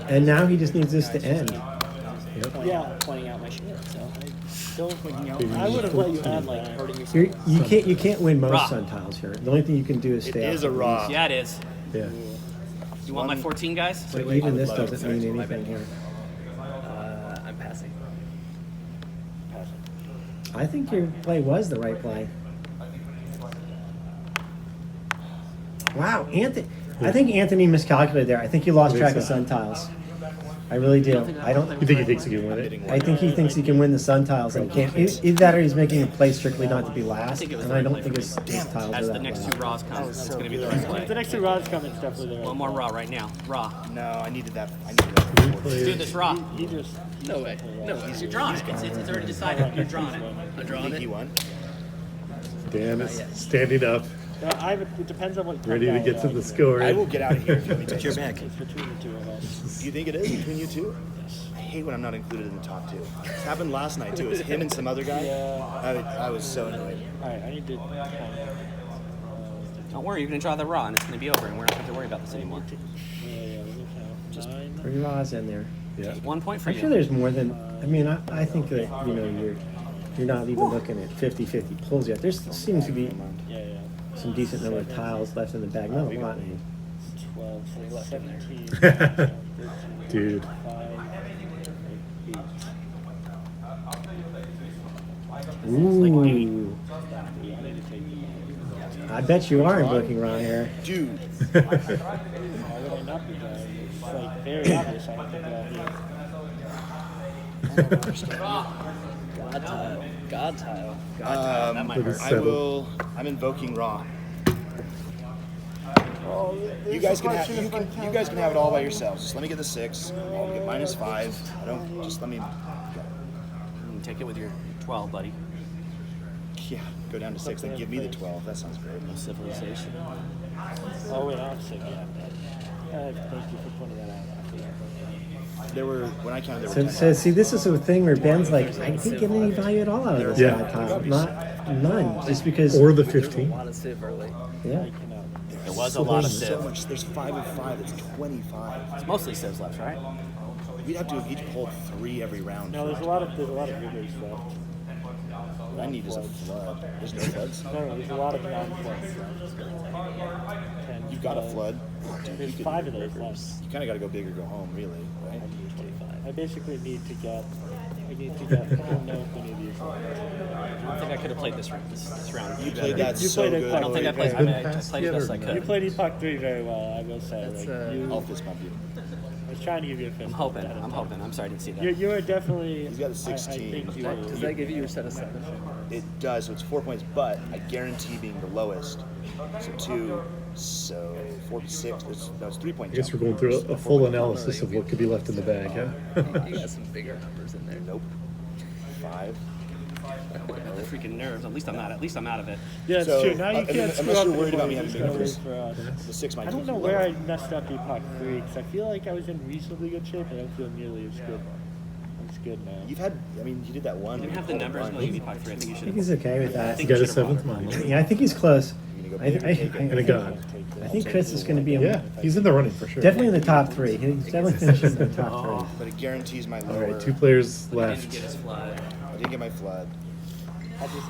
and now he just needs this to end. Yeah. Pointing out my shit, so. I would have let you have Like, that. hurting yourself. You can't win most Raw. sun tiles here. The only thing you can do is It stay. is out a of raw. Yeah, it is. Yeah. You want my 14, guys? these. But even this doesn't mean anything here. I'm passing. I think your play was the right play. Wow, Anthony. I think Anthony miscalculated there. I think he lost track of sun tiles. I really do. I don't. You think he thinks he can win it? I think he thinks he can win the sun tiles and can't. Either that or he's making a play strictly not to be I last. think it was And the I right don't play think for his me. tiles are As the that next bad. 2 raws come, was it's so going to be the good. right The play. next 2 rods come, it's definitely the right. One more raw right now. Raw. No, I needed that. I needed that. Let's do this raw. He just. No way. No, You're drawing it. It's already decided. You're drawing it. I'm You drawing think it. he won? Dan is standing up. It depends on what. Ready to get to the score. I will get out of here if you want me to. It's your back. It's between the two of us. Do you think it is between you two? I hate when I'm not included in the top two. It happened last night too. It was him and some other guy. Yeah. I was so annoyed. All right, I need to. Don't worry, you're going to draw the raw, and it's going to be over, and we're not going to have to worry about this anymore. Yeah, let me count. 9. 3 raws in there. Yeah. 1 point for I'm you. sure there's more than. I mean, I think that you're not even looking at 50-50 pulls yet. There seems to be Yeah. some decent number of tiles left in the bag. Not a lot. 12, 17, Dude. 5, 8. Ooh. I bet you are invoking Ron here. Dude, Why would I not be going? It's like very obvious. I don't think I'll be. God tile. That might hurt. I'm invoking Ra. You guys can have you guys can have it all by yourselves. Just let me get the 6. I'll get -5. I don't just let me. You can take it with your 12, buddy. Yeah, go down to 6. Then give me the 12. That sounds great. No civilization. Oh wait, I'm sick. Yeah. Thank you for pointing that out. I forgot. There were when I counted there were 10. So see, this is a thing where Ben's like, I didn't get any value at all out of this Yeah. guy tile. None. Just because. Or the There's a 15. lot of sieve early. Yeah. There was a lot of So civ. much. There's 5 of 5. It's 25. It's mostly civs left, right? We'd have to have each pulled 3 every round. No, there's a lot of riggers left. What I need is a flood. There's no floods. No, there's a lot of non-floods left. 10, You've got a 12. flood. There's 5 of those left. You kind of got to go big or go home, really, right? I basically need to get. I don't know if any of these. I don't think I could have played this round. You played that You so played it good. quite I don't think I played. I Very mean, I well. played the best I You could. played Epoch 3 very well, I will say. That's, I'll fist bump you. I was trying to give you a fist. I'm hoping. I'm hoping. I'm sorry I didn't see that. You are definitely. He's got a I 16. think you Does that give you your set of 7? It does, so it's 4 points, but I guarantee being the lowest. So 2, so 4, 6. That was 3 point. I guess we're going through a full analysis of what could be left in the bag, huh? You got some bigger numbers in there. Nope. 5. The freaking nerves. At least I'm out of it. Yeah, it's So, true. Now you unless can't screw you're up worried about me anymore. having It's big gonna wait numbers. for us. The 6 might I don't be know lower. where I messed up Epoch 3 because I feel like I was in reasonably good shape. I don't feel nearly as good. It's good now. You've had, I mean, you did that one. You didn't have the numbers. Well, you need 5 3. I think you I should. think he's okay with that. You got a 7th mine. Yeah, I think he's close. And a god. I think Chris is going to be Yeah, he's in the running for sure. definitely in the top 3. He's definitely finishing in the top 3. But it guarantees my All lower. right, 2 players He didn't get left. his flood. I didn't get my flood.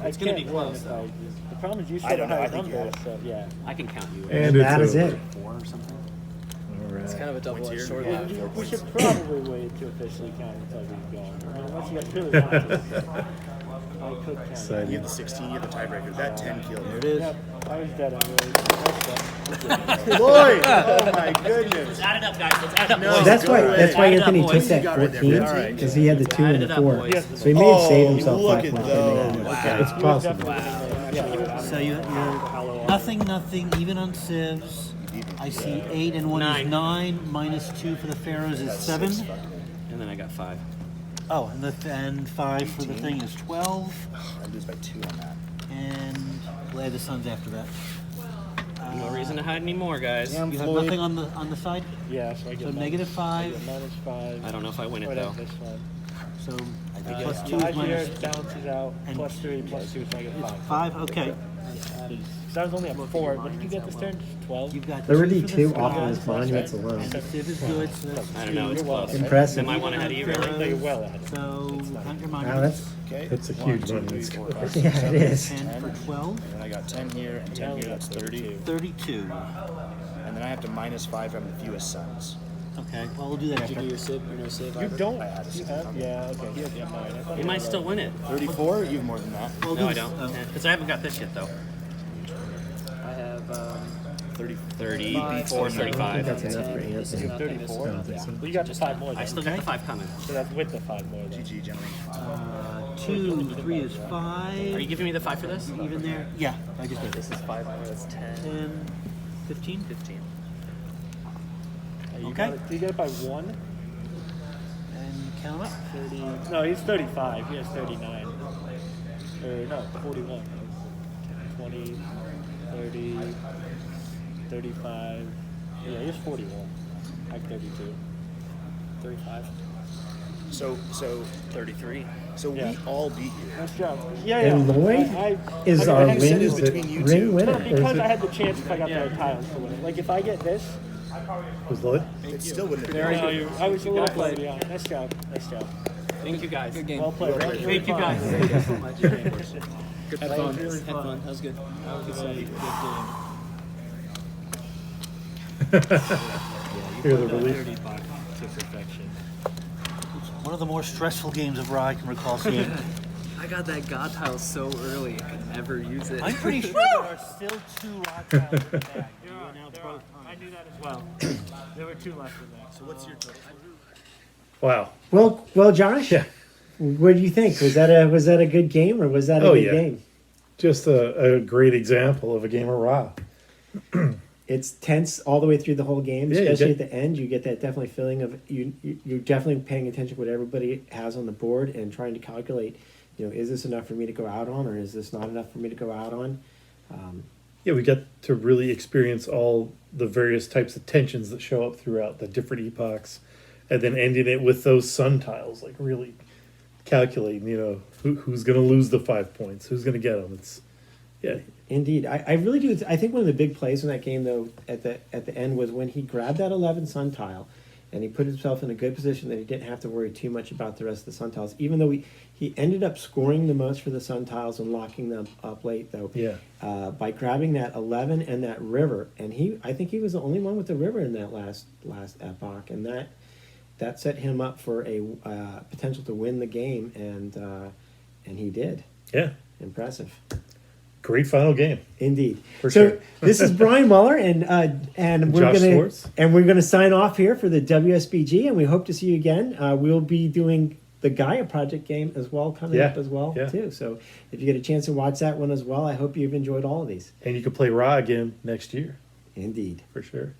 It's gonna be can't win close, if though. The problem is you I still don't know, high I think you numbers, had so yeah. I can count you. And That it's is over. it. 4 or something. All It's kind right. of a double-edged sword. Yeah, we should probably wait to officially count until we've gone. I mean, unless you guys really want to. I could count. Exciting. You have the 16, you have the tiebreaker. That 10 killed. There it is. Yep, I was dead anyway. Lloyd! Oh my goodness. Let's add it up, guys. Let's add it up. No, boys. That's why Add it up, Anthony boys. took that You got right there, 14 All right. because he had the 2 Add and it the up, 4. boys. So he may have saved Oh, himself look 5 at points. those. Wow. It's possible. So you're nothing, even on sieves. I see 8 and 1 is 9, -2 for the Pharaohs is 7. And then I got 5. Oh, and 5 for the thing is 12. I lose by 2 on that. And Glad the Sun's after that. No reason to hide anymore, guys. Damn, You have Floyd. nothing on the side? Yeah, so I So get -5. -5. I don't know if I win it, Whatever, though. this one. So think plus it's- 2 is Last year minus it balances out. and- Plus 3, plus 2, so I get 5. 5. Okay. So I was only at 4. What did you get this turn? 12? You've got 32 for the off sky, of his monuments alone. and the sieve is good. So that's I don't know. It's You're well. close. Impressive. Am I one ahead of you, really? No, you're well ahead. So count your Wow, monuments. that's Okay. That's a 1, huge 2, one. 3, It's 4, cool. 5, yeah, 6, it 7, is. 10 for 12. And then I got 10 here and 10 here. That's 30. 32. And then I have to -5 from the fewest sons. Okay. Well, we'll do that Did you do after. your sip or no sip? You don't. I had a You 6. have? Yeah, okay. You have 9. I thought You might still win it. 34? You have more than that. We'll No, do I this- don't. Because I haven't got this yet, though. I have 30. 34, I 35. think that's enough for this is Anthony. not 34. I don't think so. Well, you got the 5 more. I Then. still got the 5 coming. So that's with the 5 more. Then. GG, gentlemen. 2, 3 is Are 5. you giving me the 5 for this? Even there? Yeah, I just did. This is 5 more. That's 10. 10, 15? 15. You Okay. got it, you get it by 1? And count up. 30. No, he's 35. He has 39. Or no, 41. 20. 30, 35. Yeah, he was 41. Like 32. 35. So 33. Yeah. we all beat you. Nice job. Yeah, And Lloyd is I our you said ring, it was between you ring two. winner. No, Or is because it- I had the chance if I got the tiles to win it. Like if I get this, Was Lloyd? It still wouldn't have Very been. good. I was a little guys. close. Yeah, nice job. Nice job. Thank you guys. Good game. Well played. That was really Thank you, fun. guys. Thank you so much. Had That fun. was really Had fun. fun. That was good. That was a good game. Hear the relief. $30 to perfection. One of the more stressful games of Raw I can recall seeing. I got that God tile so early, I could never use it. I'm pretty sure there are still 2 Raw tiles in the bag. There are. I knew that as well. There were 2 left in there. So what's your total? Wow. Well, Josh. Yeah. What do you think? Was that a good game, or was that a Oh, good yeah. game? Just a great example of a game of Raw. It's tense all the way through the whole game, Yeah, you especially get- at the end. You get that definitely feeling of you're definitely paying attention to what everybody has on the board and trying to calculate. Is this enough for me to go out on, or is this not enough for me to go out on? Yeah, we got to really experience all the various types of tensions that show up throughout the different epochs, and then ending it with those sun tiles, like really calculating, who's going to lose the 5 points, who's going to get them. It's, yeah, Indeed, I really do. I think one of the big plays in that game, though, at the end was when he grabbed that 11 sun tile, and he put himself in a good position that he didn't have to worry too much about the rest of the sun tiles. Even though he ended up scoring the most for the sun tiles and locking them up late, though. Yeah. By grabbing that 11 and that river, and I think he was the only one with the river in that last epoch, and that set him up for a potential to win the game, and he did. yeah, Impressive. great final game. Indeed. For so sure. this is Brian Muller, and we're Josh gonna Swartz. sign off here for the WSBG, and we hope to see you again. We'll be doing the Gaia Project game as well coming Yeah, up as well yeah. too. So if you get a chance to watch that one as well, I hope you've enjoyed all of these. And you can play Raw again next year, Indeed. for sure.